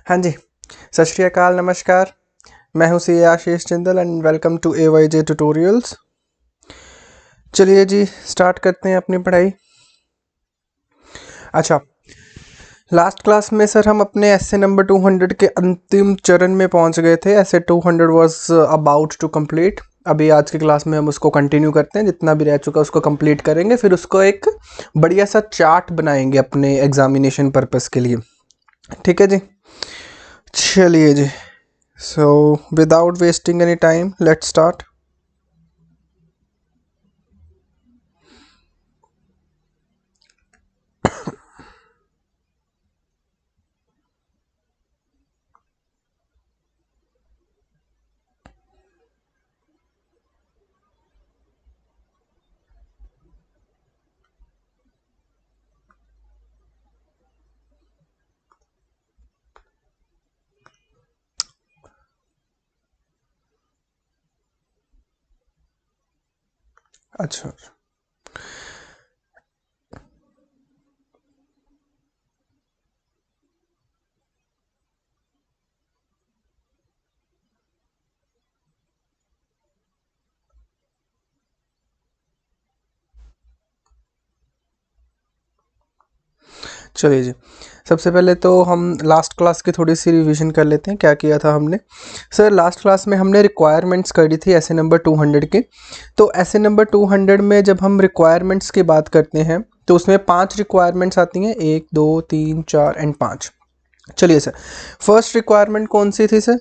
हाँ जी, सत श्री अकाल, नमस्कार। मैं हूँ C Ashish Jindal and welcome to AYJ tutorials. चलिए जी, स्टार्ट करते हैं अपनी पढ़ाई। अच्छा, लास्ट क्लास में सर हम अपने ऐसे नंबर 200 के अंतिम चरण में पहुंच गए थे। ऐसे 200 वाज अबाउट टू कंप्लीट। अभी आज की क्लास में हम उसको कंटिन्यू करते हैं, जितना भी रह चुका उसको कंप्लीट करेंगे, फिर उसको एक बढ़िया सा चार्ट बनाएंगे अपने एग्जामिनेशन पर्पस के लिए। ठीक है जी, चलिए जी। So, without wasting any time, let's start. अच्छा, चलिए जी। सबसे पहले तो हम लास्ट क्लास की थोड़ी सी रिवीजन कर लेते हैं, क्या किया था हमने। सर, लास्ट क्लास में हमने रिक्वायरमेंट्स करी थी ऐसे नंबर 200 की। तो ऐसे नंबर 200 में जब हम रिक्वायरमेंट्स की बात करते हैं तो उसमें 5 रिक्वायरमेंट्स आती हैं, 1 2 3 4 एंड 5। चलिए सर, फर्स्ट रिक्वायरमेंट कौन सी थी सर?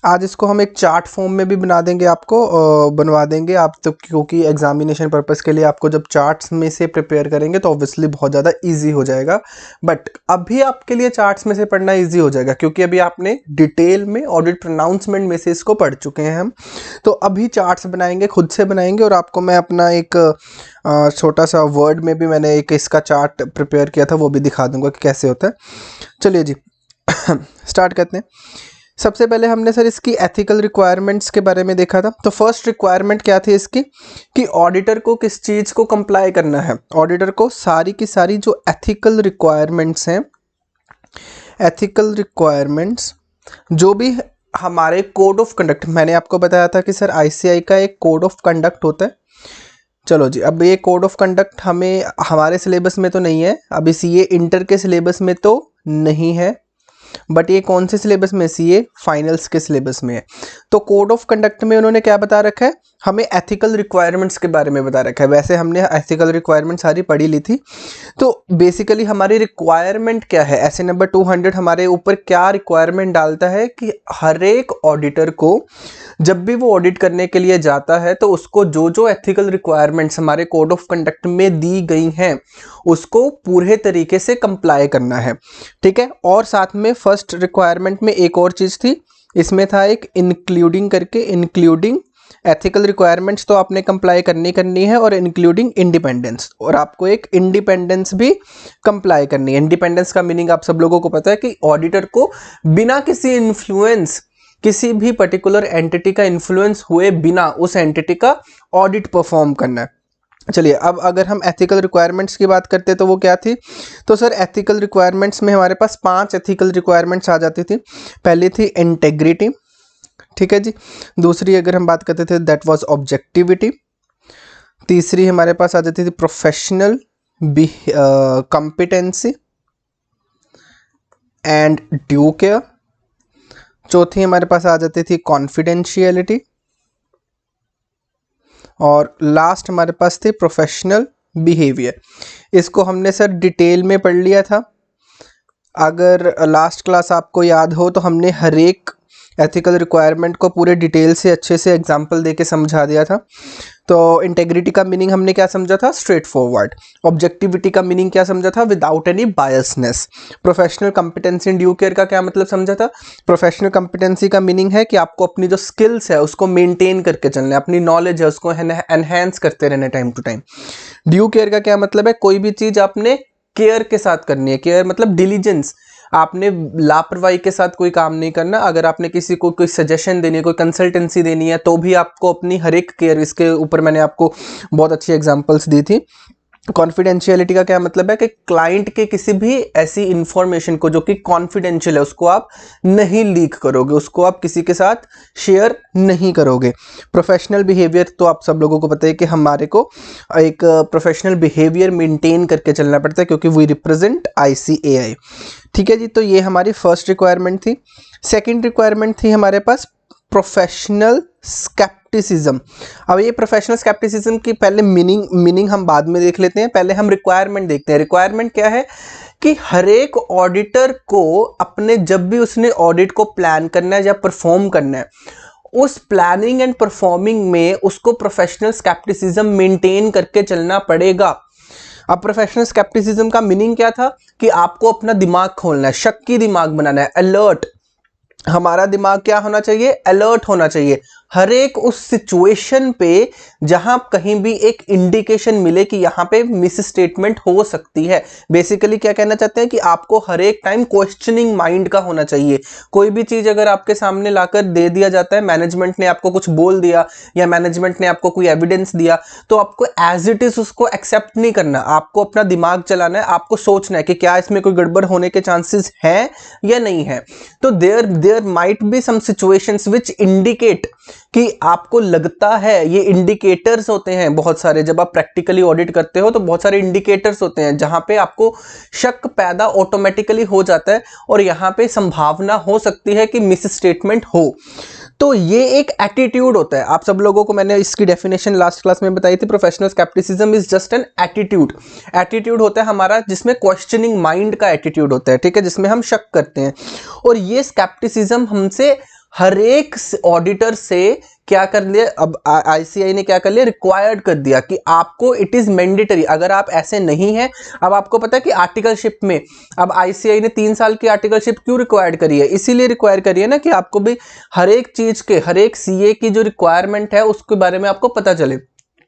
आज इसको हम एक चार्ट फॉर्म में भी बना देंगे, आपको बनवा देंगे आप तो, क्योंकि एग्जामिनेशन पर्पस के लिए आपको जब चार्ट्स में से प्रिपेयर करेंगे तो ऑब्वियसली बहुत ज़्यादा इजी हो जाएगा। बट अभी आपके लिए चार्ट्स में से पढ़ना इजी हो जाएगा, क्योंकि अभी आपने डिटेल में ऑडिट प्रोनाउंसमेंट में से इसको पढ़ चुके हैं हम। तो अभी चार्ट्स बनाएंगे, खुद से बनाएंगे, और आपको मैं अपना एक छोटा सा वर्ड में भी मैंने एक इसका चार्ट प्रिपेयर किया था, वो भी दिखा दूंगा कि कैसे होता है। चलिए जी, स्टार्ट करते हैं। सबसे पहले हमने सर इसकी एथिकल रिक्वायरमेंट्स के बारे में देखा था। तो फर्स्ट रिक्वायरमेंट क्या थी इसकी, कि ऑडिटर को किस चीज़ को कंप्लाई करना है। ऑडिटर को सारी की सारी जो एथिकल रिक्वायरमेंट्स हैं, एथिकल रिक्वायरमेंट्स जो भी हमारे कोड ऑफ कंडक्ट, मैंने आपको बताया था कि सर ICAI का एक कोड ऑफ कंडक्ट होता है। चलो जी, अब ये कोड ऑफ कंडक्ट हमें हमारे सिलेबस में तो नहीं है, अभी CA इंटर के सिलेबस में तो नहीं है, बट ये कौन से सिलेबस में? CA फाइनल्स के सिलेबस में है। तो कोड ऑफ कंडक्ट में उन्होंने क्या बता रखा है, हमें एथिकल रिक्वायरमेंट्स के बारे में बता रखा है। वैसे हमने एथिकल रिक्वायरमेंट सारी पढ़ी ली थी। तो बेसिकली हमारी रिक्वायरमेंट क्या है, ऐसे नंबर 200 हमारे ऊपर क्या रिक्वायरमेंट डालता है कि हर एक ऑडिटर को जब भी वो ऑडिट करने के लिए जाता है तो उसको जो जो एथिकल रिक्वायरमेंट्स हमारे कोड ऑफ कंडक्ट में दी गई हैं उसको पूरे तरीके से कंप्लाई करना है। ठीक है, और साथ में फर्स्ट रिक्वायरमेंट में एक और चीज़ थी, इसमें था एक इंक्लूडिंग करके, इंक्लूडिंग एथिकल रिक्वायरमेंट्स तो आपने कंप्लाई करनी है, और इंक्लूडिंग इंडिपेंडेंस, और आपको एक इंडिपेंडेंस भी कंप्लाई करनी है। इंडिपेंडेंस का मीनिंग आप सब लोगों को पता है कि ऑडिटर को बिना किसी इन्फ्लुएंस, किसी भी पर्टिकुलर एंटिटी का इन्फ्लुएंस हुए बिना उस एंटिटी का ऑडिट परफॉर्म करना है। चलिए, अब अगर हम एथिकल रिक्वायरमेंट्स की बात करते तो वो क्या थी? तो सर, एथिकल रिक्वायरमेंट्स में हमारे पास 5 एथिकल रिक्वायरमेंट्स आ जाती थी। पहली थी इंटेग्रिटी, ठीक है जी। दूसरी अगर हम बात करते थे, दैट वाज ऑब्जेक्टिविटी। तीसरी हमारे पास आ जाती थी professional competency and due care. चौथी हमारे पास आ जाती थी कॉन्फिडेंशियलिटी, और लास्ट हमारे पास थी प्रोफेशनल बिहेवियर। इसको हमने सर डिटेल में पढ़ लिया था। अगर लास्ट क्लास आपको याद हो तो हमने हर एक एथिकल रिक्वायरमेंट को पूरे डिटेल से अच्छे से एग्जाम्पल देके समझा दिया था। तो इंटेग्रिटी का मीनिंग हमने क्या समझा था? Straight forward. ऑब्जेक्टिविटी का मीनिंग क्या समझा था? Without any biasness. Professional competency and due care का क्या मतलब समझा था? प्रोफेशनल कंपिटेंसी का मीनिंग है कि आपको अपनी जो स्किल्स है उसको मेंटेन करके चलना है, अपनी नॉलेज है उसको एनहेंस करते रहना time to time. Due care का क्या मतलब है? कोई भी चीज आपने केयर के साथ करनी है। केयर मतलब डिलीजेंस, आपने लापरवाही के साथ कोई काम नहीं करना। अगर आपने किसी को कोई सजेशन देनी है, कोई कंसल्टेंसी देनी है, तो भी आपको अपनी हर एक केयर, इसके ऊपर मैंने आपको बहुत अच्छी एग्जांपल्स दी थी। कॉन्फिडेंशियलिटी का क्या मतलब है कि क्लाइंट के किसी भी ऐसी इंफॉर्मेशन को जो कि कॉन्फिडेंशियल है उसको आप नहीं लीक करोगे, उसको आप किसी के साथ शेयर नहीं करोगे। प्रोफेशनल बिहेवियर तो आप सब लोगों को पता है कि हमारे को एक प्रोफेशनल बिहेवियर मेंटेन करके चलना पड़ता है क्योंकि वी रिप्रेजेंट ICAI। ठीक है जी, तो ये हमारी फर्स्ट रिक्वायरमेंट थी। सेकेंड रिक्वायरमेंट थी हमारे पास प्रोफेशनल स्केप्टिसिज्म। अब ये प्रोफेशनल स्केप्टिसिज्म की पहले मीनिंग हम बाद में देख लेते हैं, पहले हम रिक्वायरमेंट देखते हैं। रिक्वायरमेंट क्या है कि हर एक ऑडिटर को अपने जब भी उसने ऑडिट को प्लान करना है या परफॉर्म करना है, उस प्लानिंग एंड परफॉर्मिंग में उसको प्रोफेशनल स्केप्टिसिज्म मेंटेन करके चलना पड़ेगा। अब प्रोफेशनल स्केप्टिसिज्म का मीनिंग क्या था कि आपको अपना दिमाग खोलना है, शक की दिमाग बनाना है, अलर्ट। हमारा दिमाग क्या होना चाहिए? अलर्ट होना चाहिए हर एक उस सिचुएशन पे जहां कहीं भी एक इंडिकेशन मिले कि यहां पे मिस स्टेटमेंट हो सकती है। बेसिकली क्या कहना चाहते हैं कि आपको हर एक टाइम क्वेश्चनिंग माइंड का होना चाहिए। कोई भी चीज अगर आपके सामने लाकर दे दिया जाता है, मैनेजमेंट ने आपको कुछ बोल दिया या मैनेजमेंट ने आपको कोई एविडेंस दिया, तो आपको एज इट इज उसको एक्सेप्ट नहीं करना, आपको अपना दिमाग चलाना है, आपको सोचना है कि क्या इसमें कोई गड़बड़ होने के चांसेस हैं या नहीं है। तो there might be some situations which indicate कि आपको लगता है, ये इंडिकेटर्स होते हैं बहुत सारे। जब आप प्रैक्टिकली ऑडिट करते हो तो बहुत सारे इंडिकेटर्स होते हैं जहां पे आपको शक पैदा ऑटोमेटिकली हो जाता है और यहां पे संभावना हो सकती है कि मिस स्टेटमेंट हो। तो ये एक एटीट्यूड होता है। आप सब लोगों को मैंने इसकी डेफिनेशन लास्ट क्लास में बताई थी। Professional scepticism is just an attitude. Attitude होता है हमारा जिसमें क्वेश्चनिंग माइंड का एटीट्यूड होता है, ठीक है, जिसमें हम शक करते हैं। और ये स्केप्टिसिज्म हमसे हर एक ऑडिटर से क्या कर लिया, अब ICAI ने क्या कर लिया, रिक्वायर्ड कर दिया कि आपको इट इज मैंडेटरी। अगर आप ऐसे नहीं है, अब आपको पता है कि आर्टिकलशिप में अब ICAI ने 3 साल की आर्टिकलशिप क्यों रिक्वायर्ड करी है? इसीलिए रिक्वायर करी है ना कि आपको भी हर एक चीज के, हर एक CA की जो रिक्वायरमेंट है उसके बारे में आपको पता चले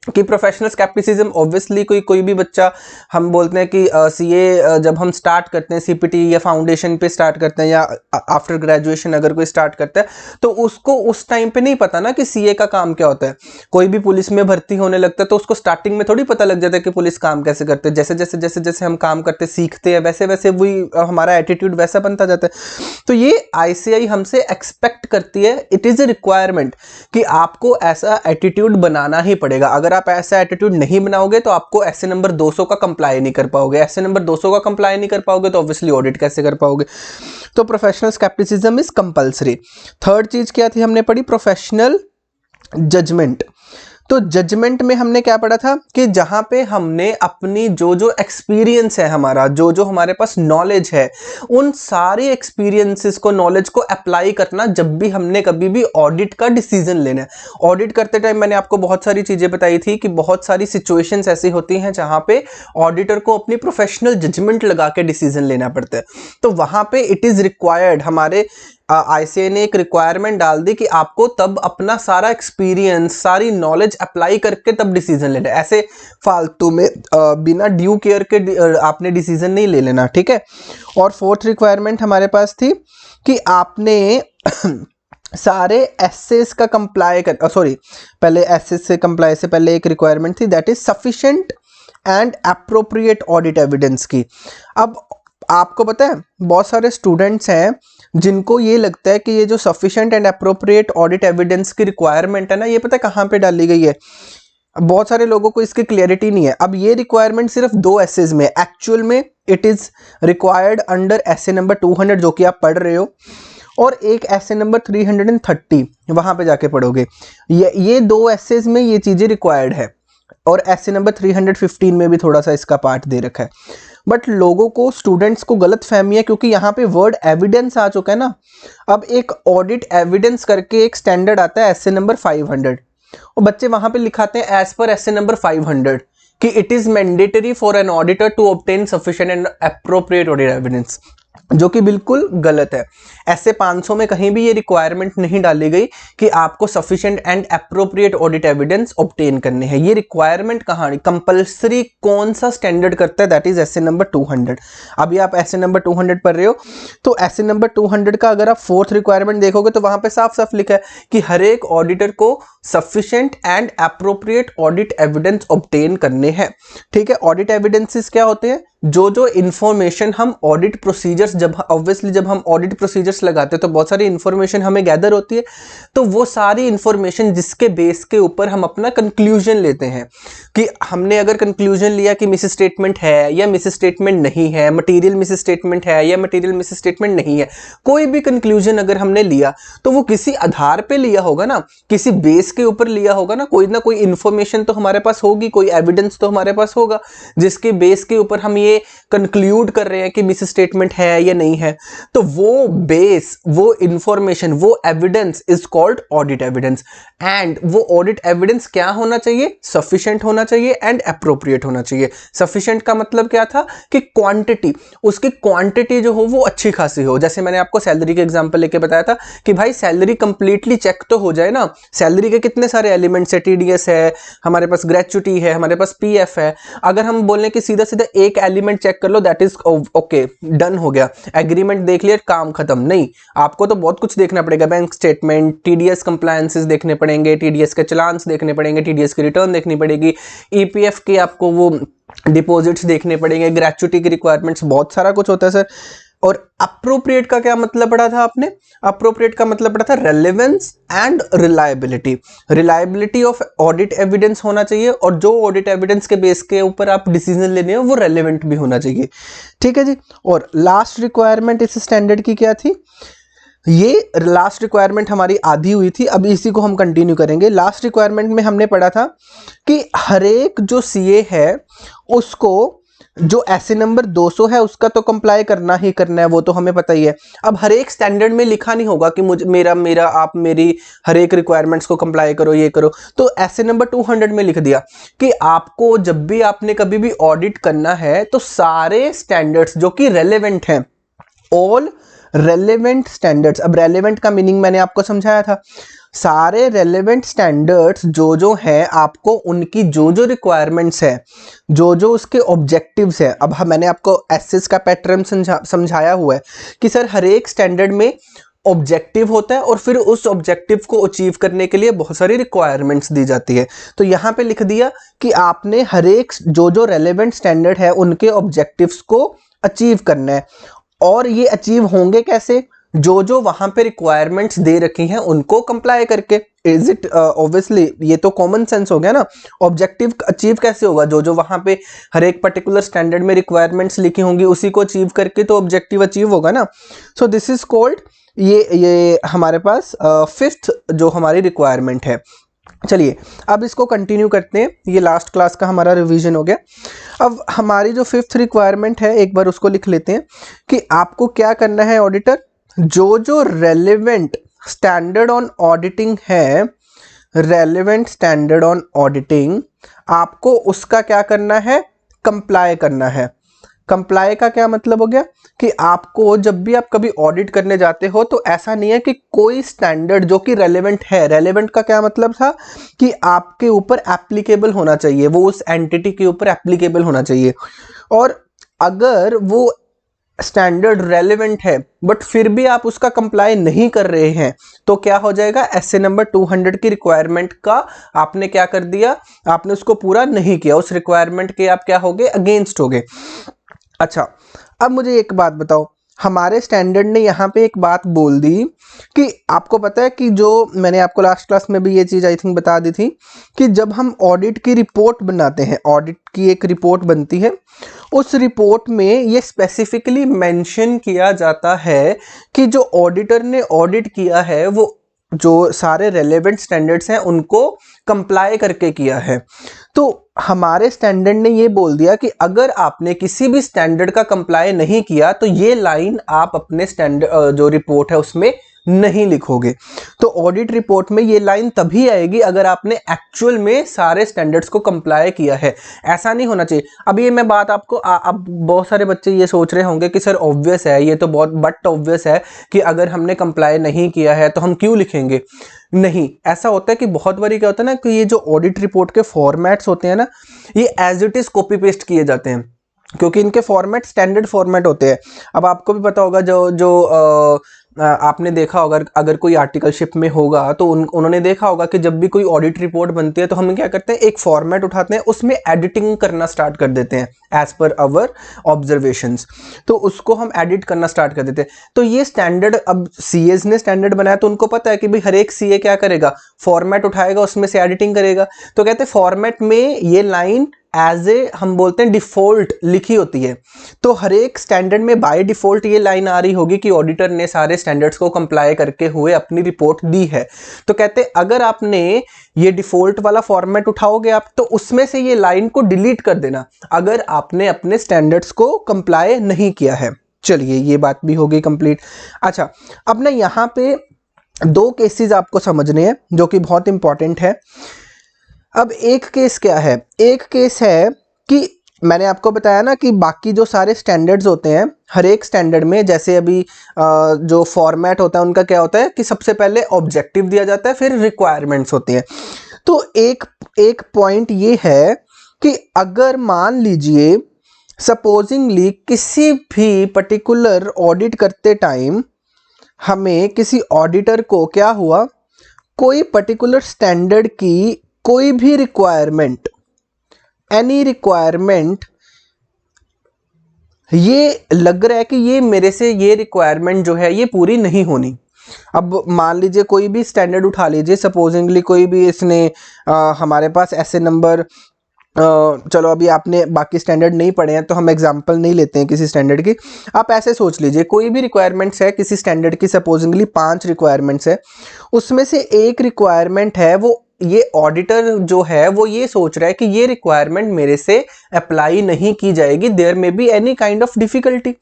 कि प्रोफेशनल स्केप्टिसिज्म ऑब्वियसली कोई भी बच्चा, हम बोलते हैं कि CA जब हम स्टार्ट करते हैं CPT या फाउंडेशन पे स्टार्ट करते हैं या आफ्टर ग्रेजुएशन अगर कोई स्टार्ट करता है तो उसको उस टाइम पे नहीं पता ना कि CA का काम क्या होता है। कोई भी पुलिस में भर्ती होने लगता है तो उसको स्टार्टिंग में थोड़ी पता लग जाता है कि पुलिस काम कैसे करते हैं। जैसे जैसे हम काम करते सीखते हैं वैसे वैसे वही हमारा एटीट्यूड वैसा बनता जाता है। तो ये ICAI हमसे एक्सपेक्ट करती है, इट इज ए रिक्वायरमेंट कि आपको ऐसा एटीट्यूड बनाना ही पड़ेगा। अगर आप ऐसा एटीट्यूड नहीं बनाओगे तो आपको ऐसे नंबर 200 का कंप्लाई नहीं कर पाओगे। ऐसे नंबर 200 का कंप्लाई नहीं कर पाओगे तो ऑब्वियसली ऑडिट कैसे कर पाओगे? तो professional scepticism is compulsory. Third चीज क्या थी हमने पढ़ी? Professional judgement. तो जजमेंट में हमने क्या पढ़ा था कि जहां पे हमने अपनी जो एक्सपीरियंस है हमारा, जो हमारे पास नॉलेज है, उन सारे एक्सपीरियंसेस को, नॉलेज को अप्लाई करना जब भी हमने कभी भी ऑडिट का डिसीजन लेना है। ऑडिट करते टाइम मैंने आपको बहुत सारी चीजें बताई थी कि बहुत सारी सिचुएशंस ऐसी होती हैं जहां पे ऑडिटर को अपनी प्रोफेशनल जजमेंट लगा के डिसीजन लेना पड़ता है। तो वहां पे इट इज रिक्वायर्ड, हमारे ICAI ने एक रिक्वायरमेंट डाल दी कि आपको तब अपना सारा एक्सपीरियंस, सारी नॉलेज अप्लाई करके तब डिसीजन लेना है। ऐसे फालतू में बिना ड्यू केयर के आपने डिसीजन नहीं ले लेना, ठीक है। और फोर्थ रिक्वायरमेंट हमारे पास थी कि आपने सारे एसेस का कंप्लाई कर, सॉरी, पहले एसेस से कंप्लाई से पहले एक रिक्वायरमेंट थी, that is sufficient and appropriate audit evidence की। अब आपको पता है बहुत सारे स्टूडेंट्स हैं जिनको ये लगता है कि ये जो sufficient and appropriate audit evidence की रिक्वायरमेंट है ना, ये पता है कहाँ पे डाली गई है? बहुत सारे लोगों को इसकी क्लियरिटी नहीं है। अब ये रिक्वायरमेंट सिर्फ 2 एसेज में, एक्चुअल में it is required under essay number 200 जो कि आप पढ़ रहे हो, और एक एसे नंबर 330 वहां पे जाके पढ़ोगे। ये 2 एसेज में ये चीजें रिक्वायर्ड है, और एसे नंबर 315 में भी थोड़ा सा इसका पार्ट दे रखा है। बट लोगों को, स्टूडेंट्स को गलत फहमी है क्योंकि यहाँ पे वर्ड एविडेंस आ चुका है ना। अब एक ऑडिट एविडेंस करके एक स्टैंडर्ड आता है एसे नंबर 500, और बच्चे वहां पे लिखाते हैं एज पर एसे नंबर 500 कि it is mandatory for an auditor to obtain sufficient and appropriate audit evidence, जो कि बिल्कुल गलत है। ऐसे 500 में कहीं भी ये रिक्वायरमेंट नहीं डाली गई कि आपको sufficient and appropriate audit evidence obtain करने हैं। ये रिक्वायरमेंट कहाँ, कंपल्सरी कौन सा स्टैंडर्ड करता है? That is essay number 200। अभी आप एसे नंबर 200 पढ़ रहे हो, तो एसे नंबर 200 का अगर आप फोर्थ रिक्वायरमेंट देखोगे तो वहां पे साफ साफ लिखा है कि हर एक ऑडिटर को sufficient and appropriate audit evidence obtain करने हैं। ठीक है, ऑडिट एविडेंसेस क्या होते हैं? जो इंफॉर्मेशन हम ऑडिट प्रोसीजर्स, जब ऑब्वियसली जब हम ऑडिट प्रोसीजर्स लगाते हैं तो बहुत सारी इंफॉर्मेशन हमें गैदर होती है, तो वो सारी इंफॉर्मेशन जिसके बेस के ऊपर हम अपना कंक्लूजन लेते हैं कि हमने अगर कंक्लूजन लिया कि मिस स्टेटमेंट है या मिस स्टेटमेंट नहीं है, मटेरियल मिस स्टेटमेंट है या मटेरियल मिस स्टेटमेंट नहीं है, कोई भी कंक्लूजन अगर हमने लिया तो वो किसी आधार पे लिया होगा ना, किसी बेस के ऊपर लिया होगा ना कोई इंफॉर्मेशन तो हमारे पास होगी, कोई एविडेंस तो हमारे पास होगा जिसके बेस के ऊपर हम ये कंक्लूड कर रहे हैं कि मिस स्टेटमेंट है या नहीं है। तो वो बेस, वो इंफॉर्मेशन, वो evidence is called audit evidence. And वो ऑडिट एविडेंस क्या होना चाहिए? सफिशिएंट होना चाहिए एंड एप्रोप्रिएट होना चाहिए। सफिशिएंट का मतलब क्या था कि क्वांटिटी, उसकी क्वांटिटी जो हो वो अच्छी खासी हो। जैसे मैंने आपको सैलरी के एग्जांपल लेके बताया था कि भाई सैलरी कंप्लीटली चेक तो हो जाए ना, सैलरी के कितने सारे एलिमेंट्स है, टीडीएस है, हमारे पास ग्रेच्युटी है, हमारे पास पीएफ है। अगर हम बोलें कि सीधा सीधा एक एलिमेंट चेक कर लो, दैट इज ओके, डन हो गया, एग्रीमेंट देख लिया, काम खत्म। नहीं, आपको तो बहुत कुछ देखना पड़ेगा, बैंक स्टेटमेंट, टीडीएस कंप्लायंसेस देखने पड़ेंगे, टीडीएस के चलान्स देखने पड़ेंगे, टीडीएस की रिटर्न देखनी पड़ेगी, ईपीएफ के आपको वो डिपॉजिट्स देखने पड़ेंगे, ग्रेच्युटी की रिक्वायरमेंट्स, बहुत सारा कुछ होता है सर। और अप्रोप्रिएट का क्या मतलब पढ़ा था आपने? अप्रोप्रिएट का मतलब पढ़ा था relevance and reliability. Reliability of audit evidence होना चाहिए और जो ऑडिट एविडेंस के बेस के ऊपर आप डिसीजन लेने हो वो रेलेवेंट भी होना चाहिए। ठीक है जी। और लास्ट रिक्वायरमेंट इस स्टैंडर्ड की क्या थी? ये लास्ट रिक्वायरमेंट हमारी आधी हुई थी, अब इसी को हम कंटिन्यू करेंगे। लास्ट रिक्वायरमेंट में हमने पढ़ा था कि हर एक जो सीए है उसको जो एसए नंबर 200 है उसका तो कंप्लाई करना ही करना है, वो तो हमें पता ही है। अब हर एक स्टैंडर्ड में लिखा नहीं होगा कि मुझे मेरा आप मेरी हर एक रिक्वायरमेंट्स को कंप्लाई करो, ये करो। तो एसए नंबर 200 में लिख दिया कि आपको जब भी आपने कभी भी ऑडिट करना है तो सारे स्टैंडर्ड्स जो कि रेलेवेंट हैं, ऑल रेलेवेंट स्टैंडर्ड्स। अब रेलेवेंट का मीनिंग मैंने आपको समझाया था। सारे रेलेवेंट स्टैंडर्ड्स जो हैं, आपको उनकी जो रिक्वायरमेंट्स है, जो उसके ऑब्जेक्टिव्स है। अब मैंने आपको एसएस का पैटर्न समझाया हुआ है कि सर हर एक स्टैंडर्ड में ऑब्जेक्टिव होता है और फिर उस ऑब्जेक्टिव को अचीव करने के लिए बहुत सारी रिक्वायरमेंट्स दी जाती है। तो यहाँ पे लिख दिया कि आपने हर एक जो रेलेवेंट स्टैंडर्ड है उनके ऑब्जेक्टिव्स को अचीव करना है। और ये अचीव होंगे कैसे? जो वहां पे रिक्वायरमेंट्स दे रखी हैं उनको कंप्लाई करके। इज इट ऑब्वियसली, ये तो कॉमन सेंस हो गया ना। ऑब्जेक्टिव अचीव कैसे होगा? जो वहां पे हर एक पर्टिकुलर स्टैंडर्ड में रिक्वायरमेंट्स लिखी होंगी उसी को अचीव करके तो ऑब्जेक्टिव अचीव होगा ना। सो दिस इज कॉल्ड, ये हमारे पास फिफ्थ जो हमारी रिक्वायरमेंट है। चलिए अब इसको कंटिन्यू करते हैं, ये लास्ट क्लास का हमारा रिवीजन हो गया। अब हमारी जो फिफ्थ रिक्वायरमेंट है एक बार उसको लिख लेते हैं कि आपको क्या करना है ऑडिटर, जो रेलेवेंट स्टैंडर्ड ऑन ऑडिटिंग है, रेलेवेंट स्टैंडर्ड ऑन ऑडिटिंग, आपको उसका क्या करना है? कंप्लाई करना है। कंप्लाई का क्या मतलब हो गया कि आपको जब भी आप कभी ऑडिट करने जाते हो तो ऐसा नहीं है कि कोई स्टैंडर्ड जो कि रेलेवेंट है, रेलेवेंट का क्या मतलब था कि आपके ऊपर एप्लीकेबल होना चाहिए, वो उस एंटिटी के ऊपर एप्लीकेबल होना चाहिए। और अगर वो स्टैंडर्ड रेलेवेंट है बट फिर भी आप उसका कंप्लाई नहीं कर रहे हैं तो क्या हो जाएगा? एसए नंबर 200 की रिक्वायरमेंट का आपने क्या कर दिया? आपने उसको पूरा नहीं किया, उस रिक्वायरमेंट के आप क्या हो गए? अगेंस्ट हो गए। अच्छा, अब मुझे एक बात बताओ, हमारे स्टैंडर्ड ने यहाँ पे एक बात बोल दी कि आपको पता है कि जो मैंने आपको लास्ट क्लास में भी ये चीज़ आई थिंक बता दी थी कि जब हम ऑडिट की रिपोर्ट बनाते हैं, ऑडिट की एक रिपोर्ट बनती है, उस रिपोर्ट में ये स्पेसिफिकली मेंशन किया जाता है कि जो ऑडिटर ने ऑडिट किया है वो जो सारे रेलेवेंट स्टैंडर्ड्स हैं उनको कंप्लाई करके किया है। तो हमारे स्टैंडर्ड ने ये बोल दिया कि अगर आपने किसी भी स्टैंडर्ड का कंप्लाई नहीं किया तो ये लाइन आप अपने स्टैंडर्ड जो रिपोर्ट है उसमें नहीं लिखोगे। तो ऑडिट रिपोर्ट में ये लाइन तभी आएगी अगर आपने एक्चुअल में सारे स्टैंडर्ड्स को कंप्लाई किया है। ऐसा नहीं होना चाहिए। अब ये मैं बात आपको अब बहुत सारे बच्चे ये सोच रहे होंगे कि सर ऑब्वियस है, ये तो बहुत बट ऑब्वियस है कि अगर हमने कंप्लाई नहीं किया है तो हम क्यों लिखेंगे। नहीं, ऐसा होता है कि बहुत बारी क्या होता है ना कि ये जो ऑडिट रिपोर्ट के फॉर्मेट्स होते हैं ना, ये as it is copy paste किए जाते हैं क्योंकि इनके फॉर्मेट स्टैंडर्ड फॉर्मेट होते हैं। अब आपको भी पता होगा जो आपने देखा होगा, अगर कोई आर्टिकलशिप में होगा तो उन्होंने देखा होगा कि जब भी कोई ऑडिट रिपोर्ट बनती है तो हम क्या करते हैं, एक फॉर्मेट उठाते हैं, उसमें एडिटिंग करना स्टार्ट कर देते हैं एज पर अवर ऑब्जर्वेशंस। तो उसको हम एडिट करना स्टार्ट कर देते हैं। तो ये स्टैंडर्ड, अब सीएस ने स्टैंडर्ड बनाया तो उनको पता है कि भाई हर एक सीए क्या करेगा, फॉर्मेट उठाएगा, उसमें से एडिटिंग करेगा। तो कहते हैं फॉर्मेट में ये लाइन एज ए, हम बोलते हैं डिफॉल्ट लिखी होती है। तो हर एक स्टैंडर्ड में बाय डिफॉल्ट ये लाइन आ रही होगी कि ऑडिटर ने सारे स्टैंडर्ड्स को कंप्लाई करके हुए अपनी रिपोर्ट दी है। तो कहते अगर आपने ये डिफॉल्ट वाला फॉर्मेट उठाओगे आप, तो उसमें से ये लाइन को डिलीट कर देना अगर आपने अपने स्टैंडर्ड्स को कंप्लाई नहीं किया है। चलिए ये बात भी हो गई कंप्लीट। अच्छा, अब ना यहाँ पे दो केसेस आपको समझने हैं जो कि बहुत इंपॉर्टेंट है। अब एक केस क्या है, एक केस है कि मैंने आपको बताया ना कि बाकी जो सारे स्टैंडर्ड्स होते हैं, हर एक स्टैंडर्ड में जैसे अभी जो फॉर्मेट होता है उनका क्या होता है कि सबसे पहले ऑब्जेक्टिव दिया जाता है, फिर रिक्वायरमेंट्स होती हैं। तो एक पॉइंट ये है कि अगर मान लीजिए सपोजिंगली किसी भी पर्टिकुलर ऑडिट करते टाइम हमें किसी ऑडिटर को क्या हुआ, कोई पर्टिकुलर स्टैंडर्ड की कोई भी रिक्वायरमेंट, एनी रिक्वायरमेंट, ये लग रहा है कि ये मेरे से ये रिक्वायरमेंट जो है ये पूरी नहीं होनी। अब मान लीजिए कोई भी स्टैंडर्ड उठा लीजिए, सपोजिंगली कोई भी इसने हमारे पास ऐसे नंबर, चलो अभी आपने बाकी स्टैंडर्ड नहीं पढ़े हैं तो हम एग्जांपल नहीं लेते हैं किसी स्टैंडर्ड की। आप ऐसे सोच लीजिए कोई भी रिक्वायरमेंट्स है किसी स्टैंडर्ड की, सपोजिंगली 5 रिक्वायरमेंट्स है, उसमें से एक रिक्वायरमेंट है वो ये ऑडिटर जो है वो ये सोच रहा है कि ये रिक्वायरमेंट मेरे से अप्लाई नहीं की जाएगी, देयर में be any kind of difficulty.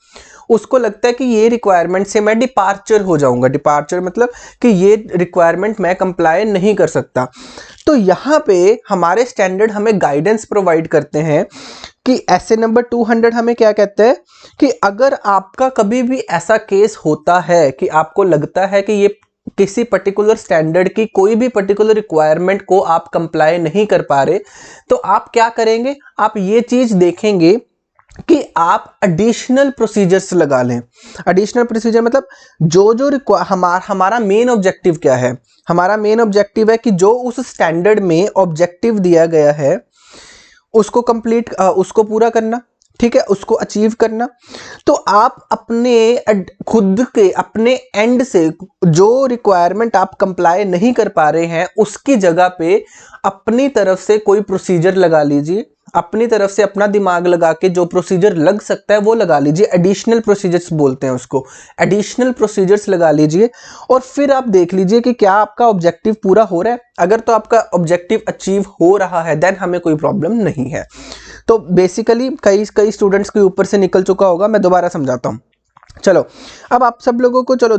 उसको लगता है कि ये रिक्वायरमेंट से मैं डिपार्चर हो जाऊंगा, डिपार्चर मतलब कि ये रिक्वायरमेंट मैं कंप्लाई नहीं कर सकता। तो यहाँ पे हमारे स्टैंडर्ड हमें गाइडेंस प्रोवाइड करते हैं कि ऐसे नंबर 200 हमें क्या कहते हैं कि अगर आपका कभी भी ऐसा केस होता है कि आपको लगता है कि ये किसी पर्टिकुलर स्टैंडर्ड की कोई भी पर्टिकुलर रिक्वायरमेंट को आप कंप्लाई नहीं कर पा रहे, तो आप क्या करेंगे, आप ये चीज देखेंगे कि आप एडिशनल प्रोसीजर्स लगा लें। एडिशनल प्रोसीजर मतलब जो हमारा मेन ऑब्जेक्टिव क्या है, हमारा मेन ऑब्जेक्टिव है कि जो उस स्टैंडर्ड में ऑब्जेक्टिव दिया गया है उसको कंप्लीट, उसको पूरा करना, ठीक है, उसको अचीव करना। तो आप अपने खुद के अपने एंड से जो रिक्वायरमेंट आप कंप्लाई नहीं कर पा रहे हैं उसकी जगह पे अपनी तरफ से कोई प्रोसीजर लगा लीजिए, अपनी तरफ से अपना दिमाग लगा के जो प्रोसीजर लग सकता है वो लगा लीजिए। एडिशनल प्रोसीजर्स बोलते हैं उसको, एडिशनल प्रोसीजर्स लगा लीजिए और फिर आप देख लीजिए कि क्या आपका ऑब्जेक्टिव पूरा हो रहा है। अगर तो आपका ऑब्जेक्टिव अचीव हो रहा है देन हमें कोई प्रॉब्लम नहीं है। तो बेसिकली कई स्टूडेंट्स के ऊपर से निकल चुका होगा, मैं दोबारा समझाता हूँ। चलो अब आप सब लोगों को, चलो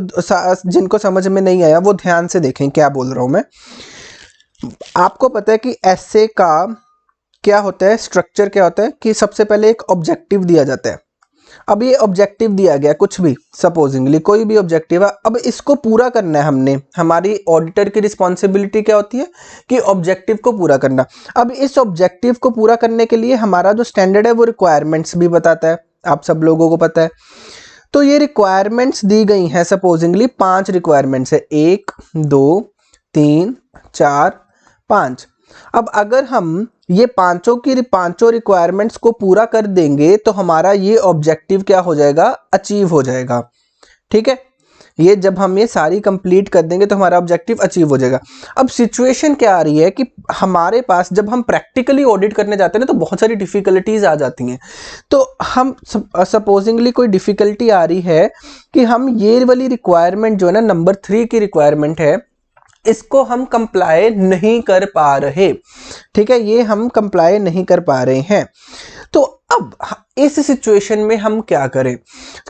जिनको समझ में नहीं आया वो ध्यान से देखें क्या बोल रहा हूं मैं। आपको पता है कि ऐसे का क्या होता है, स्ट्रक्चर क्या होता है कि सबसे पहले एक ऑब्जेक्टिव दिया जाता है। अब ये ऑब्जेक्टिव दिया गया कुछ भी, सपोजिंगली कोई भी ऑब्जेक्टिव है, अब इसको पूरा करना है हमने। हमारी ऑडिटर की रिस्पॉन्सिबिलिटी क्या होती है कि ऑब्जेक्टिव को पूरा करना। अब इस ऑब्जेक्टिव को पूरा करने के लिए हमारा जो स्टैंडर्ड है वो रिक्वायरमेंट्स भी बताता है, आप सब लोगों को पता है। तो ये रिक्वायरमेंट्स दी गई हैं, सपोजिंगली 5 रिक्वायरमेंट्स है, 1 2 3 4 5। अब अगर हम ये पांचों रिक्वायरमेंट्स को पूरा कर देंगे तो हमारा ये ऑब्जेक्टिव क्या हो जाएगा, अचीव हो जाएगा, ठीक है। ये जब हम ये सारी कंप्लीट कर देंगे तो हमारा ऑब्जेक्टिव अचीव हो जाएगा। अब सिचुएशन क्या आ रही है कि हमारे पास जब हम प्रैक्टिकली ऑडिट करने जाते हैं ना तो बहुत सारी डिफिकल्टीज आ जाती हैं। तो हम सपोजिंगली कोई डिफिकल्टी आ रही है कि हम ये वाली रिक्वायरमेंट जो है ना, नंबर 3 की रिक्वायरमेंट है, इसको हम कंप्लाई नहीं कर पा रहे, ठीक है, ये हम कंप्लाई नहीं कर पा रहे हैं। तो अब इस सिचुएशन में हम क्या करें,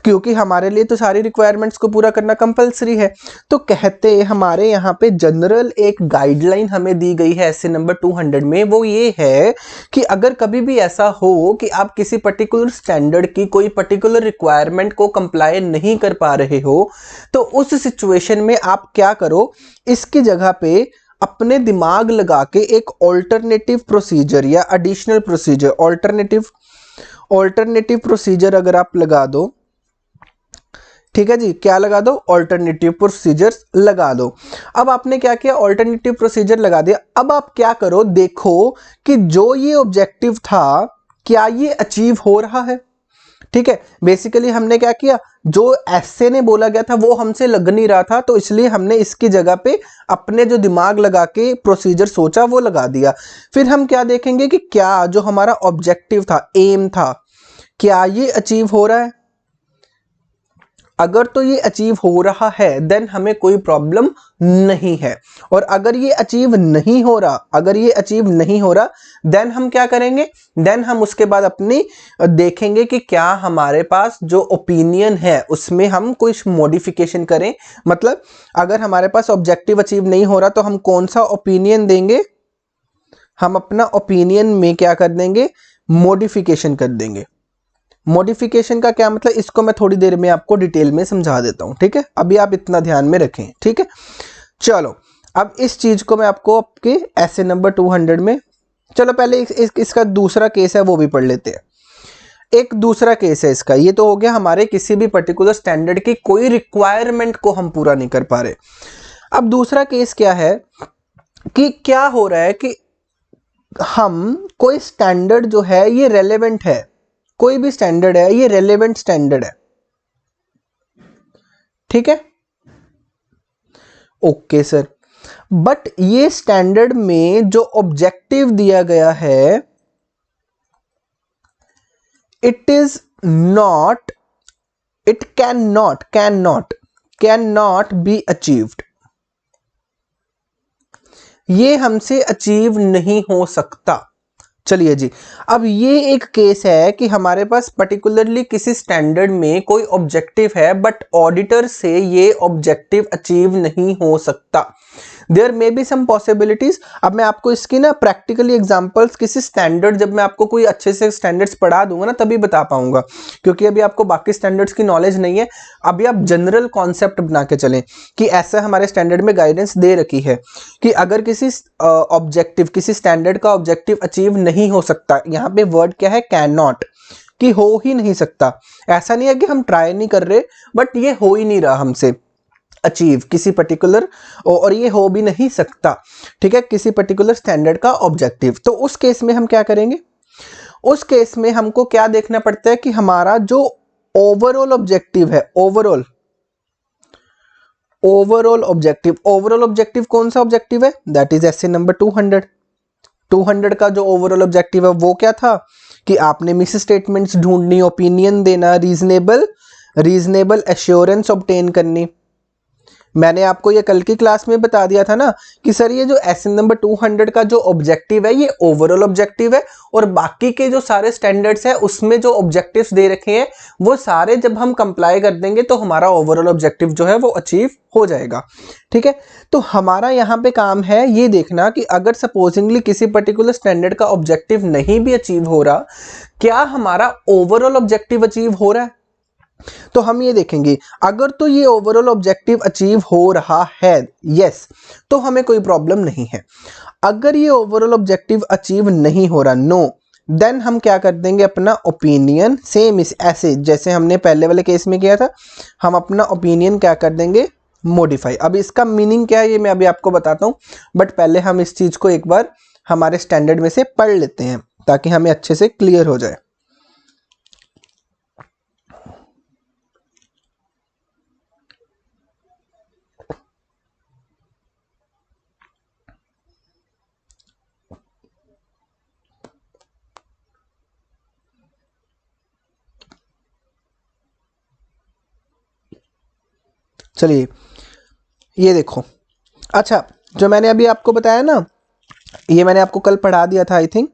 क्योंकि हमारे लिए तो सारी रिक्वायरमेंट्स को पूरा करना कंपलसरी है। तो कहते हमारे यहाँ पे जनरल एक गाइडलाइन हमें दी गई है ऐसे नंबर 200 में, वो ये है कि अगर कभी भी ऐसा हो कि आप किसी पर्टिकुलर स्टैंडर्ड की कोई पर्टिकुलर रिक्वायरमेंट को कंप्लाई नहीं कर पा रहे हो तो उस सिचुएशन में आप क्या करो, इसकी जगह पे अपने दिमाग लगा के एक ऑल्टरनेटिव प्रोसीजर या एडिशनल प्रोसीजर, ऑल्टरनेटिव प्रोसीजर अगर आप लगा दो, ठीक है जी, क्या लगा दो, ऑल्टरनेटिव प्रोसीजर्स लगा दो। अब आपने क्या किया, ऑल्टरनेटिव प्रोसीजर लगा दिया। अब आप क्या करो, देखो कि जो ये ऑब्जेक्टिव था क्या ये अचीव हो रहा है। ठीक है, बेसिकली हमने क्या किया, जो ऐसे ने बोला गया था वो हमसे लग नहीं रहा था, तो इसलिए हमने इसकी जगह पे अपने जो दिमाग लगा के प्रोसीजर सोचा वो लगा दिया। फिर हम क्या देखेंगे कि क्या जो हमारा ऑब्जेक्टिव था, एम था, क्या ये अचीव हो रहा है। अगर तो ये अचीव हो रहा है देन हमें कोई प्रॉब्लम नहीं है, और अगर ये अचीव नहीं हो रहा, अगर ये अचीव नहीं हो रहा देन हम क्या करेंगे, देन हम उसके बाद अपनी देखेंगे कि क्या हमारे पास जो ओपिनियन है उसमें हम कुछ मॉडिफिकेशन करें। मतलब अगर हमारे पास ऑब्जेक्टिव अचीव नहीं हो रहा तो हम कौन सा ओपिनियन देंगे, हम अपना ओपिनियन में क्या कर देंगे, मॉडिफिकेशन कर देंगे। मॉडिफिकेशन का क्या मतलब, इसको मैं थोड़ी देर में आपको डिटेल में समझा देता हूं। ठीक है, अभी आप इतना ध्यान में रखें। ठीक है, चलो अब इस चीज को मैं आपको आपके ऐसे नंबर 200 में, चलो पहले इसका दूसरा केस है वो भी पढ़ लेते हैं। एक दूसरा केस है इसका, ये तो हो गया हमारे किसी भी पर्टिकुलर स्टैंडर्ड की कोई रिक्वायरमेंट को हम पूरा नहीं कर पा रहे। अब दूसरा केस क्या है कि क्या हो रहा है कि हम कोई स्टैंडर्ड जो है ये रेलेवेंट है, कोई भी स्टैंडर्ड है ये रेलेवेंट स्टैंडर्ड है। ठीक है, ओके सर, बट ये स्टैंडर्ड में जो ऑब्जेक्टिव दिया गया है it is not, it can not be achieved, ये हमसे अचीव नहीं हो सकता। चलिए जी, अब ये एक केस है कि हमारे पास पर्टिकुलरली किसी स्टैंडर्ड में कोई ऑब्जेक्टिव है बट ऑडिटर से ये ऑब्जेक्टिव अचीव नहीं हो सकता। There may be some possibilities. अब मैं आपको इसकी ना प्रैक्टिकली एग्जांपल्स किसी स्टैंडर्ड, जब मैं आपको कोई अच्छे से स्टैंडर्ड्स पढ़ा दूंगा ना तभी बता पाऊंगा, क्योंकि अभी आपको बाकी स्टैंडर्ड्स की नॉलेज नहीं है। अभी आप जनरल कॉन्सेप्ट बना के चलें कि ऐसा हमारे स्टैंडर्ड में गाइडेंस दे रखी है कि अगर किसी ऑब्जेक्टिव, किसी स्टैंडर्ड का ऑब्जेक्टिव अचीव नहीं हो सकता, यहाँ पे वर्ड क्या है, कैन नॉट, कि हो ही नहीं सकता। ऐसा नहीं है कि हम ट्राई नहीं कर रहे, बट ये हो ही नहीं रहा हमसे अचीव किसी पर्टिकुलर, और ये हो भी नहीं सकता। ठीक है, किसी पर्टिकुलर स्टैंडर्ड का ऑब्जेक्टिव। तो उस केस में हम क्या करेंगे, उस केस में हमको क्या देखना पड़ता है कि हमारा जो ओवरऑल ऑब्जेक्टिव है, ओवरऑल ऑब्जेक्टिव कौन सा ऑब्जेक्टिव है, दैट इज एसए नंबर 200 का जो ओवरऑल ऑब्जेक्टिव है वो क्या था कि आपने मिस स्टेटमेंट्स ढूंढनी, ओपिनियन देना, रीजनेबल एश्योरेंस ऑब्टेन करनी। मैंने आपको ये कल की क्लास में बता दिया था ना कि सर ये जो एसए नंबर 200 का जो ऑब्जेक्टिव है ये ओवरऑल ऑब्जेक्टिव है, और बाकी के जो सारे स्टैंडर्ड्स है उसमें जो ऑब्जेक्टिव्स दे रखे हैं वो सारे जब हम कंप्लाई कर देंगे तो हमारा ओवरऑल ऑब्जेक्टिव जो है वो अचीव हो जाएगा। ठीक है, तो हमारा यहाँ पे काम है ये देखना कि अगर सपोजिंगली किसी पर्टिकुलर स्टैंडर्ड का ऑब्जेक्टिव नहीं भी अचीव हो रहा, क्या हमारा ओवरऑल ऑब्जेक्टिव अचीव हो रहा है। तो हम ये देखेंगे अगर तो ये ओवरऑल ऑब्जेक्टिव अचीव हो रहा है, यस, तो हमें कोई प्रॉब्लम नहीं है। अगर ये ओवरऑल ऑब्जेक्टिव अचीव नहीं हो रहा, नो, देन हम क्या कर देंगे, अपना ओपिनियन सेम इस ऐसे जैसे हमने पहले वाले केस में किया था, हम अपना ओपिनियन क्या कर देंगे, मॉडिफाई। अब इसका मीनिंग क्या है ये मैं अभी आपको बताता हूँ, बट पहले हम इस चीज को एक बार हमारे स्टैंडर्ड में से पढ़ लेते हैं ताकि हमें अच्छे से क्लियर हो जाए। चलिए ये देखो, अच्छा जो मैंने अभी आपको बताया ना ये मैंने आपको कल पढ़ा दिया था आई थिंक।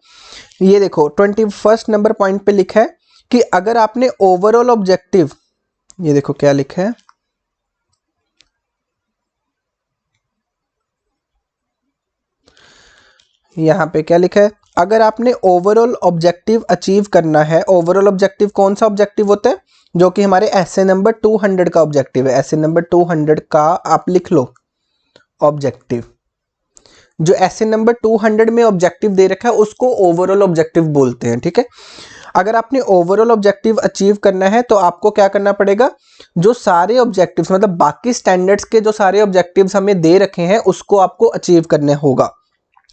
ये देखो 21 नंबर पॉइंट पे लिखा है कि अगर आपने ओवरऑल ऑब्जेक्टिव, ये देखो क्या लिखा है, यहां पे क्या लिखा है, अगर आपने ओवरऑल ऑब्जेक्टिव अचीव करना है, ओवरऑल ऑब्जेक्टिव कौन सा ऑब्जेक्टिव होता है, जो कि हमारे एसए नंबर 200 का ऑब्जेक्टिव है, एसए नंबर 200 का आप लिख लो ऑब्जेक्टिव, जो एसए नंबर 200 में ऑब्जेक्टिव दे रखा है उसको ओवरऑल ऑब्जेक्टिव बोलते हैं। ठीक है, अगर आपने ओवरऑल ऑब्जेक्टिव अचीव करना है तो आपको क्या करना पड़ेगा, जो सारे ऑब्जेक्टिव्स मतलब बाकी स्टैंडर्ड्स के जो सारे ऑब्जेक्टिव्स हमें दे रखे हैं उसको आपको अचीव करना होगा।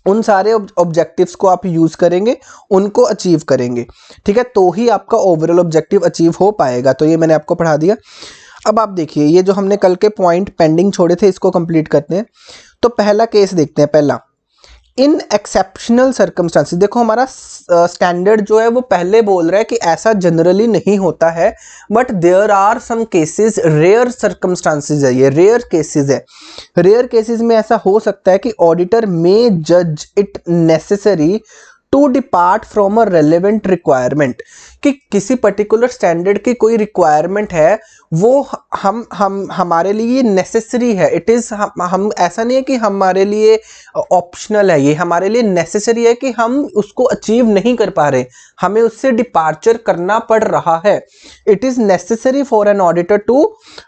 उन सारे ऑब्जेक्टिव्स को आप यूज करेंगे, उनको अचीव करेंगे, ठीक है, तो ही आपका ओवरऑल ऑब्जेक्टिव अचीव हो पाएगा। तो ये मैंने आपको पढ़ा दिया। अब आप देखिए ये जो हमने कल के पॉइंट पेंडिंग छोड़े थे इसको कंप्लीट करते हैं। तो पहला केस देखते हैं। पहला, इन एक्सेप्शनल सर्कमस्टांसेस। देखो हमारा स्टैंडर्ड जो है वो पहले बोल रहा है कि ऐसा जनरली नहीं होता है, but there are some cases, rare circumstances है, ये रेयर केसेस है। रेयर केसेस में ऐसा हो सकता है कि ऑडिटर में जज it necessary to depart from a relevant requirement, कि किसी पर्टिकुलर स्टैंडर्ड की कोई रिक्वायरमेंट है वो हम हमारे लिए नेसेसरी है। इट इज हम ऐसा नहीं है कि हमारे लिए ऑप्शनल है, ये हमारे लिए नेसेसरी है कि हम उसको अचीव नहीं कर पा रहे, हमें उससे डिपार्चर करना पड़ रहा है। It is necessary for an auditor to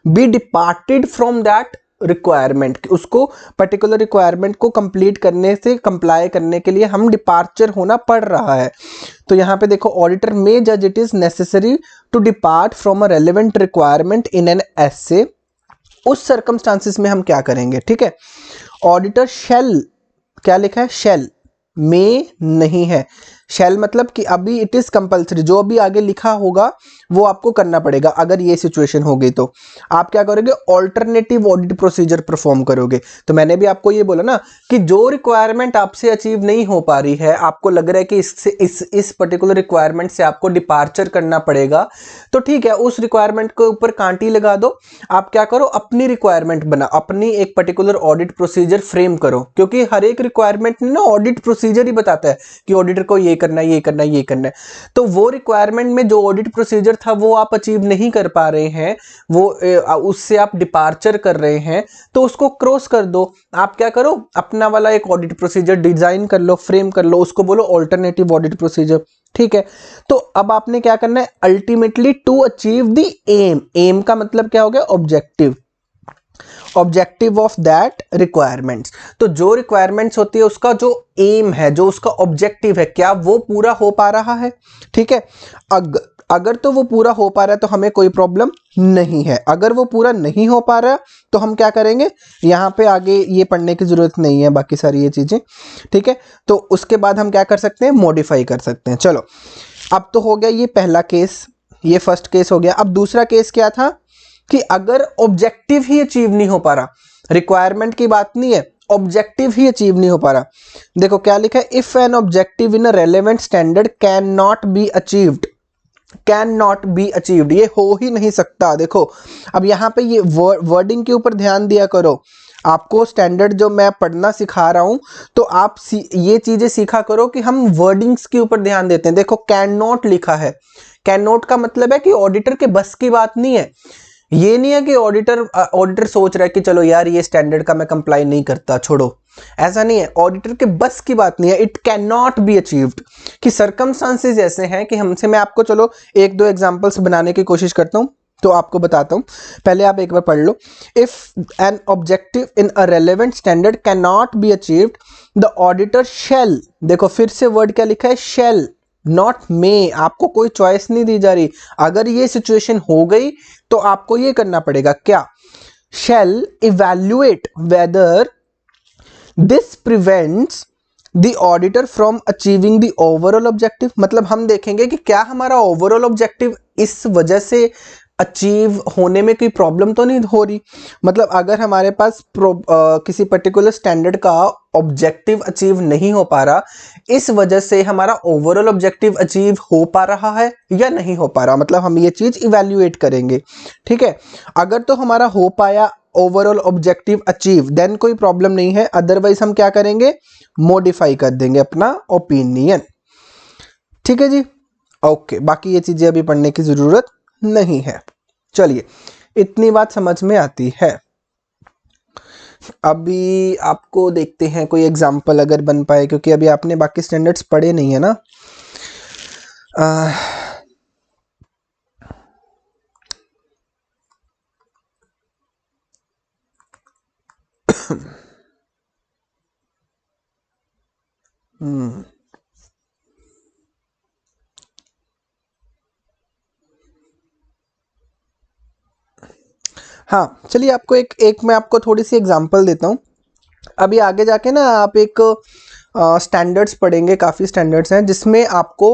be departed from that requirement, उसको पर्टिकुलर रिक्वायरमेंट को कंप्लीट करने से कंप्लाई करने के लिए हम डिपार्चर होना पड़ रहा है। तो यहां पे देखो, ऑडिटर में जज it is necessary to depart from a relevant requirement in an SA. उस सर्कमस्टांसिस में हम क्या करेंगे, ठीक है, ऑडिटर शेल, क्या लिखा है, शेल, में नहीं है। शेल मतलब कि अभी इट इज कंपल्सरी, जो अभी आगे लिखा होगा वो आपको करना पड़ेगा। अगर ये सिचुएशन हो गई तो आप क्या करोगे, ऑल्टरनेटिव ऑडिट प्रोसीजर परफॉर्म करोगे। तो मैंने भी आपको ये बोला ना कि जो रिक्वायरमेंट आपसे अचीव नहीं हो पा रही है, आपको लग रहा है कि इससे इस पर्टिकुलर रिक्वायरमेंट से आपको डिपार्चर करना पड़ेगा, तो ठीक है, उस रिक्वायरमेंट के ऊपर कांटी लगा दो। आप क्या करो, अपनी रिक्वायरमेंट बना, अपनी एक पर्टिकुलर ऑडिट प्रोसीजर फ्रेम करो, क्योंकि हर एक रिक्वायरमेंट ना ऑडिट प्रोसीजर ही बताता है कि ऑडिटर को ये करना है, ये करना है, ये करना है। तो वो रिक्वायरमेंट में जो ऑडिट प्रोसीजर था वो आप अचीव नहीं कर पा रहे हैं, वो उससे आप डिपार्चर कर रहे हैं, तो उसको क्रॉस कर दो। आप क्या करो, अपना वाला एक ऑडिट प्रोसीजर डिजाइन कर लो, फ्रेम कर लो, उसको बोलो ऑल्टरनेटिव ऑडिट प्रोसीजर, ठीक है। तो अब आपने क्या करना है, ultimately to achieve the aim, aim का मतलब क्या हो गया, objective, objective of that requirements. तो जो रिक्वायरमेंट्स होती है उसका जो एम है, जो उसका ऑब्जेक्टिव है, क्या वो पूरा हो पा रहा है, ठीक है। अगर तो वो पूरा हो पा रहा है तो हमें कोई प्रॉब्लम नहीं है। अगर वो पूरा नहीं हो पा रहा है तो हम क्या करेंगे, यहां पे आगे ये पढ़ने की जरूरत नहीं है, बाकी सारी ये चीजें, ठीक है। तो उसके बाद हम क्या कर सकते हैं, मॉडिफाई कर सकते हैं। चलो, अब तो हो गया ये पहला केस, ये फर्स्ट केस हो गया। अब दूसरा केस क्या था कि अगर ऑब्जेक्टिव ही अचीव नहीं हो पा रहा, रिक्वायरमेंट की बात नहीं है, ऑब्जेक्टिव ही अचीव नहीं हो पा रहा। देखो क्या लिखा है, if an objective in a relevant standard can not be achieved, can not be achieved, ये हो ही नहीं सकता। देखो अब यहां पे ये वर्डिंग के ऊपर ध्यान दिया करो। आपको स्टैंडर्ड जो मैं पढ़ना सिखा रहा हूं तो आप ये चीजें सीखा करो कि हम वर्डिंग्स के ऊपर ध्यान देते हैं। देखो कैन नॉट लिखा है, कैन नॉट का मतलब है कि ऑडिटर के बस की बात नहीं है। ये नहीं है कि ऑडिटर सोच रहा है कि चलो यार ये स्टैंडर्ड का मैं कंप्लाई नहीं करता, छोड़ो, ऐसा नहीं है। ऑडिटर के बस की बात नहीं है, it can not be achieved, कि सर्कमस्टांसेस ऐसे हैं कि हमसे, मैं आपको चलो एक दो एग्जांपल्स बनाने की कोशिश करता हूं तो आपको बताता हूं। पहले आप एक बार पढ़ लो, if an objective in a relevant standard can not be achieved the auditor shall, देखो फिर से वर्ड क्या लिखा है, शेल, नॉट मे, आपको कोई चॉइस नहीं दी जा रही। अगर ये सिचुएशन हो गई तो आपको ये करना पड़ेगा, क्या, shall evaluate whether this prevents the auditor from achieving the overall objective। मतलब हम देखेंगे कि क्या हमारा ओवरऑल ऑब्जेक्टिव इस वजह से अचीव होने में कोई प्रॉब्लम तो नहीं हो रही। मतलब अगर हमारे पास किसी पर्टिकुलर स्टैंडर्ड का ऑब्जेक्टिव अचीव नहीं हो पा रहा, इस वजह से हमारा ओवरऑल ऑब्जेक्टिव अचीव हो पा रहा है या नहीं हो पा रहा, मतलब हम ये चीज इवैल्यूएट करेंगे, ठीक है। अगर तो हमारा हो पाया ओवरऑल ऑब्जेक्टिव अचीव, देन कोई प्रॉब्लम नहीं है। अदरवाइज हम क्या करेंगे, मॉडिफाई कर देंगे अपना ओपिनियन, ठीक है जी। ओके, बाकी ये चीजें अभी पढ़ने की जरूरत नहीं है। चलिए, इतनी बात समझ में आती है। अभी आपको देखते हैं कोई एग्जांपल अगर बन पाए, क्योंकि अभी आपने बाकी स्टैंडर्ड्स पढ़े नहीं है ना। हाँ चलिए आपको एक मैं आपको थोड़ी सी एग्जांपल देता हूँ। अभी आगे जाके ना आप एक स्टैंडर्ड्स पढ़ेंगे, काफ़ी स्टैंडर्ड्स हैं जिसमें आपको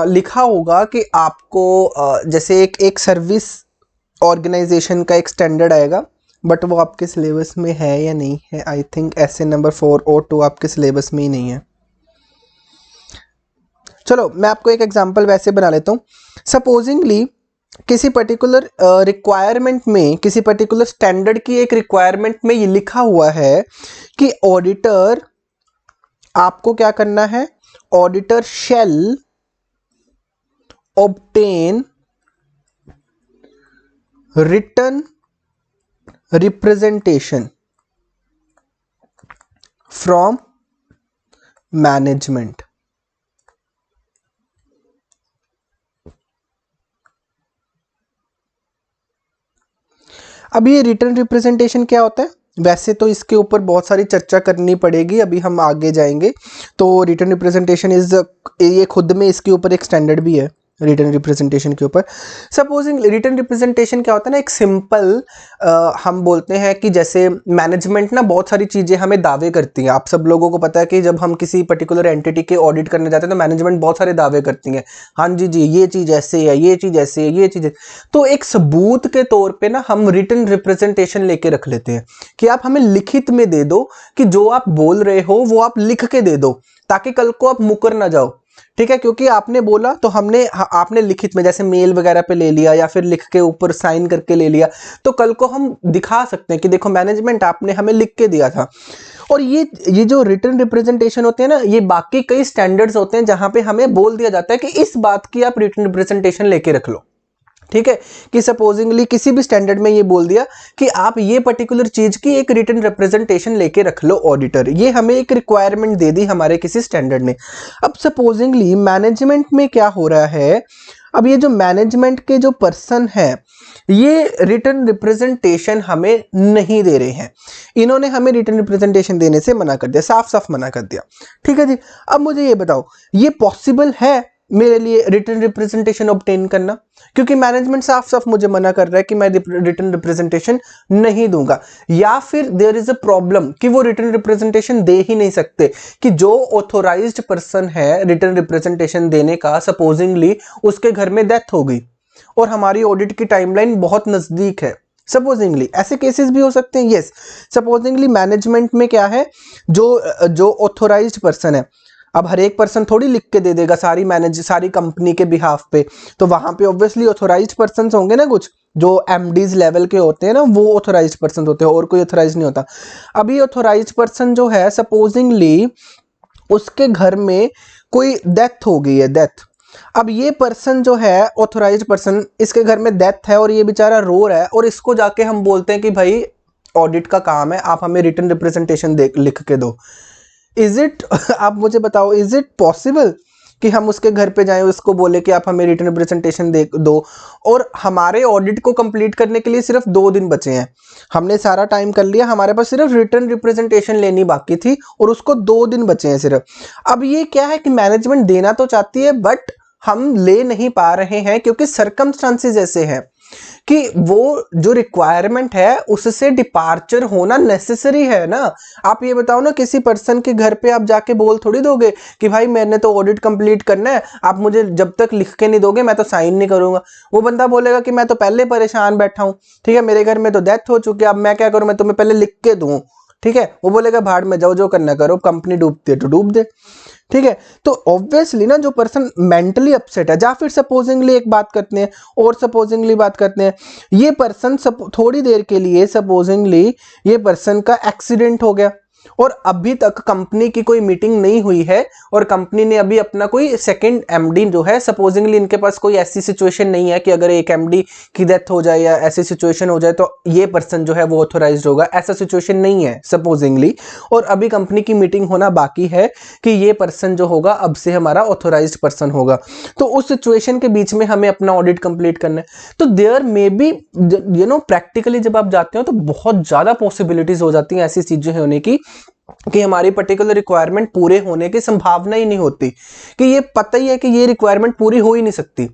लिखा होगा कि आपको जैसे एक सर्विस ऑर्गेनाइजेशन का एक स्टैंडर्ड आएगा, बट वो आपके सिलेबस में है या नहीं है। आई थिंक ऐसे नंबर 4 और 2 आपके सिलेबस में ही नहीं है। चलो मैं आपको एक एग्जांपल वैसे बना लेता हूँ। सपोजिंगली किसी पर्टिकुलर रिक्वायरमेंट में, किसी पर्टिकुलर स्टैंडर्ड की एक रिक्वायरमेंट में ये लिखा हुआ है कि ऑडिटर, आपको क्या करना है, auditor shall obtain written representation from management. अब ये रिटर्न रिप्रेजेंटेशन क्या होता है? वैसे तो इसके ऊपर बहुत सारी चर्चा करनी पड़ेगी, अभी हम आगे जाएंगे। तो रिटर्न रिप्रेजेंटेशन ये खुद में इसके ऊपर एक स्टैंडर्ड भी है रिटर्न रिप्रेजेंटेशन के ऊपर। सपोजिंग रिटर्न रिप्रेजेंटेशन क्या होता है ना, एक सिंपल हम बोलते हैं कि जैसे मैनेजमेंट ना बहुत सारी चीज़ें हमें दावे करती है। आप सब लोगों को पता है कि जब हम किसी पर्टिकुलर एंटिटी के ऑडिट करने जाते हैं तो मैनेजमेंट बहुत सारे दावे करती है। हाँ जी जी, ये चीज़ ऐसे है, ये चीज़ ऐसे है, ये चीज़। तो एक सबूत के तौर पे ना हम रिटर्न रिप्रेजेंटेशन लेके रख लेते हैं कि आप हमें लिखित में दे दो कि जो आप बोल रहे हो वो आप लिख के दे दो, ताकि कल को आप मुकर ना जाओ। ठीक है, क्योंकि आपने बोला तो आपने लिखित में जैसे मेल वगैरह पे ले लिया या फिर लिख के ऊपर साइन करके ले लिया, तो कल को हम दिखा सकते हैं कि देखो मैनेजमेंट आपने हमें लिख के दिया था। और ये जो रिटर्न रिप्रेजेंटेशन होते हैं ना, ये बाकी कई स्टैंडर्ड्स होते हैं जहां पे हमें बोल दिया जाता है कि इस बात की आप रिटर्न रिप्रेजेंटेशन लेके रख लो। ठीक है, कि सपोजिंगली किसी भी स्टैंडर्ड में ये बोल दिया कि आप ये पर्टिकुलर चीज की एक रिटन रिप्रेजेंटेशन लेके रख लो ऑडिटर, ये हमें एक रिक्वायरमेंट दे दी हमारे किसी स्टैंडर्ड ने। अब सपोजिंगली मैनेजमेंट में क्या हो रहा है, अब ये जो मैनेजमेंट के जो पर्सन है ये रिटन रिप्रेजेंटेशन हमें नहीं दे रहे हैं, इन्होंने हमें रिटन रिप्रेजेंटेशन देने से मना कर दिया, साफ साफ मना कर दिया। ठीक है जी, अब मुझे ये बताओ ये पॉसिबल है मेरे लिए रिटन रिप्रेजेंटेशन ऑब्टेन करना? क्योंकि मैनेजमेंट साफ साफ मुझे मना कर रहा है कि मैं रिटन रिप्रेजेंटेशन नहीं दूंगा, या फिर देयर इज अ प्रॉब्लम कि वो रिटन रिप्रेजेंटेशन दे ही नहीं सकते, कि जो ऑथोराइज्ड पर्सन है रिटन रिप्रेजेंटेशन देने का, सपोजिंगली उसके घर में डेथ हो गई और हमारी ऑडिट की टाइमलाइन बहुत नजदीक है, सपोजिंगली ऐसे केसेस भी हो सकते हैं। यस, सपोजिंगली मैनेजमेंट में क्या है, जो ऑथोराइज्ड पर्सन है, अब हर एक पर्सन थोड़ी लिख के दे देगा सारी कंपनी के बिहाफ पे, तो वहां पे ऑब्वियसली ऑथोराइज्ड पर्सन होंगे ना, कुछ जो एमडीज लेवल के होते हैं ना, वो ऑथोराइज्ड पर्सन होते हैं और कोई ऑथोराइज नहीं होता। अभी ऑथोराइज्ड पर्सन जो है, सपोजिंगली उसके घर में कोई डेथ हो गई है, डेथ। अब ये पर्सन जो है ऑथोराइज्ड पर्सन, इसके घर में डेथ है और ये बेचारा रो रहा है, और इसको जाके हम बोलते हैं कि भाई ऑडिट का काम है, आप हमें रिटन रिप्रेजेंटेशन लिख के दो। इज इट आप मुझे बताओ, इज इट पॉसिबल कि हम उसके घर पे जाएं, उसको बोले कि आप हमें रिटन रिप्रेजेंटेशन दे दो, और हमारे ऑडिट को कंप्लीट करने के लिए सिर्फ 2 दिन बचे हैं, हमने सारा टाइम कर लिया, हमारे पास सिर्फ रिटन रिप्रेजेंटेशन लेनी बाकी थी और उसको 2 दिन बचे हैं सिर्फ। अब ये क्या है कि मैनेजमेंट देना तो चाहती है बट हम ले नहीं पा रहे हैं, क्योंकि सर्कमस्टांसेस ऐसे हैं कि वो जो रिक्वायरमेंट है उससे डिपार्चर होना नेसेसरी है ना। आप ये बताओ ना, किसी पर्सन के घर पे आप जाके बोल थोड़ी दोगे कि भाई मैंने तो ऑडिट कंप्लीट करना है, आप मुझे जब तक लिख के नहीं दोगे मैं तो साइन नहीं करूंगा। वो बंदा बोलेगा कि मैं तो पहले परेशान बैठा हूं, ठीक है, मेरे घर में तो डेथ हो चुकी है, अब मैं क्या करूं, मैं तुम्हें पहले लिख के दूं। ठीक है, वो बोलेगा भाड़ में जाओ, जो करना करो, कंपनी डूबती है तो डूब दे। ठीक है, तो ऑब्वियसली ना जो पर्सन मेंटली अपसेट है, या फिर सपोजिंगली एक बात करते हैं और सपोजिंगली बात करते हैं, ये पर्सन थोड़ी देर के लिए सपोजिंगली ये पर्सन का एक्सीडेंट हो गया और अभी तक कंपनी की कोई मीटिंग नहीं हुई है, और कंपनी ने अभी अपना कोई सेकंड एमडी जो है, सपोजिंगली इनके पास कोई ऐसी सिचुएशन नहीं है कि अगर एक एमडी की डेथ हो जाए या ऐसी सिचुएशन हो जाए तो ये पर्सन जो है वो ऑथोराइज्ड होगा, ऐसा सिचुएशन नहीं है सपोजिंगली, और अभी कंपनी की मीटिंग होना बाकी है कि ये पर्सन जो होगा अब से हमारा ऑथोराइज्ड पर्सन होगा। तो उस सिचुएशन के बीच में हमें अपना ऑडिट कंप्लीट करना है, तो देयर मे बी प्रैक्टिकली जब आप जाते हो तो बहुत ज्यादा पॉसिबिलिटीज हो जाती हैं ऐसी चीजें होने की कि हमारी पर्टिकुलर रिक्वायरमेंट पूरे होने की संभावना ही नहीं होती, कि ये पता ही है कि ये रिक्वायरमेंट पूरी हो ही नहीं सकती।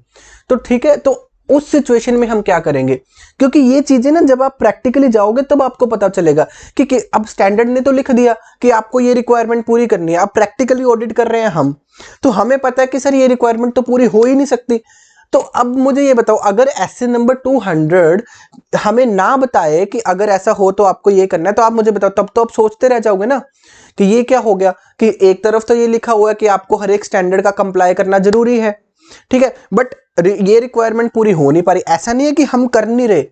तो ठीक है, तो उस सिचुएशन में हम क्या करेंगे, क्योंकि ये चीजें ना जब आप प्रैक्टिकली जाओगे तब आपको पता चलेगा कि अब स्टैंडर्ड ने तो लिख दिया कि आपको ये रिक्वायरमेंट पूरी करनी है, अब प्रैक्टिकली ऑडिट कर रहे हैं हम, तो हमें पता है कि सर ये रिक्वायरमेंट तो पूरी हो ही नहीं सकती। तो अब मुझे ये बताओ, अगर ऐसे नंबर 200 हमें ना बताए कि अगर ऐसा हो तो आपको ये करना है, तो आप मुझे बताओ, तब तो आप सोचते रह जाओगे ना कि ये क्या हो गया, कि एक तरफ तो ये लिखा हुआ है कि आपको हर एक स्टैंडर्ड का कंप्लाई करना जरूरी है, ठीक है, बट ये रिक्वायरमेंट पूरी हो नहीं पा रही। ऐसा नहीं है कि हम कर नहीं रहे,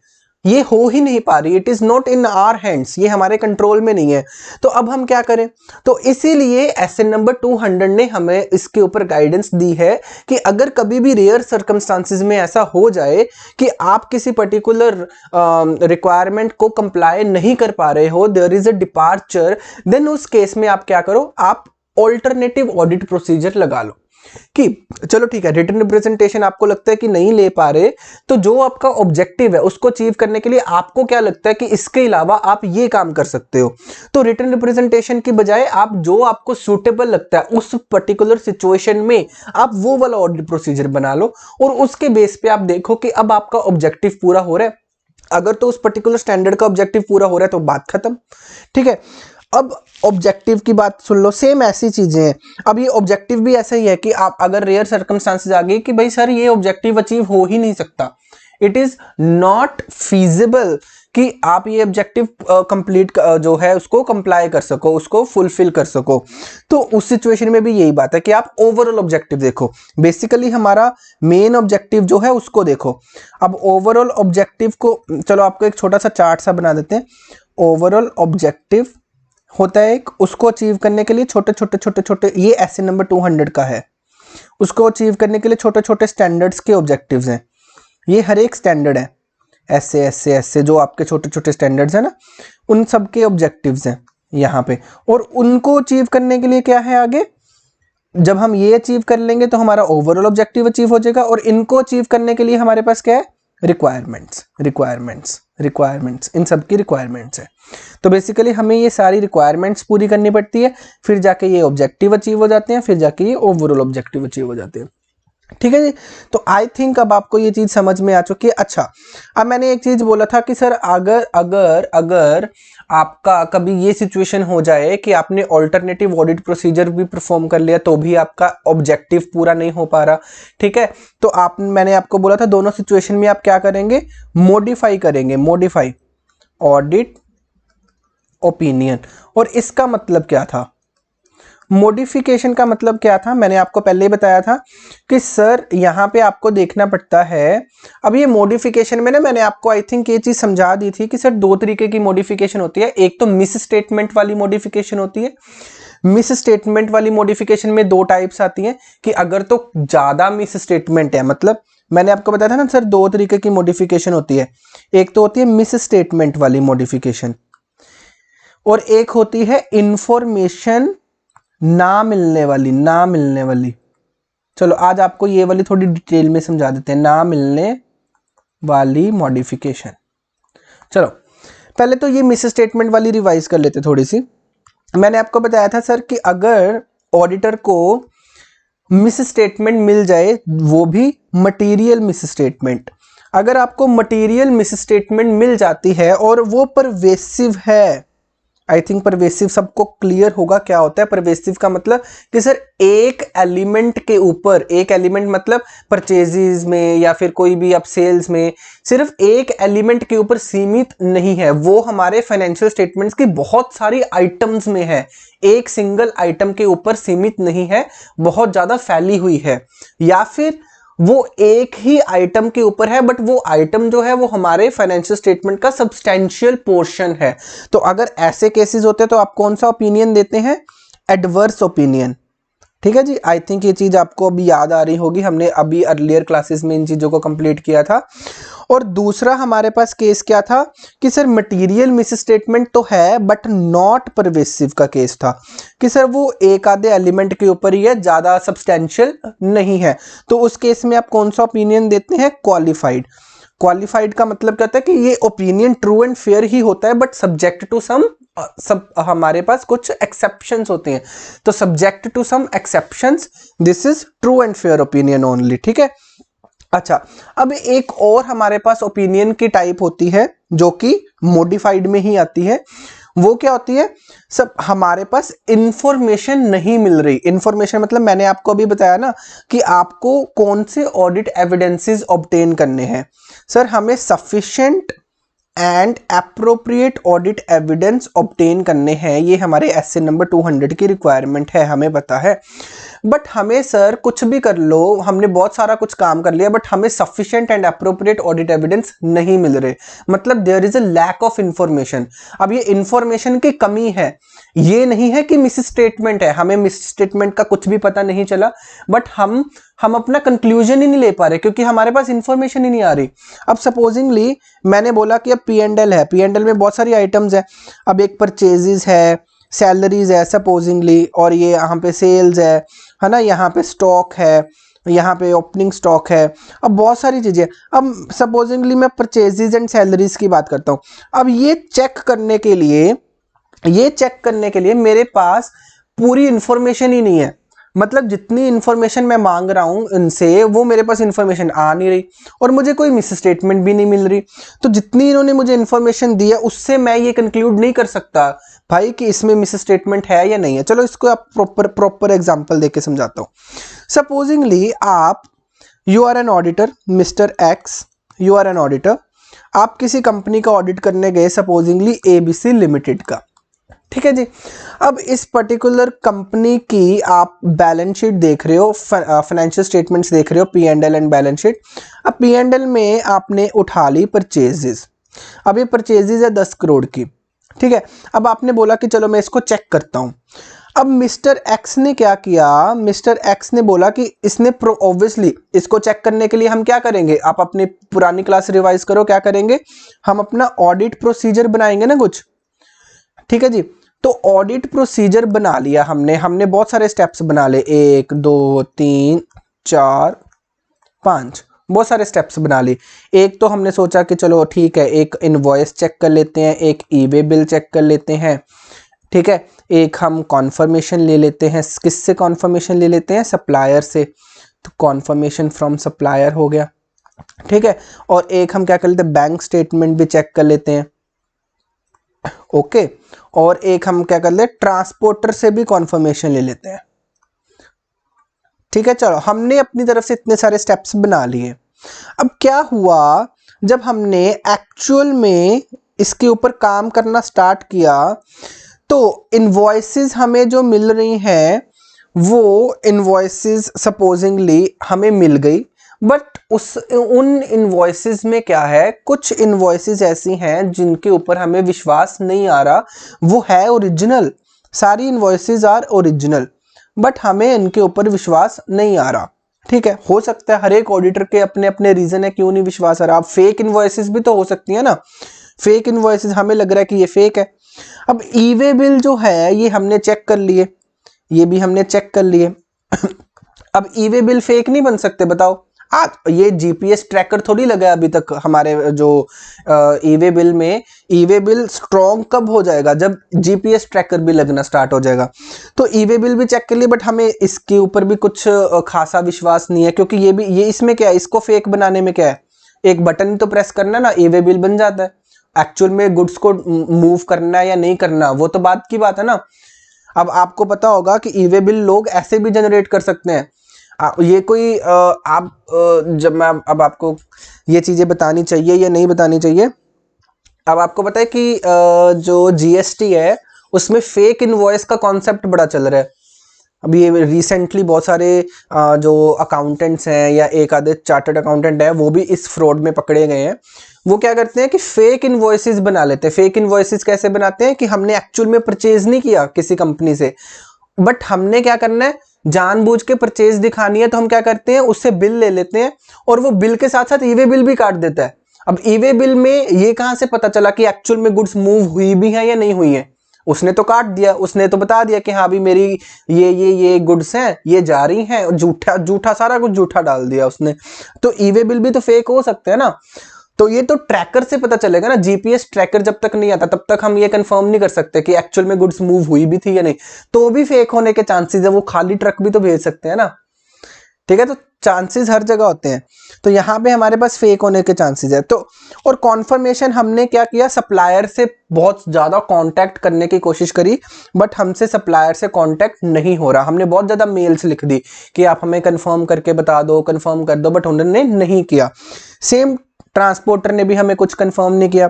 ये हो ही नहीं पा रही, it is not in our hands, ये हमारे कंट्रोल में नहीं है। तो अब हम क्या करें, तो इसीलिए एसएन नंबर 200 ने हमें इसके ऊपर गाइडेंस दी है कि अगर कभी भी रेयर सर्कमस्टांसेस में ऐसा हो जाए कि आप किसी पर्टिकुलर रिक्वायरमेंट को कंप्लाई नहीं कर पा रहे हो, there is a departure, then उस केस में आप क्या करो, आप ऑल्टरनेटिव ऑडिट प्रोसीजर लगा लो कि चलो ठीक है, रिटन रिप्रेजेंटेशन आपको लगता है कि नहीं ले पा रहे, तो जो आपका ऑब्जेक्टिव है उसको अचीव करने के लिए आपको क्या लगता है कि इसके अलावा आप ये काम कर सकते हो, तो रिटन रिप्रेजेंटेशन की बजाय आप जो आपको सूटेबल लगता है उस पर्टिकुलर सिचुएशन में आप वो वाला ऑडिट प्रोसीजर बना लो, और उसके बेस पे आप देखो कि अब आपका ऑब्जेक्टिव पूरा हो रहा है। अगर तो उस पर्टिकुलर स्टैंडर्ड का ऑब्जेक्टिव पूरा हो रहा है तो बात खत्म, ठीक है। अब ऑब्जेक्टिव की बात सुन लो, सेम ऐसी चीजें हैं। अब ये ऑब्जेक्टिव भी ऐसा ही है कि आप अगर रेयर सर्कमस्टांसेस आ गई कि भाई सर ये ऑब्जेक्टिव अचीव हो ही नहीं सकता, इट इज नॉट फीजिबल कि आप ये ऑब्जेक्टिव कंप्लीट जो है उसको कंप्लाई कर सको, उसको फुलफिल कर सको, तो उस सिचुएशन में भी यही बात है कि आप ओवरऑल ऑब्जेक्टिव देखो। बेसिकली हमारा मेन ऑब्जेक्टिव जो है उसको देखो। अब ओवरऑल ऑब्जेक्टिव को चलो आपको एक छोटा सा चार्ट सा बना देते हैं। ओवरऑल ऑब्जेक्टिव होता है एक, उसको अचीव करने के लिए छोटे छोटे ये एसए नंबर 200 का है, उसको अचीव करने के लिए छोटे छोटे स्टैंडर्ड्स के ऑब्जेक्टिव्स हैं। ये हर एक स्टैंडर्ड है, ऐसे जो आपके छोटे छोटे स्टैंडर्ड्स हैं ना, उन सब के ऑब्जेक्टिव्स हैं यहाँ पे, और उनको अचीव करने के लिए क्या है आगे, जब हम ये अचीव कर लेंगे तो हमारा ओवरऑल ऑब्जेक्टिव अचीव हो जाएगा, और इनको अचीव करने के लिए हमारे पास क्या है, रिक्वायरमेंट्स, इन सब की रिक्वायरमेंट्स है। तो बेसिकली हमें ये सारी रिक्वायरमेंट्स पूरी करनी पड़ती है, फिर जाके ये ऑब्जेक्टिव अचीव हो जाते हैं, फिर जाके ये ओवरऑल ऑब्जेक्टिव अचीव हो जाते हैं, ठीक है जी। तो आई थिंक अब आपको ये चीज समझ में आ चुकी है। अच्छा, अब मैंने एक चीज बोला था कि सर अगर आपका कभी ये सिचुएशन हो जाए कि आपने ऑल्टरनेटिव ऑडिट प्रोसीजर भी परफॉर्म कर लिया तो भी आपका ऑब्जेक्टिव पूरा नहीं हो पा रहा, ठीक है, तो मैंने आपको बोला था दोनों सिचुएशन में आप क्या करेंगे, मॉडिफाई करेंगे, मॉडिफाई ऑडिट ओपिनियन। और इसका मतलब क्या था, मॉडिफिकेशन का मतलब क्या था, मैंने आपको पहले ही बताया था कि सर यहाँ पे आपको देखना पड़ता है। अब ये मॉडिफिकेशन में ना मैंने आपको आई थिंक ये चीज समझा दी थी कि सर दो तरीके की मॉडिफिकेशन होती है, एक तो मिस स्टेटमेंट वाली मॉडिफिकेशन होती है। मिस स्टेटमेंट वाली मॉडिफिकेशन में दो टाइप्स आती हैं कि अगर तो ज्यादा मिस स्टेटमेंट है, मतलब मैंने आपको बताया था ना सर दो तरीके की मॉडिफिकेशन होती है, एक तो होती है मिस स्टेटमेंट वाली मॉडिफिकेशन, और एक होती है इंफॉर्मेशन ना मिलने वाली। चलो आज आपको ये वाली थोड़ी डिटेल में समझा देते हैं, ना मिलने वाली मॉडिफिकेशन। चलो पहले तो ये मिस स्टेटमेंट वाली रिवाइज कर लेते थोड़ी सी। मैंने आपको बताया था सर कि अगर ऑडिटर को मिस स्टेटमेंट मिल जाए, वो भी मटेरियल मिस स्टेटमेंट, अगर आपको मटेरियल मिस स्टेटमेंट मिल जाती है और वो परवेसिव है, आई थिंक परवेसिव सबको क्लियर होगा क्या होता है परवेसिव का मतलब, कि सर एक एलिमेंट के ऊपर, एक एलिमेंट मतलब परचेजेस में या फिर कोई भी आप सेल्स में सिर्फ एक एलिमेंट के ऊपर सीमित नहीं है, वो हमारे फाइनेंशियल स्टेटमेंट्स की बहुत सारी आइटम्स में है, एक सिंगल आइटम के ऊपर सीमित नहीं है, बहुत ज्यादा फैली हुई है, या फिर वो एक ही आइटम के ऊपर है बट वो आइटम जो है वो हमारे फाइनेंशियल स्टेटमेंट का सब्सटेंशियल पोर्शन है। तो अगर ऐसे केसेस होते हैं तो आप कौन सा ओपिनियन देते हैं, एडवर्स ओपिनियन, ठीक है जी। आई थिंक ये चीज आपको अभी याद आ रही होगी, हमने अभी अर्लियर क्लासेस में इन चीजों को कंप्लीट किया था। और दूसरा हमारे पास केस क्या था कि सर मटेरियल मिस स्टेटमेंट तो है बट नॉट परवेसिव का केस था, कि सर वो एक आधे एलिमेंट के ऊपर ही है, ज्यादा सब्सटेंशियल नहीं है। तो उस केस में आप कौन सा ओपिनियन देते हैं, क्वालिफाइड। क्वालिफाइड का मतलब क्या होता है कि ये ओपिनियन ट्रू एंड फेयर ही होता है बट सब्जेक्ट टू सब हमारे पास कुछ एक्सेप्शंस होते हैं, तो subject to some exceptions, this is true and fair opinion only, ठीक है। अच्छा, अब एक और हमारे पास ओपिनियन की टाइप होती है जो कि मॉडिफाइड में ही आती है। वो क्या होती है? सब हमारे पास इंफॉर्मेशन नहीं मिल रही। इंफॉर्मेशन मतलब मैंने आपको अभी बताया ना कि आपको कौन से ऑडिट एविडेंसेस ऑब्टेन करने हैं। सर हमें sufficient and appropriate audit evidence obtain करने हैं, ये हमारे एसए नंबर 200 की रिक्वायरमेंट है, हमें पता है। बट हमें सर कुछ भी कर लो, हमने बहुत सारा कुछ काम कर लिया, बट हमें sufficient and appropriate audit evidence नहीं मिल रहे। मतलब there is a lack of information. अब ये इंफॉर्मेशन की कमी है, ये नहीं है कि मिस स्टेटमेंट है, हमें मिस स्टेटमेंट का कुछ भी पता नहीं चला, बट हम अपना कंक्लूजन ही नहीं ले पा रहे क्योंकि हमारे पास इंफॉर्मेशन ही नहीं आ रही। अब सपोजिंगली मैंने बोला कि अब P&L है, P&L में बहुत सारी आइटम्स है। अब एक परचेजेस है, सैलरीज है सपोजिंगली, और ये यहाँ पे सेल्स है ना, यहाँ पे स्टॉक है, यहाँ पे ओपनिंग स्टॉक है। अब बहुत सारी चीजें। अब सपोजिंगली मैं परचेजेस एंड सैलरीज की बात करता हूँ। अब ये चेक करने के लिए मेरे पास पूरी इंफॉर्मेशन ही नहीं है। मतलब जितनी इंफॉर्मेशन मैं मांग रहा हूं इनसे, वो मेरे पास इंफॉर्मेशन आ नहीं रही, और मुझे कोई मिस स्टेटमेंट भी नहीं मिल रही। तो जितनी इन्होंने मुझे इंफॉर्मेशन दी है उससे मैं ये कंक्लूड नहीं कर सकता भाई कि इसमें मिस स्टेटमेंट है या नहीं है। चलो इसको आप प्रॉपर एग्जांपल देके समझाता हूँ। Supposingly you are an auditor, mister X, you are an auditor. आप किसी कंपनी का ऑडिट करने गए, सपोजिंगली ABC लिमिटेड का, ठीक है जी। अब इस पर्टिकुलर कंपनी की आप बैलेंस शीट देख रहे हो, फाइनेंशियल स्टेटमेंट्स देख रहे हो, P&L एंड बैलेंस शीट। अब P&L में आपने उठा ली परचेजेस। अब ये परचेजेस है 10 करोड़ की, ठीक है। अब आपने बोला कि चलो मैं इसको चेक करता हूं। अब मिस्टर एक्स ने क्या किया? मिस्टर एक्स ने बोला कि इसने ऑब्वियसली इसको चेक करने के लिए हम क्या करेंगे, आप अपनी पुरानी क्लास रिवाइज करो, क्या करेंगे, हम अपना ऑडिट प्रोसीजर बनाएंगे ना कुछ, ठीक है जी। तो ऑडिट प्रोसीजर बना लिया हमने बहुत सारे स्टेप्स बना ले, 1 2 3 4 5, बहुत सारे स्टेप्स बना लिए। एक तो हमने सोचा कि चलो ठीक है, एक इनवॉइस चेक कर लेते हैं, एक ई-वे बिल चेक कर लेते हैं, ठीक है। एक हम कॉन्फर्मेशन ले लेते हैं, किससे कॉन्फर्मेशन ले लेते हैं? सप्लायर से, तो कॉन्फर्मेशन फ्रॉम सप्लायर हो गया, ठीक है। और एक हम क्या कर लेते हैं, बैंक स्टेटमेंट भी चेक कर लेते हैं, ओके। और एक हम क्या कर ले, ट्रांसपोर्टर से भी कॉन्फर्मेशन ले लेते हैं, ठीक है। चलो हमने अपनी तरफ से इतने सारे स्टेप्स बना लिए। अब क्या हुआ, जब हमने एक्चुअल में इसके ऊपर काम करना स्टार्ट किया, तो इनवॉइसेस हमें जो मिल रही हैं वो इनवॉइसेस सपोजिंगली हमें मिल गई, बट उन इनवॉइसेस में क्या है, कुछ इनवॉइसेस ऐसी हैं जिनके ऊपर हमें विश्वास नहीं आ रहा। वो है ओरिजिनल, सारी इनवॉइसेस आर ओरिजिनल, बट हमें इनके ऊपर विश्वास नहीं आ रहा, ठीक है। हो सकता है हर एक ऑडिटर के अपने अपने रीजन है क्यों नहीं विश्वास आ रहा। अब फेक इनवॉइसेस भी तो हो सकती है ना, फेक इनवॉइसेस हमें लग रहा है कि ये फेक है। अब ई-वे बिल जो है ये हमने चेक कर लिए, ये भी हमने चेक कर लिए। अब ई-वे बिल फेक नहीं बन सकते, बताओ। आज ये जीपीएस ट्रैकर थोड़ी लगा अभी तक हमारे जो ई-वे बिल में। ई-वे बिल स्ट्रॉन्ग कब हो जाएगा, जब जीपीएस ट्रैकर भी लगना स्टार्ट हो जाएगा। तो ई-वे बिल भी चेक कर लिए, बट हमें इसके ऊपर भी कुछ खासा विश्वास नहीं है, क्योंकि ये इसमें क्या है, इसको फेक बनाने में क्या है, एक बटन तो प्रेस करना ना, ई-वे बिल बन जाता है। एक्चुअल में गुड्स को मूव करना या नहीं करना वो तो बात की बात है ना। अब आपको पता होगा कि ई-वे बिल लोग ऐसे भी जनरेट कर सकते हैं। ये कोई जब मैं अब आपको ये चीजें बतानी चाहिए या नहीं बतानी चाहिए। अब आपको पता है कि जो जीएसटी है उसमें फेक इनवॉइस का कॉन्सेप्ट बड़ा चल रहा है। अभी ये रिसेंटली बहुत सारे जो अकाउंटेंट्स हैं या एक आधे चार्टर्ड अकाउंटेंट है वो भी इस फ्रॉड में पकड़े गए हैं। वो क्या करते हैं कि फेक इनवॉइसेस बना लेते हैं। फेक इनवॉइसेस कैसे बनाते हैं कि हमने एक्चुअल में परचेज नहीं किया किसी कंपनी से, बट हमने क्या करना है, जानबूझ के परचेज दिखानी है, तो हम क्या करते हैं, उससे बिल ले लेते हैं और वो बिल के साथ साथ ई-वे बिल भी काट देता है। अब ई-वे बिल में ये कहां से पता चला कि एक्चुअल में गुड्स मूव हुई भी है या नहीं हुई है? उसने तो काट दिया, उसने तो बता दिया कि हाँ भी मेरी ये गुड्स हैं, ये जा रही हैं, झूठा सारा कुछ झूठा डाल दिया उसने। तो ई-वे बिल भी तो फेक हो सकते हैं ना। तो ये तो ट्रैकर से पता चलेगा ना, जीपीएस ट्रैकर जब तक नहीं आता तब तक हम ये कंफर्म नहीं कर सकते कि एक्चुअल में गुड्स मूव हुई भी थी या नहीं। तो भी फेक होने के चांसेस है, वो खाली ट्रक भी तो भेज सकते हैं ना, ठीक है। तो चांसेस हर जगह होते हैं, तो यहाँ पे हमारे पास फेक होने के चांसेस है। तो और कॉन्फर्मेशन हमने क्या किया, सप्लायर से बहुत ज़्यादा कांटेक्ट करने की कोशिश करी, बट हमसे सप्लायर से कांटेक्ट नहीं हो रहा। हमने बहुत ज़्यादा मेल्स लिख दी कि आप हमें कंफर्म करके बता दो, कंफर्म कर दो, बट उन्होंने नहीं किया। सेम ट्रांसपोर्टर ने भी हमें कुछ कंफर्म नहीं किया।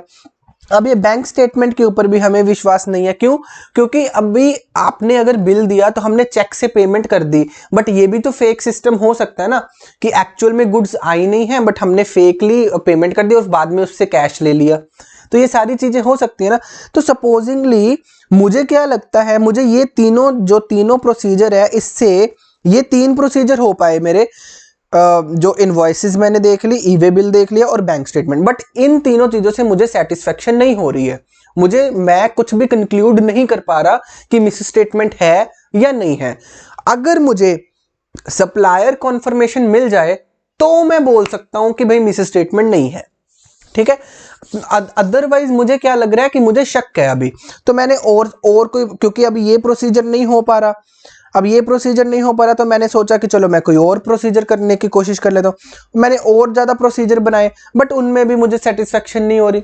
अब ये बैंक स्टेटमेंट के ऊपर भी हमें विश्वास नहीं है। क्यों? क्योंकि अभी आपने अगर बिल दिया तो हमने चेक से पेमेंट कर दी, बट ये भी तो फेक सिस्टम हो सकता है ना कि एक्चुअल में गुड्स आई नहीं है बट हमने फेकली पेमेंट कर दी और बाद में उससे कैश ले लिया। तो ये सारी चीजें हो सकती है ना। तो सपोजिंगली मुझे क्या लगता है, मुझे ये तीनों प्रोसीजर है, इससे ये 3 प्रोसीजर हो पाए मेरे। जो इनवॉइसेस मैंने देख ली, ई वे बिल देख लिया और बैंक स्टेटमेंट, बट इन तीनों चीजों से मुझे सेटिस्फेक्शन नहीं हो रही है। मैं कुछ भी कंक्लूड नहीं कर पा रहा कि मिस स्टेटमेंट है या नहीं है। अगर मुझे सप्लायर कॉन्फर्मेशन मिल जाए तो मैं बोल सकता हूं कि भाई मिस स्टेटमेंट नहीं है, ठीक है। अदरवाइज मुझे क्या लग रहा है कि मुझे शक है अभी। तो मैंने और कोई, क्योंकि अभी ये प्रोसीजर नहीं हो पा रहा, तो मैंने सोचा कि चलो मैं कोई और प्रोसीजर करने की कोशिश कर लेता हूं। मैंने और ज्यादा प्रोसीजर बनाए, बट उनमें भी मुझे सेटिस्फेक्शन नहीं हो रही।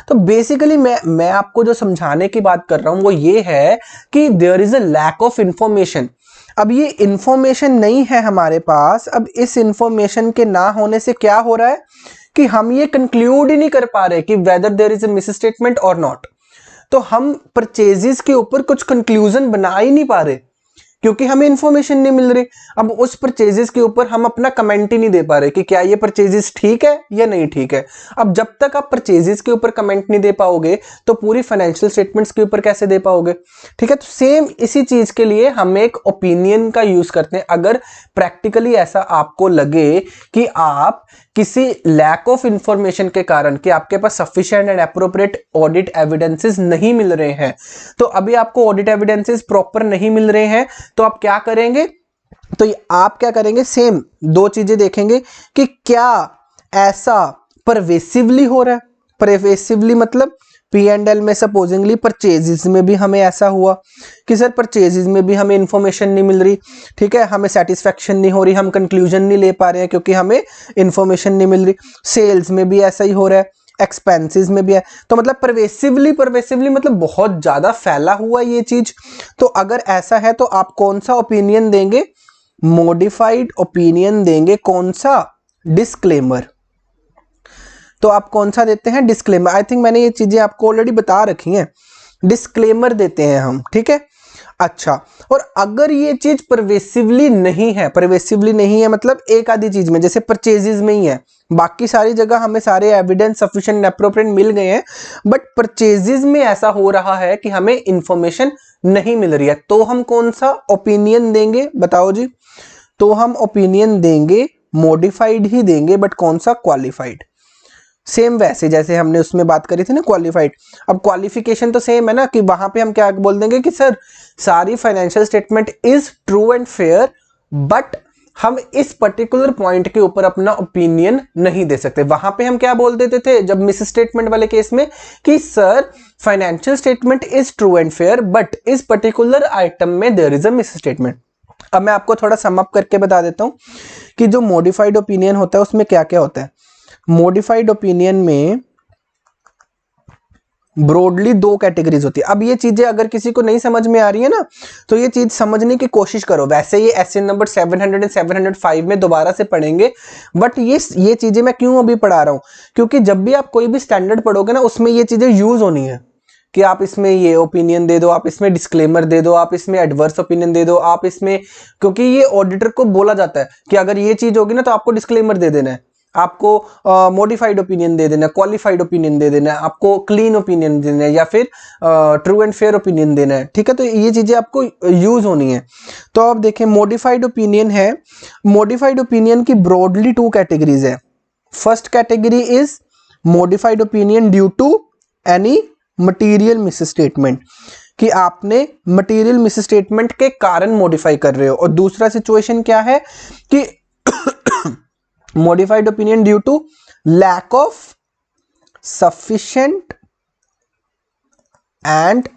तो बेसिकली मैं आपको जो समझाने की बात कर रहा हूं वो ये है कि there is a lack of information. अब ये इंफॉर्मेशन नहीं है हमारे पास। अब इस इंफॉर्मेशन के ना होने से क्या हो रहा है कि हम ये कंक्लूड ही नहीं कर पा रहे कि whether there is a misstatement और नॉट। तो हम परचेजेस के ऊपर कुछ कंक्लूजन बना ही नहीं पा रहे क्योंकि हमें इंफॉर्मेशन नहीं मिल रही। अब उस परचेजेस के ऊपर हम अपना कमेंट ही नहीं दे पा रहे कि क्या ये परचेजेस ठीक है या नहीं ठीक है। अब जब तक आप परचेजेस के ऊपर कमेंट नहीं दे पाओगे तो पूरी फाइनेंशियल स्टेटमेंट्स के ऊपर कैसे दे पाओगे, ठीक है। तो सेम इसी चीज के लिए हम एक ओपिनियन का यूज करते हैं। अगर प्रैक्टिकली ऐसा आपको लगे कि आप किसी लैक ऑफ इंफॉर्मेशन के कारण कि आपके पास sufficient and appropriate audit evidences नहीं मिल रहे हैं, तो अभी आपको ऑडिट एविडेंसेस प्रॉपर नहीं मिल रहे हैं, तो आप क्या करेंगे, सेम 2 चीजें देखेंगे कि क्या ऐसा परवेसिवली हो रहा है। परवेसिवली मतलब P&L में सपोजिंगली परचेजेस में भी हमें ऐसा हुआ कि सर परचेजेस में भी हमें इंफॉर्मेशन नहीं मिल रही, ठीक है, हमें सेटिस्फेक्शन नहीं हो रही, हम कंक्लूजन नहीं ले पा रहे हैं क्योंकि हमें इंफॉर्मेशन नहीं मिल रही। सेल्स में भी ऐसा ही हो रहा है, एक्सपेंसेस में भी है। तो मतलब परवेसिवली मतलब बहुत ज्यादा फैला हुआ ये चीज। तो अगर ऐसा है तो आप कौन सा ओपिनियन देंगे, मॉडिफाइड ओपिनियन देंगे। कौन सा? डिस्क्लेमर। तो आप कौन सा देते हैं? डिस्क्लेमर। आई थिंक मैंने ये चीजें आपको ऑलरेडी बता रखी हैं। डिस्क्लेमर देते हैं हम, ठीक है। अच्छा, और अगर ये चीज परवेसिवली नहीं है मतलब एक आधी चीज में, जैसे परचेजेस में ही है, बाकी सारी जगह हमें सारे एविडेंस सफिशिएंट एप्रोप्रिएट मिल गए हैं, बट परचेजेस में ऐसा हो रहा है कि हमें इंफॉर्मेशन नहीं मिल रही है, तो हम कौन सा ओपिनियन देंगे बताओ जी? तो हम ओपिनियन देंगे मॉडिफाइड ही देंगे, बट कौन सा? क्वालिफाइड। सेम वैसे जैसे हमने उसमें बात करी थी ना क्वालिफाइड। अब क्वालिफिकेशन तो सेम है ना कि वहां पे हम क्या बोल देंगे कि सर सारी financial statement is true and fair, but हम इस पर्टिकुलर पॉइंट के ऊपर अपना ओपिनियन नहीं दे सकते। वहां पे हम क्या बोल देते थे जब मिस स्टेटमेंट वाले केस में कि sir financial statement is true and fair but इस पर्टिकुलर आइटम में there is a misstatement. अब मैं आपको थोड़ा सम अप करके बता देता हूं कि जो मॉडिफाइड ओपिनियन होता है उसमें क्या क्या होता है। मॉडिफाइड ओपिनियन में ब्रॉडली 2 कैटेगरीज होती है। अब ये चीजें अगर किसी को नहीं समझ में आ रही है ना, तो ये चीज समझने की कोशिश करो। वैसे ये एसए नंबर 700 एंड 705 में दोबारा से पढ़ेंगे, बट ये चीजें मैं क्यों अभी पढ़ा रहा हूं, क्योंकि जब भी आप कोई भी स्टैंडर्ड पढ़ोगे ना उसमें ये चीजें यूज होनी है कि आप इसमें ये ओपिनियन दे दो, आप इसमें डिस्क्लेमर दे दो, आप इसमें एडवर्स ओपिनियन दे दो, आप इसमें, क्योंकि ये ऑडिटर को बोला जाता है कि अगर ये चीज होगी ना तो आपको डिस्क्लेमर दे देना है, आपको मॉडिफाइड ओपिनियन दे देना है, क्वालिफाइड ओपिनियन दे देना है, आपको क्लीन ओपिनियन देना है, या फिर ट्रू एंड फेयर ओपिनियन देना है, ठीक है। तो ये चीजें आपको यूज होनी है। तो आप देखें मॉडिफाइड ओपिनियन है, मॉडिफाइड ओपिनियन की ब्रॉडली 2 कैटेगरीज है। First category is modified opinion due to any material misstatement, कि आपने मटीरियल मिस स्टेटमेंट के कारण मॉडिफाई कर रहे हो। और दूसरा सिचुएशन क्या है कि modified opinion due to lack of sufficient and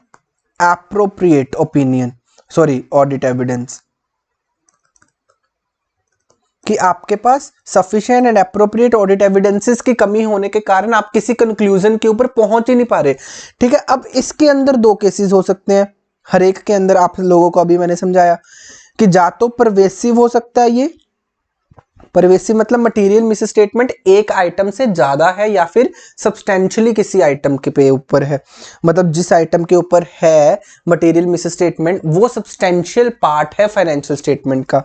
appropriate opinion, sorry, audit evidence। कि आपके पास sufficient and appropriate audit evidences की कमी होने के कारण आप किसी कंक्लूजन के ऊपर पहुंच ही नहीं पा रहे। ठीक है, अब इसके अंदर दो केसेस हो सकते हैं, हर एक के अंदर आप लोगों को अभी मैंने समझाया कि जा तो परवेसिव हो सकता है, ये परवेसिव मतलब मटेरियल मिस स्टेटमेंट एक आइटम से ज्यादा है या फिर सब्सटेंशियली किसी आइटम के पे ऊपर है, मतलब जिस आइटम के ऊपर है मटेरियल मिस स्टेटमेंट वो सब्सटेंशियल पार्ट है फाइनेंशियल स्टेटमेंट का,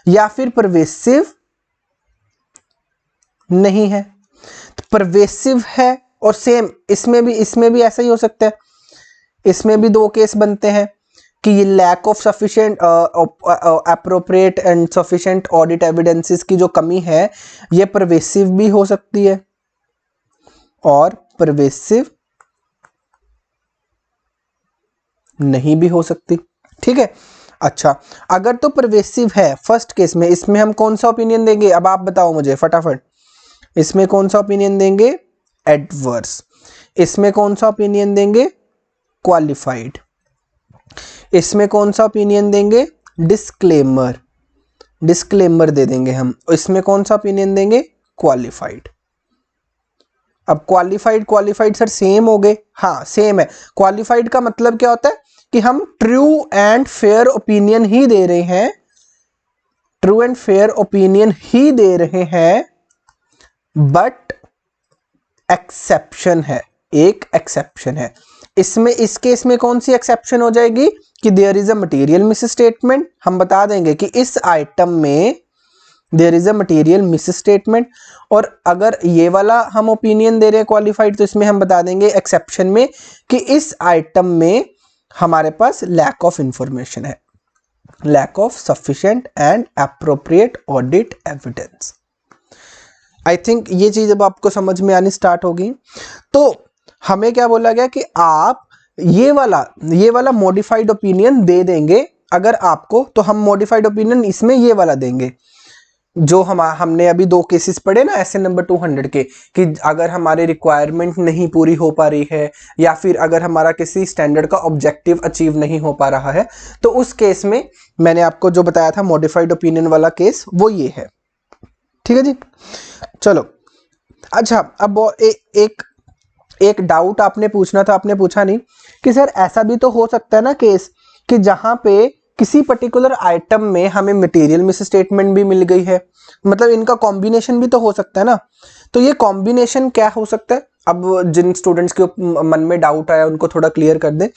या फिर परवेसिव नहीं है। तो परवेसिव है और सेम इसमें भी ऐसा ही हो सकता है, इसमें भी दो केस बनते हैं कि ये lack of sufficient appropriate and sufficient audit evidences की जो कमी है ये परवेसिव भी हो सकती है और परवेसिव नहीं भी हो सकती। ठीक है, अच्छा अगर तो परवेसिव है फर्स्ट केस में, इसमें हम कौन सा ओपिनियन देंगे, अब आप बताओ मुझे फटाफट, इसमें कौन सा ओपिनियन देंगे, एडवर्स। इसमें कौन सा ओपिनियन देंगे, क्वालिफाइड। इसमें कौन सा ओपिनियन देंगे, डिस्क्लेमर, डिस्क्लेमर दे देंगे हम। इसमें कौन सा ओपिनियन देंगे, क्वालिफाइड। अब क्वालिफाइड सर सेम हो गए, हाँ सेम है। क्वालिफाइड का मतलब क्या होता है कि हम ट्रू एंड फेयर ओपिनियन ही दे रहे हैं, ट्रू एंड फेयर ओपिनियन ही दे रहे हैं, बट एक्सेप्शन है, एक एक्सेप्शन है इसमें। इस केस में कौन सी एक्सेप्शन हो जाएगी कि there is a material misstatement, हम बता देंगे कि इस आइटम में there is a material misstatement. और अगर ये वाला हम ओपिनियन दे रहे हैं क्वालिफाइड, तो इसमें हम बता देंगे एक्सेप्शन में कि इस आइटम में हमारे पास लैक ऑफ इंफॉर्मेशन है, lack of sufficient and appropriate audit evidence. I think ये चीज अब आपको समझ में आनी स्टार्ट होगी। तो हमें क्या बोला गया कि आप ये वाला मॉडिफाइड ओपिनियन दे देंगे अगर आपको, तो हम मॉडिफाइड ओपिनियन इसमें ये वाला देंगे जो हमने अभी दो केसेस पढ़े ना ऐसे नंबर 200 के, कि अगर हमारी रिक्वायरमेंट नहीं पूरी हो पा रही है या फिर अगर हमारा किसी स्टैंडर्ड का ऑब्जेक्टिव अचीव नहीं हो पा रहा है, तो उस केस में मैंने आपको जो बताया था मॉडिफाइड ओपिनियन वाला केस वो ये है। ठीक है जी, चलो अच्छा अब एक डाउट आपने पूछना था, आपने पूछा नहीं कि सर ऐसा भी तो हो सकता है ना केस कि जहां पे किसी पर्टिकुलर आइटम में हमें मटेरियल मिस स्टेटमेंट भी मिल गई है, मतलब इनका कॉम्बिनेशन भी तो हो सकता है ना। तो ये कॉम्बिनेशन क्या हो सकता है, अब जिन स्टूडेंट्स के मन में डाउट आया उनको थोड़ा क्लियर कर दें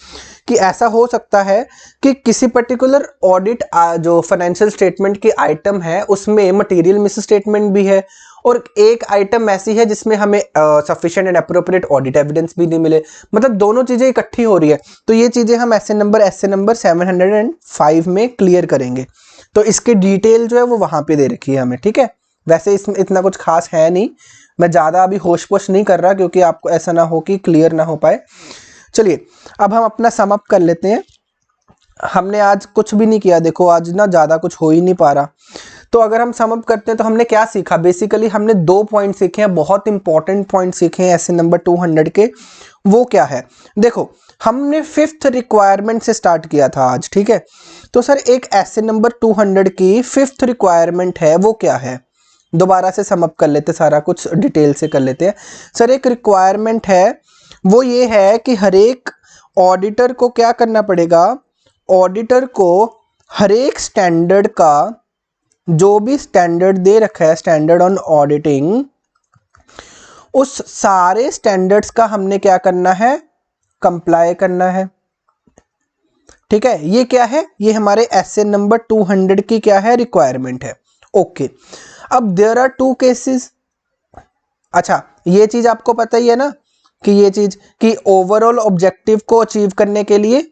कि ऐसा हो सकता है कि किसी पर्टिकुलर ऑडिट जो फाइनेंशियल स्टेटमेंट की आइटम है उसमें मटेरियल मिस स्टेटमेंट भी है और एक आइटम ऐसी है जिसमें हमें sufficient and appropriate audit evidence भी नहीं मिले, मतलब दोनों चीजें इकट्ठी हो रही है। तो ये चीजें हम ऐसे नंबर 705 में क्लियर करेंगे। तो इसके डिटेल जो है वो वहां पे दे रखी है हमें। ठीक है, वैसे इसमें इतना कुछ खास है नहीं, मैं ज्यादा अभी होश पोश नहीं कर रहा क्योंकि आपको ऐसा ना हो कि क्लियर ना हो पाए। चलिए अब हम अपना सम अप कर लेते हैं। हमने आज कुछ भी नहीं किया, देखो आज ना ज्यादा कुछ हो ही नहीं पा रहा। तो अगर हम सम अप करते हैं तो हमने क्या सीखा, बेसिकली हमने 2 पॉइंट सीखे हैं, बहुत इंपॉर्टेंट पॉइंट सीखे हैं ऐसे नंबर 200 के। वो क्या है, देखो हमने 5th रिक्वायरमेंट से स्टार्ट किया था आज। ठीक है, तो सर एक ऐसे नंबर 200 की 5th रिक्वायरमेंट है वो क्या है, दोबारा से सम अप कर लेते, सारा कुछ डिटेल से कर लेते हैं। सर एक रिक्वायरमेंट है वो ये है कि हर एक ऑडिटर को क्या करना पड़ेगा, ऑडिटर को हर एक स्टैंडर्ड का जो भी स्टैंडर्ड दे रखा है, स्टैंडर्ड ऑन ऑडिटिंग, उस सारे स्टैंडर्ड्स का हमने क्या करना है, कंप्लाई करना है। ठीक है, ये क्या है, ये हमारे एसए नंबर 200 की क्या है, रिक्वायरमेंट है। ओके, अब देयर आर 2 केसेस। अच्छा ये चीज आपको पता ही है ना कि ये चीज कि ओवरऑल ऑब्जेक्टिव को अचीव करने के लिए,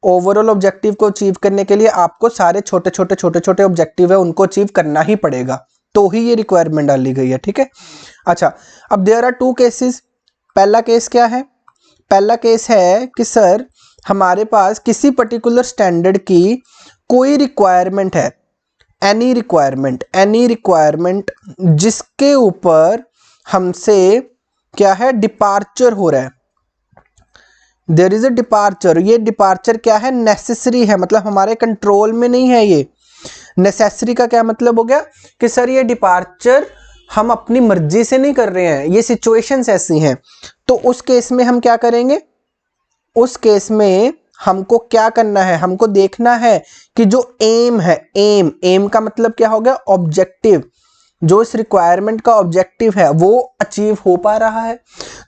ओवरऑल ऑब्जेक्टिव को अचीव करने के लिए आपको सारे छोटे छोटे ऑब्जेक्टिव है उनको अचीव करना ही पड़ेगा, तो ही ये रिक्वायरमेंट डाली गई है। ठीक है, अच्छा अब देयर आर 2 केसेस। पहला केस क्या है, पहला केस है कि सर हमारे पास किसी पर्टिकुलर स्टैंडर्ड की कोई रिक्वायरमेंट है, एनी रिक्वायरमेंट जिसके ऊपर हमसे क्या है, डिपार्चर हो रहा है, देयर इज अ डिपार्चर। ये डिपार्चर क्या है, नेसेसरी है, मतलब हमारे कंट्रोल में नहीं है, ये नेसेसरी का क्या मतलब हो गया कि सर ये डिपार्चर हम अपनी मर्जी से नहीं कर रहे हैं, ये सिचुएशंस ऐसी हैं, तो उस केस में हम क्या करेंगे, उस केस में हमको क्या करना है, हमको देखना है कि जो एम है, एम का मतलब क्या हो गया, ऑब्जेक्टिव, जो इस रिक्वायरमेंट का ऑब्जेक्टिव है वो अचीव हो पा रहा है।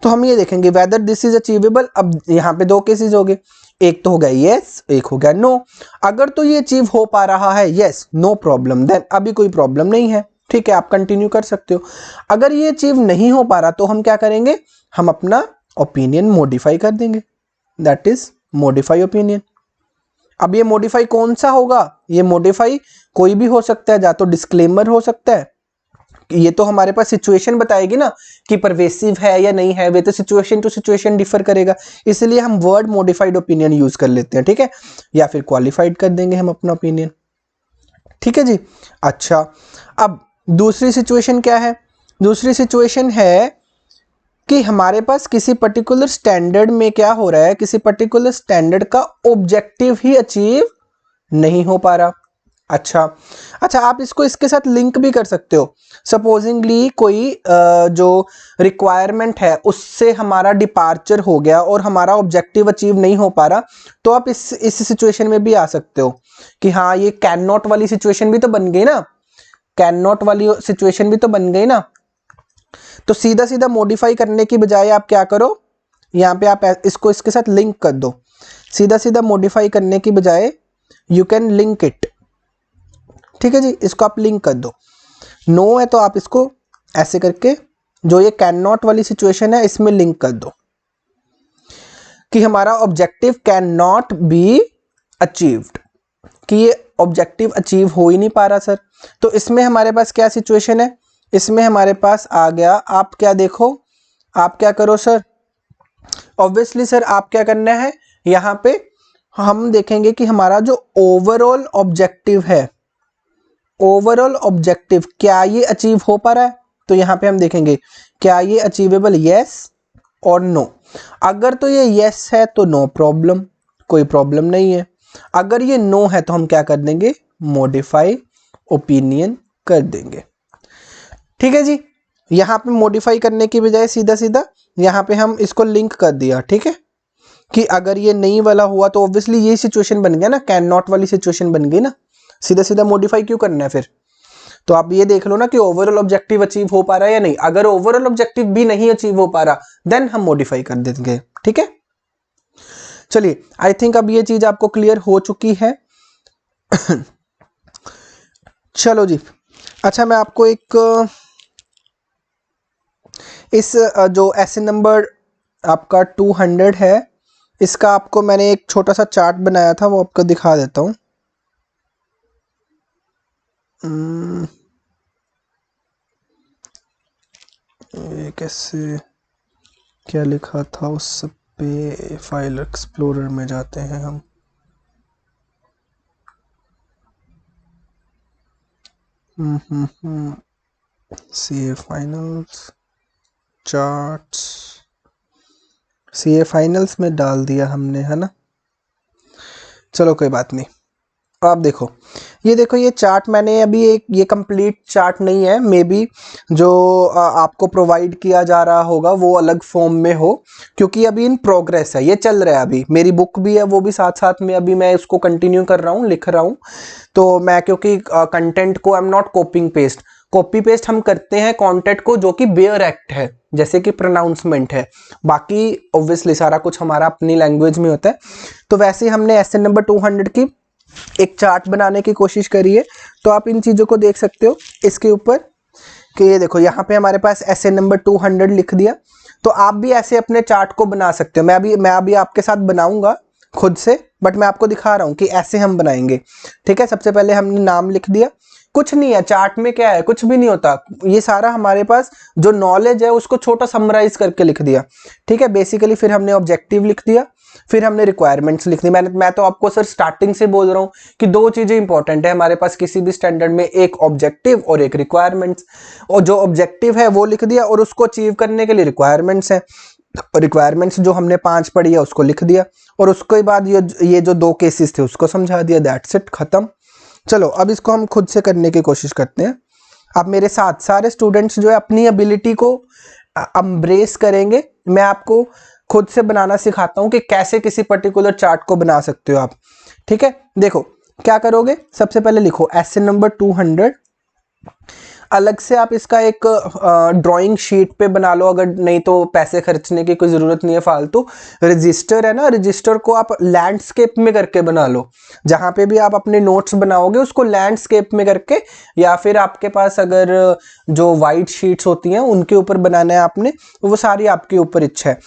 तो हम ये देखेंगे वेदर दिस इज अचीवेबल। अब यहाँ पे दो केसेस हो गए, एक तो हो गया यस, एक हो गया नो। अगर तो ये अचीव हो पा रहा है यस, नो प्रॉब्लम, देन अभी कोई प्रॉब्लम नहीं है, ठीक है, आप कंटिन्यू कर सकते हो। अगर ये अचीव नहीं हो पा रहा तो हम क्या करेंगे, हम अपना ओपिनियन मॉडिफाई कर देंगे, दैट इज मॉडिफाई ओपिनियन। अब ये मॉडिफाई कौन सा होगा, ये मॉडिफाई कोई भी हो सकता है, या तो डिस्क्लेमर हो सकता है, ये तो हमारे पास सिचुएशन बताएगी ना कि परवेसिव है या नहीं है, वे तो सिचुएशन टू सिचुएशन डिफर करेगा, इसलिए हम वर्ड मॉडिफाइड ओपिनियन यूज कर लेते हैं, ठीक है, या फिर क्वालिफाइड कर देंगे हम अपना ओपिनियन, ठीक है जी। अच्छा, अब दूसरी सिचुएशन क्या है, दूसरी सिचुएशन है कि हमारे पास किसी पर्टिकुलर स्टैंडर्ड में क्या हो रहा है, किसी पर्टिकुलर स्टैंडर्ड का ऑब्जेक्टिव ही अचीव नहीं हो पा रहा। अच्छा, आप इसको इसके साथ लिंक भी कर सकते हो। सपोजिंगली कोई जो रिक्वायरमेंट है उससे हमारा डिपार्चर हो गया और हमारा ऑब्जेक्टिव अचीव नहीं हो पा रहा, तो आप इस सिचुएशन में भी आ सकते हो कि हाँ ये कैन नॉट वाली सिचुएशन भी तो बन गई ना, कैन नॉट वाली सिचुएशन भी तो बन गई ना। तो सीधा सीधा मॉडिफाई करने की बजाय आप क्या करो, यहाँ पे आप इसको इसके साथ लिंक कर दो, सीधा सीधा मॉडिफाई करने की बजाय यू कैन लिंक इट, ठीक है जी, इसको आप लिंक कर दो। नो है तो आप इसको ऐसे करके जो ये कैन नॉट वाली सिचुएशन है इसमें लिंक कर दो कि हमारा objective can not be achieved, कि ये ऑब्जेक्टिव अचीव हो ही नहीं पा रहा सर। तो इसमें हमारे पास क्या सिचुएशन है, इसमें हमारे पास आ गया, आप क्या देखो, आप क्या करो सर, ऑब्वियसली सर आप क्या करना है, यहाँ पे हम देखेंगे कि हमारा जो ओवरऑल ऑब्जेक्टिव है, ओवरऑल ऑब्जेक्टिव क्या ये अचीव हो पा रहा है, तो यहाँ पे हम देखेंगे क्या ये अचीवेबल, यस और नो। अगर तो ये यस है तो नो प्रॉब्लम, कोई प्रॉब्लम नहीं है। अगर ये नो है तो हम क्या कर देंगे, मॉडिफाई ओपिनियन कर देंगे, ठीक है जी। यहाँ पे मॉडिफाई करने की बजाय सीधा सीधा यहाँ पे हम इसको लिंक कर दिया, ठीक है, कि अगर ये नहीं वाला हुआ तो ऑब्वियसली ये सिचुएशन बन गया ना, कैन नॉट वाली सिचुएशन बन गई ना, सीधा सीधा मॉडिफाई क्यों करना है फिर। तो आप ये देख लो ना कि ओवरऑल ऑब्जेक्टिव अचीव हो पा रहा है या नहीं, अगर ओवरऑल ऑब्जेक्टिव भी नहीं अचीव हो पा रहा देन हम मॉडिफाई कर देंगे, ठीक है। चलिए, आई थिंक अब ये चीज आपको क्लियर हो चुकी है। चलो जी, अच्छा मैं आपको एक इस जो ऐसे नंबर आपका 200 है, इसका आपको मैंने एक छोटा सा चार्ट बनाया था, वो आपको दिखा देता हूँ। ये कैसे, क्या लिखा था उस सब पे, फाइल एक्सप्लोरर में जाते हैं हम, CA finals charts, CA finals में डाल दिया हमने, है ना। चलो कोई बात नहीं, आप देखो, ये देखो ये चार्ट मैंने अभी एक, ये कंप्लीट चार्ट नहीं है, मे बी जो आपको प्रोवाइड किया जा रहा होगा वो अलग फॉर्म में हो, क्योंकि अभी इन प्रोग्रेस है, ये चल रहा है, अभी मेरी बुक भी है वो भी साथ साथ में अभी मैं इसको कंटिन्यू कर रहा हूँ, लिख रहा हूँ। तो मैं क्योंकि कंटेंट को I am not copying paste, copy paste हम करते हैं कंटेंट को जो कि बेयर एक्ट है, जैसे कि प्रोनाउंसमेंट है, बाकी ऑब्वियसली सारा कुछ हमारा अपनी लैंग्वेज में होता है। तो वैसे हमने एसए नंबर 200 की एक चार्ट बनाने की कोशिश करी है, तो आप इन चीज़ों को देख सकते हो इसके ऊपर कि ये देखो यहाँ पे हमारे पास एसए नंबर 200 लिख दिया। तो आप भी ऐसे अपने चार्ट को बना सकते हो, मैं अभी आपके साथ बनाऊंगा खुद से, बट मैं आपको दिखा रहा हूँ कि ऐसे हम बनाएंगे, ठीक है। सबसे पहले हमने नाम लिख दिया, कुछ नहीं है चार्ट में, क्या है, कुछ भी नहीं होता, ये सारा हमारे पास जो नॉलेज है उसको छोटा समराइज करके लिख दिया, ठीक है, बेसिकली। फिर हमने ऑब्जेक्टिव लिख दिया, फिर हमने रिक्वायरमेंट्स लिख दी। मैं तो आपको सर स्टार्टिंग से बोल रहा हूँ कि दो चीजें इंपॉर्टेंट है हमारे पास किसी भी स्टैंडर्ड में, एक ऑब्जेक्टिव और एक रिक्वायरमेंट्स। और जो ऑब्जेक्टिव है वो लिख दिया और उसको अचीव करने के लिए रिक्वायरमेंट्स है, रिक्वायरमेंट्स जो हमने 5 पढ़ी है उसको लिख दिया, और उसके बाद ये जो 2 केसेस थे उसको समझा दिया, दैट्स इट, खत्म। चलो अब इसको हम खुद से करने की कोशिश करते हैं। आप मेरे साथ सारे स्टूडेंट्स जो है अपनी एबिलिटी को एम्ब्रेस करेंगे। मैं आपको खुद से बनाना सिखाता हूं कि कैसे किसी पर्टिकुलर चार्ट को बना सकते हो आप। ठीक है, देखो क्या करोगे, सबसे पहले लिखो एसए नंबर 200। अलग से आप इसका एक ड्राइंग शीट पे बना लो, अगर नहीं तो पैसे खर्चने की कोई ज़रूरत नहीं है फालतू। रजिस्टर है ना, रजिस्टर को आप लैंडस्केप में करके बना लो। जहाँ पे भी आप अपने नोट्स बनाओगे उसको लैंडस्केप में करके, या फिर आपके पास अगर जो वाइट शीट्स होती हैं उनके ऊपर बनाना है आपने, तो वो सारी आपके ऊपर इच्छा है।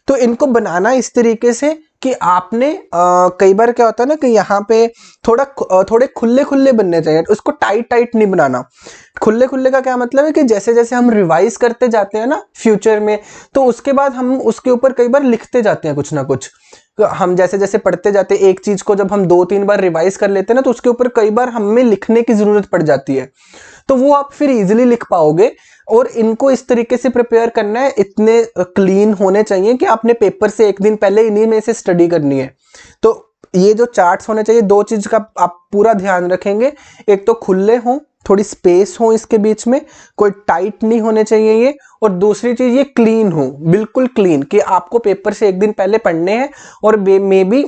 तो इनको बनाना इस तरीके से कि आपने कई बार क्या होता है ना कि यहाँ पे थोड़े खुले खुले बनने चाहिए, उसको टाइट टाइट नहीं बनाना। खुले खुले का क्या मतलब है कि जैसे जैसे हम रिवाइज करते जाते हैं ना फ्यूचर में, तो उसके बाद हम उसके ऊपर कई बार लिखते जाते हैं कुछ ना कुछ। हम जैसे जैसे पढ़ते जाते हैं एक चीज को जब हम 2-3 बार रिवाइज कर लेते हैं ना, तो उसके ऊपर कई बार हमें लिखने की जरूरत पड़ जाती है, तो वो आप फिर इजिली लिख पाओगे। और इनको इस तरीके से प्रिपेयर करना है, इतने क्लीन होने चाहिए कि आपने पेपर से एक दिन पहले इन्हीं में से स्टडी करनी है। तो ये जो चार्ट्स होने चाहिए, दो चीज का आप पूरा ध्यान रखेंगे। एक तो खुले हों, थोड़ी स्पेस हो इसके बीच में, कोई टाइट नहीं होने चाहिए ये। और दूसरी चीज ये क्लीन हो, बिल्कुल क्लीन, कि आपको पेपर से एक दिन पहले पढ़ने हैं। और मे बी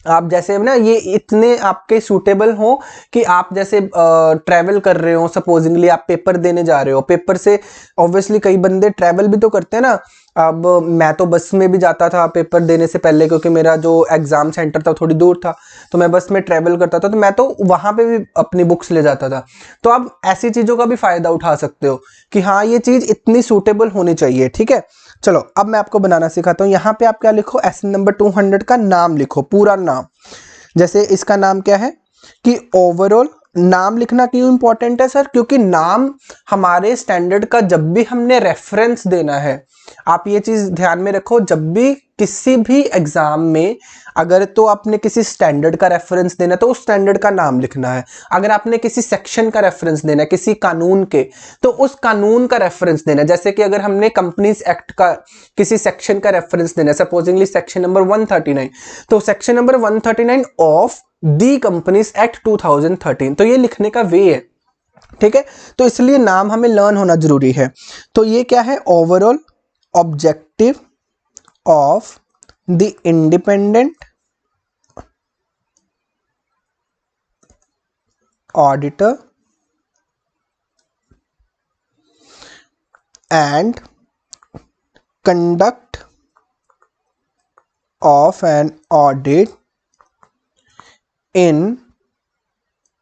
आप जैसे ना ये इतने आपके सूटेबल हो कि आप जैसे ट्रैवल कर रहे हो, सपोजिंगली आप पेपर देने जा रहे हो, पेपर से ऑब्वियसली कई बंदे ट्रैवल भी तो करते हैं ना। अब मैं तो बस में भी जाता था पेपर देने से पहले, क्योंकि मेरा जो एग्जाम सेंटर था थोड़ी दूर था, तो मैं बस में ट्रैवल करता था, तो मैं तो वहां पे भी अपनी बुक्स ले जाता था। तो आप ऐसी चीजों का भी फायदा उठा सकते हो कि हाँ ये चीज इतनी सूटेबल होनी चाहिए। ठीक है, चलो अब मैं आपको बनाना सिखाता हूँ। यहाँ पे आप क्या लिखो, एस नंबर 200 का नाम लिखो, पूरा नाम। जैसे इसका नाम क्या है कि ओवरऑल। नाम लिखना क्यों इंपॉर्टेंट है सर? क्योंकि नाम हमारे स्टैंडर्ड का जब भी हमने रेफरेंस देना है, आप ये चीज ध्यान में रखो, जब भी किसी भी एग्जाम में अगर तो आपने किसी स्टैंडर्ड का रेफरेंस देना है तो उस स्टैंडर्ड का नाम लिखना है। अगर आपने किसी सेक्शन का रेफरेंस देना है किसी कानून के, तो उस कानून का रेफरेंस देना है। जैसे कि अगर हमने कंपनीज एक्ट का किसी सेक्शन का रेफरेंस देना है, सपोजिंगली सेक्शन नंबर 139, तो section number 139 of the companies act 2013, तो ये लिखने का वे है। ठीक है, तो इसलिए नाम हमें लर्न होना जरूरी है। तो ये क्या है, overall objective of the independent auditor and conduct of an audit in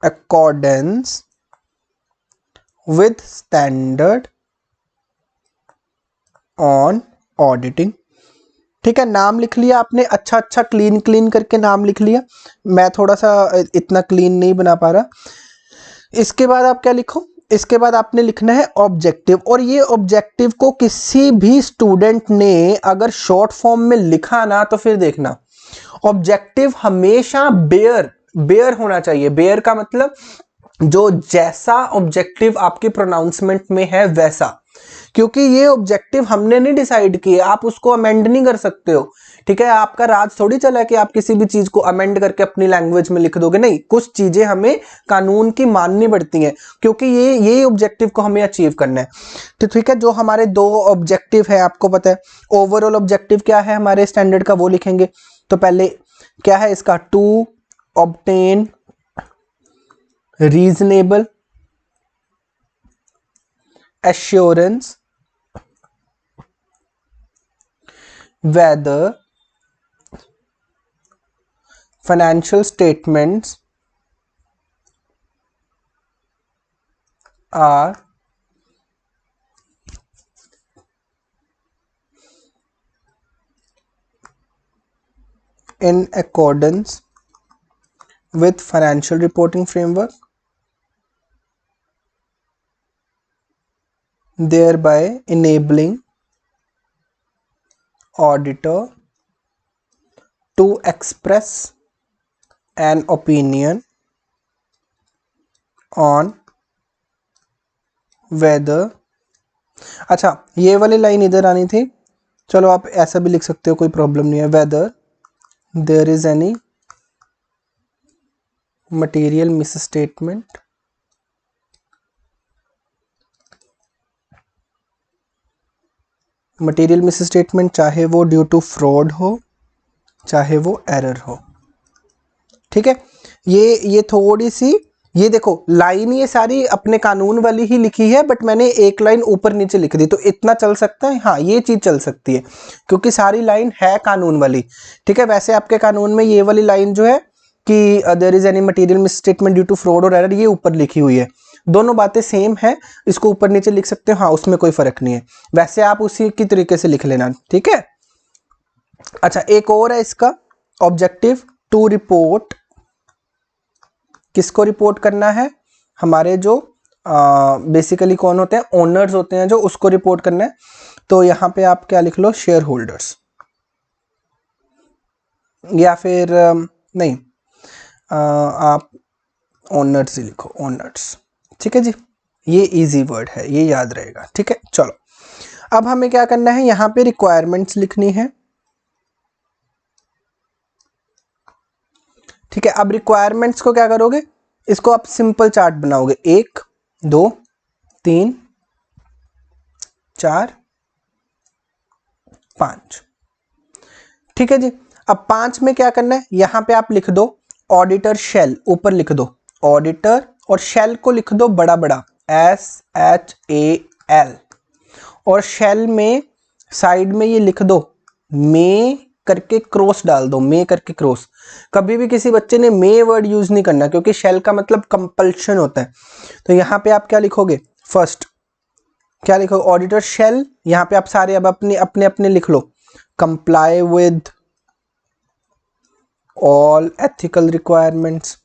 accordance with standard on auditing। ठीक है, नाम लिख लिया आपने, अच्छा अच्छा क्लीन क्लीन करके नाम लिख लिया। मैं थोड़ा सा इतना क्लीन नहीं बना पा रहा। इसके बाद आप क्या लिखो, इसके बाद आपने लिखना है ऑब्जेक्टिव। और ये ऑब्जेक्टिव को किसी भी स्टूडेंट ने अगर शॉर्ट फॉर्म में लिखा ना, तो फिर देखना ऑब्जेक्टिव हमेशा बेयर होना चाहिए। बेयर का मतलब जो जैसा ऑब्जेक्टिव आपकी प्रोनाउंसमेंट में है वैसा, क्योंकि ये ऑब्जेक्टिव हमने नहीं डिसाइड किए, आप उसको अमेंड नहीं कर सकते हो। ठीक है, आपका राज थोड़ी चला है कि आप किसी भी चीज को अमेंड करके अपनी लैंग्वेज में लिख दोगे। नहीं, कुछ चीजें हमें कानून की माननी पड़ती हैं, क्योंकि ये ऑब्जेक्टिव को हमें अचीव करना है। तो ठीक है, जो हमारे दो ऑब्जेक्टिव है आपको पता है। ओवरऑल ऑब्जेक्टिव क्या है हमारे स्टैंडर्ड का, वो लिखेंगे। तो पहले क्या है इसका, to obtain reasonable assurance whether financial statements are in accordance with financial reporting framework, thereby enabling auditor to express an opinion on whether। अच्छा, ये वाली लाइन इधर आनी थी, चलो आप ऐसा भी लिख सकते हो, कोई प्रॉब्लम नहीं है। whether there is any material miss statement, material miss statement चाहे वो ड्यू टू फ्रॉड हो चाहे वो एरर हो। ठीक है, ये थोड़ी सी, ये देखो लाइन ये सारी अपने कानून वाली ही लिखी है, बट मैंने एक लाइन ऊपर नीचे लिख दी, तो इतना चल सकता है, हाँ ये चीज चल सकती है क्योंकि सारी लाइन है कानून वाली। ठीक है, वैसे आपके कानून में ये वाली लाइन जो है कि there is any material misstatement due to fraud और एरर, ये ऊपर लिखी हुई है, दोनों बातें सेम है, इसको ऊपर नीचे लिख सकते हो, हाँ उसमें कोई फर्क नहीं है, वैसे आप उसी की तरीके से लिख लेना। ठीक है, अच्छा एक और है इसका ऑब्जेक्टिव टू रिपोर्ट, किसको रिपोर्ट करना है, हमारे जो बेसिकली कौन होते हैं, ओनर्स होते हैं जो, उसको रिपोर्ट करना है। तो यहां पे आप क्या लिख लो, शेयर होल्डर्स, या फिर नहीं आप ओनर्स ही लिखो, ओनर्स। ठीक है जी, ये इजी वर्ड है, ये याद रहेगा। ठीक है, चलो अब हमें क्या करना है, यहां पे रिक्वायरमेंट्स लिखनी है। ठीक है, अब रिक्वायरमेंट्स को क्या करोगे, इसको आप सिंपल चार्ट बनाओगे, 1 2 3 4 5। ठीक है जी, अब 5 में क्या करना है, यहां पे आप लिख दो ऑडिटर शेल, ऊपर लिख दो ऑडिटर, और शेल को लिख दो बड़ा बड़ा SHAL, और शेल में साइड में ये लिख दो मे करके क्रॉस डाल दो, मे करके क्रॉस। कभी भी किसी बच्चे ने मे वर्ड यूज नहीं करना क्योंकि शेल का मतलब कंपल्शन होता है। तो यहां पे आप क्या लिखोगे, फर्स्ट क्या लिखोगे, ऑडिटर शेल, यहां पे आप सारे अब अपने अपने अपने लिख लो, comply with all ethical requirements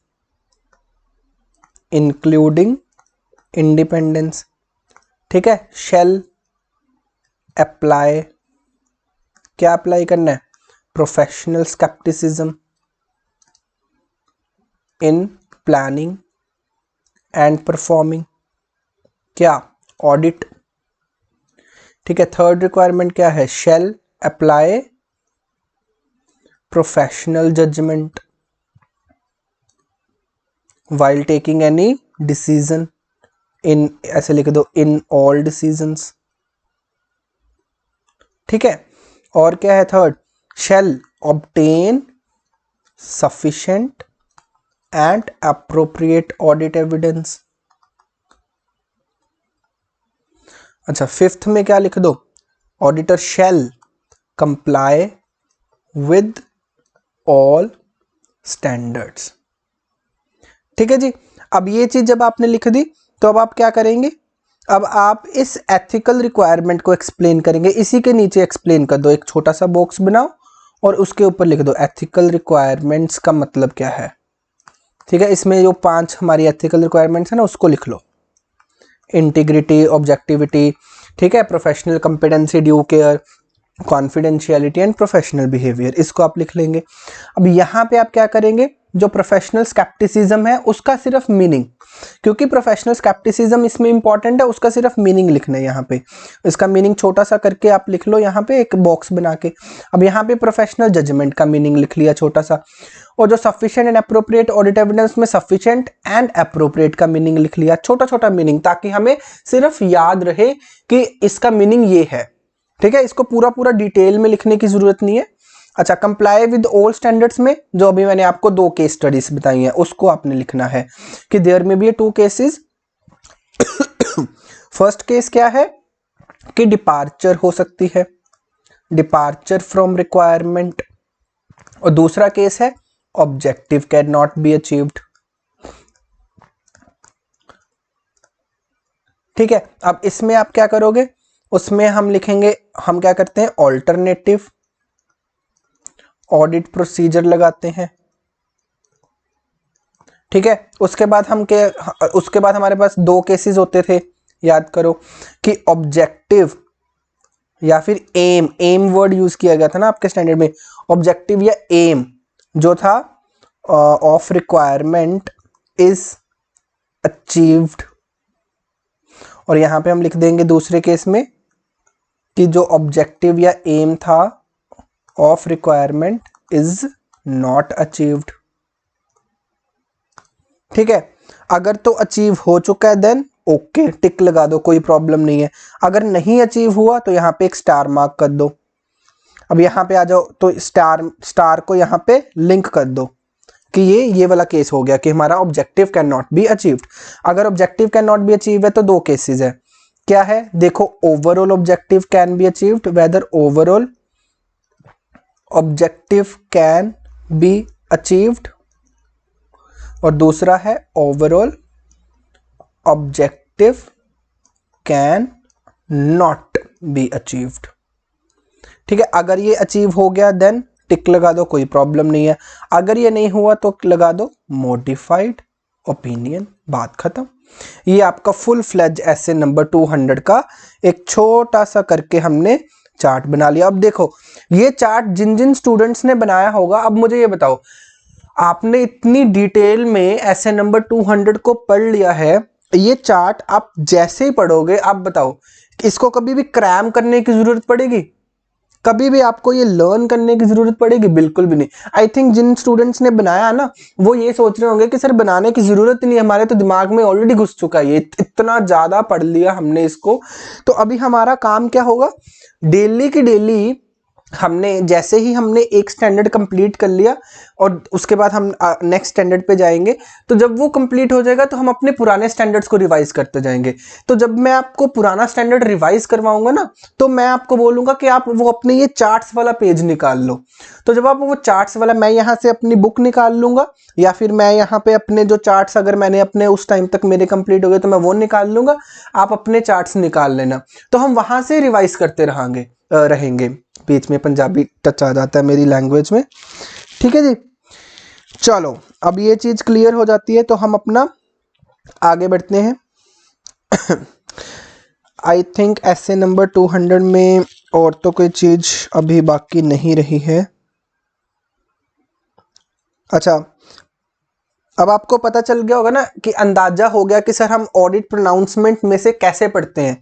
including independence. ठीक है, शेल अप्लाई, क्या अप्लाई करना है, professional scepticism in planning and performing, क्या ऑडिट। ठीक है, थर्ड रिक्वायरमेंट क्या है, shall apply professional judgement while taking any decision in, ऐसे लिख दो इन ऑल डिसीजंस। ठीक है, और क्या है third, shall obtain sufficient and appropriate audit evidence. अच्छा, फिफ्थ में क्या लिख दो, auditor shall comply with all standards. ठीक है जी, अब ये चीज जब आपने लिख दी तो अब आप क्या करेंगे, अब आप इस एथिकल रिक्वायरमेंट को एक्सप्लेन करेंगे, इसी के नीचे एक्सप्लेन कर दो, एक छोटा सा बॉक्स बनाओ और उसके ऊपर लिख दो एथिकल रिक्वायरमेंट्स का मतलब क्या है। ठीक है, इसमें जो 5 हमारी एथिकल रिक्वायरमेंट्स है ना, उसको लिख लो, इंटीग्रिटी, ऑब्जेक्टिविटी, ठीक है, professional competency, due care, confidentiality and professional behaviour, इसको आप लिख लेंगे। अब यहाँ पे आप क्या करेंगे, जो प्रोफेशनल स्केप्टिसिज्म है उसका सिर्फ मीनिंग, क्योंकि प्रोफेशनल स्केप्टिसिज्म इसमें इंपॉर्टेंट है, उसका सिर्फ मीनिंग लिखना है यहाँ पे, इसका मीनिंग छोटा सा करके आप लिख लो यहाँ पे एक बॉक्स बना के। अब यहाँ पे प्रोफेशनल जजमेंट का मीनिंग लिख लिया छोटा सा, और जो sufficient and appropriate audit evidence में सफिशिएंट एंड अप्रोप्रिएट का मीनिंग लिख लिया, छोटा छोटा मीनिंग, ताकि हमें सिर्फ याद रहे कि इसका मीनिंग ये है। ठीक है, इसको पूरा पूरा डिटेल में लिखने की जरूरत नहीं है। अच्छा, कंप्लाई विद ऑल स्टैंडर्ड्स में जो अभी मैंने आपको 2 केस स्टडीज बताई हैं उसको आपने लिखना है कि देयर में भी 2 केसेस। फर्स्ट केस क्या है कि डिपार्चर हो सकती है, डिपार्चर फ्रॉम रिक्वायरमेंट, और दूसरा केस है objective can not be achieved. ठीक है, अब इसमें आप क्या करोगे, उसमें हम लिखेंगे, हम क्या करते हैं, ऑल्टरनेटिव ऑडिट प्रोसीजर लगाते हैं। ठीक है, उसके बाद हम क्या, उसके बाद हमारे पास 2 केसेस होते थे, याद करो, कि ऑब्जेक्टिव या फिर एम, एम वर्ड यूज किया गया था ना आपके स्टैंडर्ड में, ऑब्जेक्टिव या एम जो था ऑफ रिक्वायरमेंट इज अचीव्ड, और यहां पे हम लिख देंगे दूसरे केस में कि जो ऑब्जेक्टिव या एम था of requirement is not achieved. ठीक है। अगर तो अचीव हो चुका है देन ओके, टिक लगा दो, कोई प्रॉब्लम नहीं है। अगर नहीं अचीव हुआ तो यहाँ पे एक स्टार मार्क कर दो। अब यहाँ पे आ जाओ तो स्टार को यहाँ पे लिंक कर दो कि ये वाला केस हो गया कि हमारा objective can not be achieved. अगर objective can not be achieve है तो दो केसेस है, क्या है देखो, overall objective can be achieved, whether overall objective can be achieved, और दूसरा है overall objective can not be achieved. ठीक है, अगर ये अचीव हो गया देन टिक लगा दो, कोई प्रॉब्लम नहीं है। अगर ये नहीं हुआ तो लगा दो मॉडिफाइड ओपिनियन, बात खत्म। ये आपका फुल फ्लेज ऐसे नंबर 200 का एक छोटा सा करके हमने चार्ट बना लिया। अब देखो ये चार्ट जिन जिन स्टूडेंट्स ने बनाया होगा, अब मुझे ये बताओ, आपने इतनी डिटेल में ऐसे नंबर 200 को पढ़ लिया है, ये चार्ट आप जैसे ही पढ़ोगे, आप बताओ इसको कभी भी क्रैम करने की जरूरत पड़ेगी? कभी भी आपको ये लर्न करने की जरूरत पड़ेगी? बिल्कुल भी नहीं। आई थिंक जिन स्टूडेंट्स ने बनाया ना, वो ये सोच रहे होंगे कि सर बनाने की जरूरत नहीं, हमारे तो दिमाग में ऑलरेडी घुस चुका है, ये इतना ज्यादा पढ़ लिया हमने इसको। तो अभी हमारा काम क्या होगा, डेली की डेली हमने जैसे ही हमने एक स्टैंडर्ड कंप्लीट कर लिया और उसके बाद हम नेक्स्ट स्टैंडर्ड पे जाएंगे, तो जब वो कंप्लीट हो जाएगा तो हम अपने पुराने स्टैंडर्ड्स को रिवाइज करते जाएंगे। तो जब मैं आपको पुराना स्टैंडर्ड रिवाइज करवाऊंगा ना, तो मैं आपको बोलूंगा कि आप वो अपने ये चार्ट्स वाला पेज निकाल लो। तो जब आप वो चार्ट्स वाला, मैं यहाँ से अपनी बुक निकाल लूंगा, या फिर मैं यहाँ पे अपने जो चार्ट्स अगर मैंने अपने उस टाइम तक मेरे कंप्लीट हो गए तो मैं वो निकाल लूंगा, आप अपने चार्ट्स निकाल लेना। तो हम वहां से रिवाइज करते रहेंगे। बीच में पंजाबी टच आ जाता है मेरी लैंग्वेज में, ठीक है जी। चलो अब ये चीज क्लियर हो जाती है तो हम अपना आगे बढ़ते हैं। आई थिंक ऐसे नंबर 200 में और तो कोई चीज अभी बाकी नहीं रही है। अच्छा, अब आपको पता चल गया होगा ना कि अंदाजा हो गया कि सर हम ऑडिट प्रोनाउंसमेंट में से कैसे पढ़ते हैं।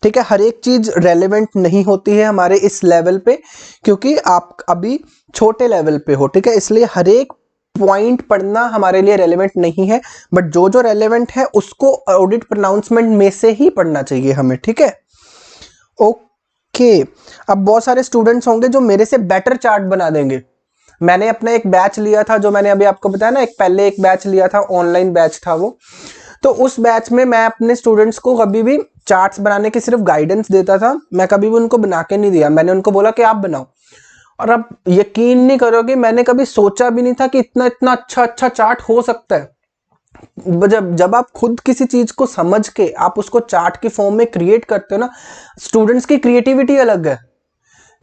ठीक है, हर एक चीज रेलेवेंट नहीं होती है हमारे इस लेवल पे, क्योंकि आप अभी छोटे लेवल पे हो, ठीक है, इसलिए हर एक पॉइंट पढ़ना हमारे लिए रेलेवेंट नहीं है, बट जो जो रेलेवेंट है उसको ऑडिट प्रोनाउंसमेंट में से ही पढ़ना चाहिए हमें, ठीक है। ओके, अब बहुत सारे स्टूडेंट्स होंगे जो मेरे से बेटर चार्ट बना देंगे। मैंने अपना एक बैच लिया था, जो मैंने अभी आपको बताया ना, पहले एक बैच लिया था, ऑनलाइन बैच था वो। तो उस बैच में मैं अपने स्टूडेंट्स को कभी भी चार्ट्स बनाने की सिर्फ गाइडेंस देता था, मैं कभी भी उनको बना के नहीं दिया। मैंने उनको बोला कि आप बनाओ, और आप यकीन नहीं करोगे, मैंने कभी सोचा भी नहीं था कि इतना इतना अच्छा चार्ट हो सकता है। जब आप खुद किसी चीज को समझ के आप उसको चार्ट की फॉर्म में क्रिएट करते हो ना, स्टूडेंट्स की क्रिएटिविटी अलग है,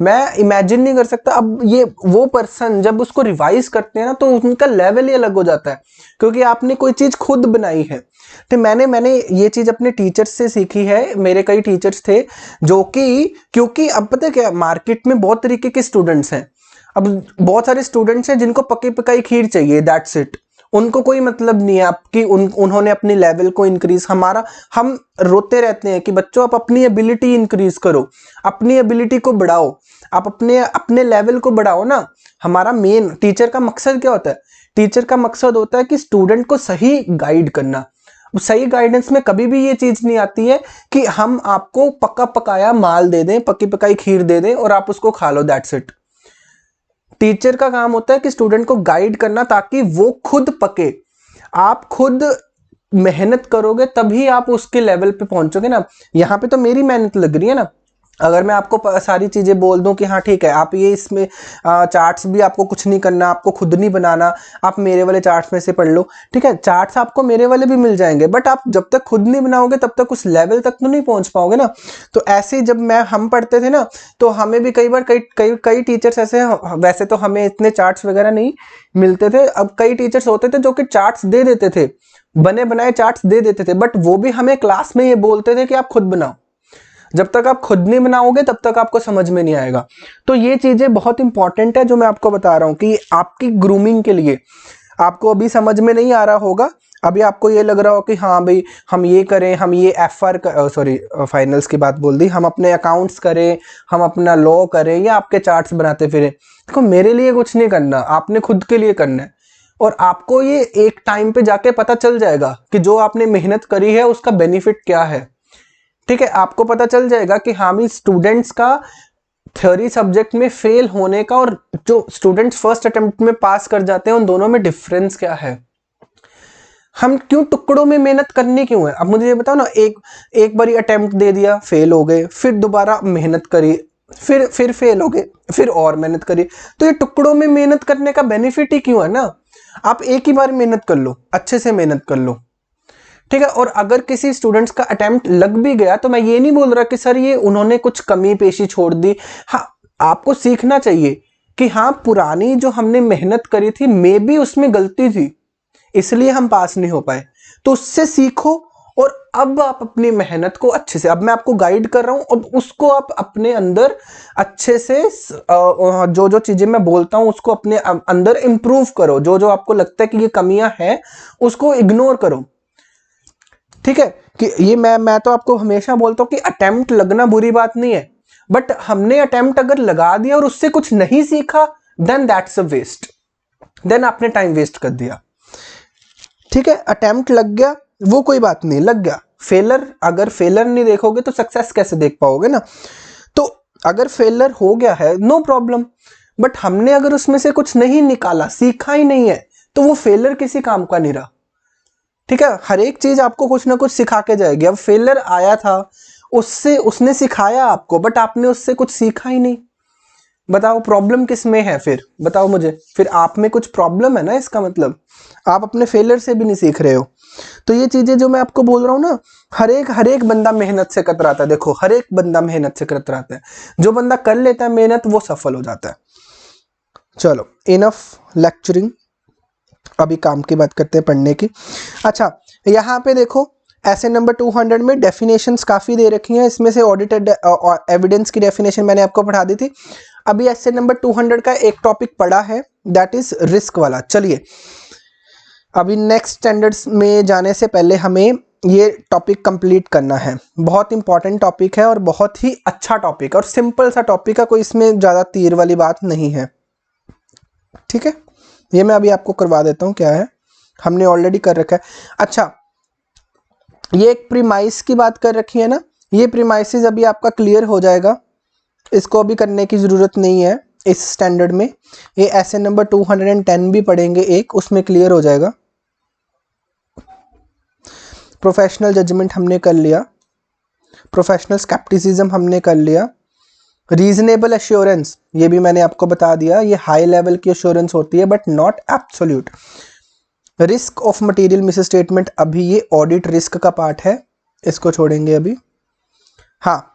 मैं इमेजिन नहीं कर सकता। अब ये वो पर्सन जब उसको रिवाइज करते हैं ना, तो उनका लेवल ही अलग हो जाता है, क्योंकि आपने कोई चीज खुद बनाई है। तो मैंने ये चीज अपने टीचर्स से सीखी है। मेरे कई टीचर्स थे जो कि, क्योंकि अब पता है क्या, मार्केट में बहुत तरीके के स्टूडेंट्स हैं। अब बहुत सारे स्टूडेंट्स हैं जिनको पकी पकाई खीर चाहिए, दैट्स इट, उनको कोई मतलब नहीं है आपकी उन्होंने अपनी लेवल को इंक्रीज। हम रोते रहते हैं कि बच्चों आप अपनी एबिलिटी इंक्रीज करो, अपनी एबिलिटी को बढ़ाओ, आप अपने लेवल को बढ़ाओ ना। हमारा मेन टीचर का मकसद क्या होता है? टीचर का मकसद होता है कि स्टूडेंट को सही गाइड करना। सही गाइडेंस में कभी भी ये चीज नहीं आती है कि हम आपको पका पकाया माल दे दें, पकी पकाई खीर दे दें और आप उसको खा लो, दैट्स इट। टीचर का काम होता है कि स्टूडेंट को गाइड करना ताकि वो खुद पके। आप खुद मेहनत करोगे तभी आप उसके लेवल पे पहुंचोगे ना। यहाँ पे तो मेरी मेहनत लग रही है ना। अगर मैं आपको सारी चीजें बोल दूं कि हाँ ठीक है, आप ये इसमें चार्ट्स भी आपको कुछ नहीं करना, आपको खुद नहीं बनाना, आप मेरे वाले चार्ट्स में से पढ़ लो, ठीक है, चार्ट्स आपको मेरे वाले भी मिल जाएंगे, बट आप जब तक खुद नहीं बनाओगे तब तक उस लेवल तक तो नहीं पहुंच पाओगे ना। तो ऐसे जब हम पढ़ते थे ना, तो हमें भी कई बार कई टीचर्स ऐसे, वैसे तो हमें इतने चार्ट्स वगैरह नहीं मिलते थे, अब कई टीचर्स होते थे जो कि चार्ट्स दे देते थे, बने बनाए चार्ट्स दे देते थे, बट वो भी हमें क्लास में ये बोलते थे कि आप खुद बनाओ। जब तक आप खुद नहीं बनाओगे तब तक आपको समझ में नहीं आएगा। तो ये चीजें बहुत इंपॉर्टेंट है जो मैं आपको बता रहा हूं कि आपकी ग्रूमिंग के लिए। आपको अभी समझ में नहीं आ रहा होगा, अभी आपको ये लग रहा हो कि हाँ भाई हम ये करें, हम ये फाइनल्स की बात बोल दी, हम अपने अकाउंट्स करें, हम अपना लॉ करें, या आपके चार्ट्स बनाते फिरें। देखो मेरे लिए कुछ नहीं करना, आपने खुद के लिए करना है। और आपको ये एक टाइम पे जाके पता चल जाएगा कि जो आपने मेहनत करी है उसका बेनिफिट क्या है। ठीक है, आपको पता चल जाएगा कि हाँ भी स्टूडेंट्स का थ्योरी सब्जेक्ट में फेल होने का और जो स्टूडेंट्स फर्स्ट अटेम्प्ट में पास कर जाते हैं उन दोनों में डिफरेंस क्या है। हम क्यों टुकड़ों में मेहनत करनी क्यों है? अब मुझे ये बताओ ना, एक बारी अटेम्प्ट दे दिया, फेल हो गए, फिर दोबारा मेहनत करी, फिर फेल हो गए, फिर और मेहनत करी, तो ये टुकड़ों में मेहनत करने का बेनिफिट ही क्यों है ना। आप एक ही बार मेहनत कर लो, अच्छे से मेहनत कर लो, ठीक है। और अगर किसी स्टूडेंट्स का अटेम्प्ट लग भी गया तो मैं ये नहीं बोल रहा कि सर ये उन्होंने कुछ कमी पेशी छोड़ दी। हाँ, आपको सीखना चाहिए कि हाँ पुरानी जो हमने मेहनत करी थी मे बी उसमें गलती थी, इसलिए हम पास नहीं हो पाए, तो उससे सीखो और अब आप अपनी मेहनत को अच्छे से, अब मैं आपको गाइड कर रहा हूं, अब उसको आप अपने अंदर अच्छे से जो जो चीजें मैं बोलता हूं उसको अपने अंदर इंप्रूव करो। जो जो आपको लगता है कि ये कमियां हैं उसको इग्नोर करो, ठीक है। कि ये मैं तो आपको हमेशा बोलता हूं कि अटेम्प्ट लगना बुरी बात नहीं है, बट हमने अटेम्प्ट अगर लगा दिया और उससे कुछ नहीं सीखा then that's a waste, then आपने टाइम वेस्ट कर दिया, ठीक है। अटेम्प्ट लग गया वो कोई बात नहीं, लग गया। फेलर, अगर फेलर नहीं देखोगे तो सक्सेस कैसे देख पाओगे ना। तो अगर फेलर हो गया है नो प्रॉब्लम, बट हमने अगर उसमें से कुछ नहीं निकाला, सीखा ही नहीं है, तो वो फेलर किसी काम का नहीं रहा, ठीक है। हर एक चीज आपको कुछ ना कुछ सिखा के जाएगी। अब फेलर आया था, उससे उसने सिखाया आपको, बट आपने उससे कुछ सीखा ही नहीं, बताओ प्रॉब्लम किस में है फिर, बताओ मुझे, फिर आप में कुछ प्रॉब्लम है ना, इसका मतलब आप अपने फेलियर से भी नहीं सीख रहे हो। तो ये चीजें जो मैं आपको बोल रहा हूं ना, हर एक बंदा मेहनत से कतराता है, देखो हर एक बंदा मेहनत से कतराता है, जो बंदा कर लेता है मेहनत वो सफल हो जाता है। चलो इनफ लेक्चरिंग, अभी काम की बात करते हैं, पढ़ने की। अच्छा, यहाँ पे देखो ऐसे नंबर 200 में डेफिनेशंस काफ़ी दे रखी हैं, इसमें से ऑडिटेड एविडेंस की डेफिनेशन मैंने आपको पढ़ा दी थी। अभी ऐसे नंबर 200 का एक टॉपिक पढ़ा है, दैट इज रिस्क वाला। चलिए अभी नेक्स्ट स्टैंडर्ड्स में जाने से पहले हमें ये टॉपिक कंप्लीट करना है। बहुत इंपॉर्टेंट टॉपिक है और बहुत ही अच्छा टॉपिक है और सिंपल सा टॉपिक है, कोई इसमें ज़्यादा तीर वाली बात नहीं है, ठीक है। ये मैं अभी आपको करवा देता हूँ, क्या है हमने ऑलरेडी कर रखा है। अच्छा, ये एक प्रीमाइस की बात कर रखी है ना, ये प्रीमाइसेस अभी आपका क्लियर हो जाएगा, इसको अभी करने की ज़रूरत नहीं है इस स्टैंडर्ड में। ये ऐसे नंबर 210 भी पढ़ेंगे एक, उसमें क्लियर हो जाएगा। प्रोफेशनल जजमेंट हमने कर लिया, प्रोफेशनल स्केप्टिसिज्म हमने कर लिया, रीजनेबल एश्योरेंस ये भी मैंने आपको बता दिया, ये हाई लेवल की एश्योरेंस होती है but not absolute. Risk of material misstatement, अभी ये ऑडिट रिस्क का पार्ट है, इसको छोड़ेंगे अभी। हाँ,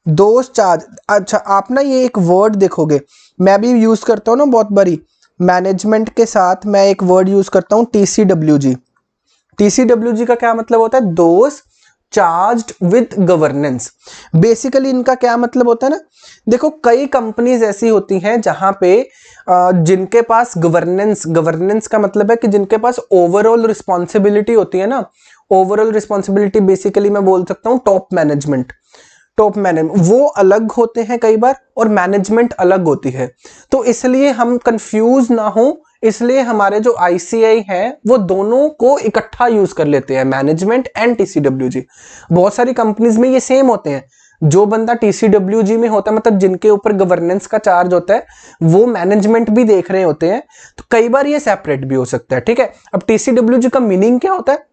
दोष चार्ज, अच्छा आप ना ये एक वर्ड देखोगे, मैं भी यूज करता हूँ ना बहुत बारी, मैनेजमेंट के साथ मैं एक वर्ड यूज करता हूँ TCWG। TCWG का क्या मतलब होता है? दोष चार्ज्ड विद गवर्नेंस। बेसिकली इनका क्या मतलब होता है ना, देखो कई कंपनीज ऐसी होती हैं जहां पे जिनके पास गवर्नेंस का मतलब है कि जिनके पास ओवरऑल रिस्पॉन्सिबिलिटी होती है ना। ओवरऑल रिस्पॉन्सिबिलिटी बेसिकली मैं बोल सकता हूं टॉप मैनेजमेंट वो अलग होते हैं कई बार और मैनेजमेंट अलग होती है। तो इसलिए हम कंफ्यूज ना हो, इसलिए हमारे जो ICAI है वो दोनों को इकट्ठा यूज कर लेते हैं, मैनेजमेंट एंड TCWG। बहुत सारी कंपनीज में ये सेम होते हैं, जो बंदा TCWG में होता है मतलब जिनके ऊपर गवर्नेंस का चार्ज होता है वो मैनेजमेंट भी देख रहे होते हैं, तो कई बार ये सेपरेट भी हो सकता है, ठीक है। अब TCWG का मीनिंग क्या होता है?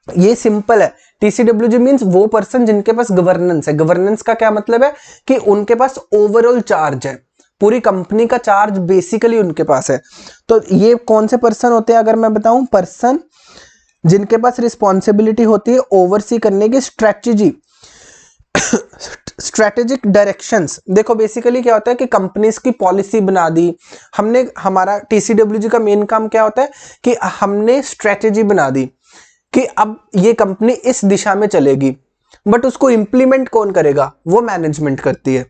ये सिंपल है, TCWG मींस वो पर्सन जिनके पास गवर्नेंस है। गवर्नेंस का क्या मतलब है कि उनके पास ओवरऑल चार्ज है, पूरी कंपनी का चार्ज बेसिकली उनके पास है। तो ये कौन से पर्सन होते हैं अगर मैं बताऊं? पर्सन जिनके पास रिस्पॉन्सिबिलिटी होती है ओवरसी करने की स्ट्रेटेजिक डायरेक्शंस। देखो बेसिकली क्या होता है कि कंपनीज की पॉलिसी बना दी हमने, हमारा TCWG का मेन काम क्या होता है कि हमने स्ट्रेटेजी बना दी कि अब ये कंपनी इस दिशा में चलेगी, बट उसको इंप्लीमेंट कौन करेगा? वो मैनेजमेंट करती है,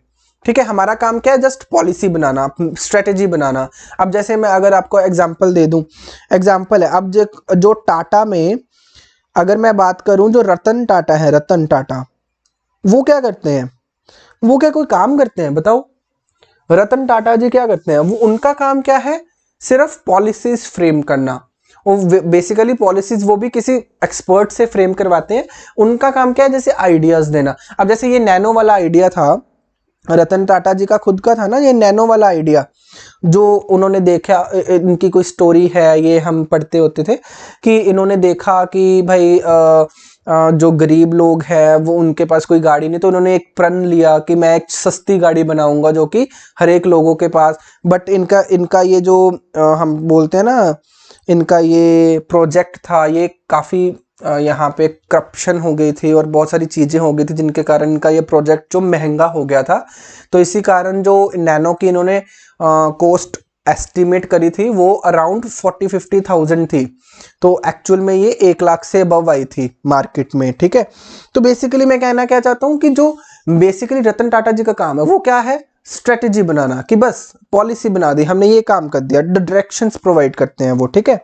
ठीक है। हमारा काम क्या है? जस्ट पॉलिसी बनाना, स्ट्रेटेजी बनाना। अब जैसे मैं अगर आपको एग्जांपल दे दूं, एग्जांपल है अब जो टाटा में अगर मैं बात करूं, जो रतन टाटा है, रतन टाटा वो क्या करते हैं? वो क्या कोई काम करते हैं? बताओ, रतन टाटा जी क्या करते हैं? वो उनका काम क्या है? सिर्फ पॉलिसीज फ्रेम करना, वो बेसिकली पॉलिसीज वो भी किसी एक्सपर्ट से फ्रेम करवाते हैं। उनका काम क्या है, जैसे आइडियाज देना। अब जैसे ये नैनो वाला आइडिया था, रतन टाटा जी का खुद का था ना ये नैनो वाला आइडिया, जो उन्होंने देखा, इनकी कोई स्टोरी है, ये हम पढ़ते होते थे कि इन्होंने देखा कि भाई जो गरीब लोग हैं वो उनके पास कोई गाड़ी नहीं, तो उन्होंने एक प्रण लिया कि मैं एक सस्ती गाड़ी बनाऊंगा जो कि हर एक लोगों के पास। बट इनका ये जो हम बोलते हैं ना, इनका ये प्रोजेक्ट था, ये काफ़ी यहाँ पे करप्शन हो गई थी और बहुत सारी चीज़ें हो गई थी जिनके कारण इनका ये प्रोजेक्ट जो महंगा हो गया था। तो इसी कारण जो नैनो की इन्होंने कॉस्ट एस्टिमेट करी थी वो अराउंड 40-50,000 थी, तो एक्चुअल में ये 1 लाख से अबव आई थी मार्केट में। ठीक है, तो बेसिकली मैं कहना क्या चाहता हूँ कि जो बेसिकली रतन टाटा जी का काम है वो क्या है, स्ट्रेटेजी बनाना, कि बस पॉलिसी बना दी हमने, ये काम कर दिया, डायरेक्शंस प्रोवाइड करते हैं वो। ठीक है,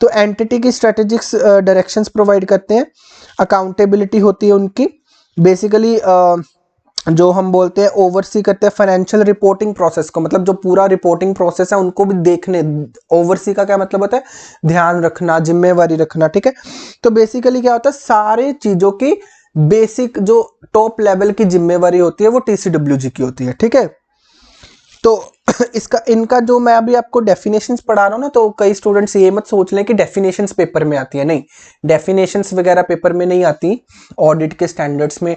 तो एंटिटी की स्ट्रेटेजिक डायरेक्शंस प्रोवाइड करते हैं, अकाउंटेबिलिटी होती है उनकी, बेसिकली जो हम बोलते हैं ओवरसी करते हैं फाइनेंशियल रिपोर्टिंग प्रोसेस को, मतलब जो पूरा रिपोर्टिंग प्रोसेस है उनको भी देखने, ओवरसी का क्या मतलब होता है, ध्यान रखना, जिम्मेवारी रखना। ठीक है, तो बेसिकली क्या होता है, सारे चीजों की बेसिक जो टॉप लेवल की जिम्मेवारी होती है वो टीसीडब्ल्यूजी की होती है। ठीक है, तो इनका जो मैं अभी आपको डेफिनेशंस पढ़ा रहा हूँ ना, तो कई स्टूडेंट्स ये मत सोच लें कि डेफिनेशंस पेपर में आती है, नहीं, डेफिनेशंस वगैरह पेपर में नहीं आती, ऑडिट के स्टैंडर्ड्स में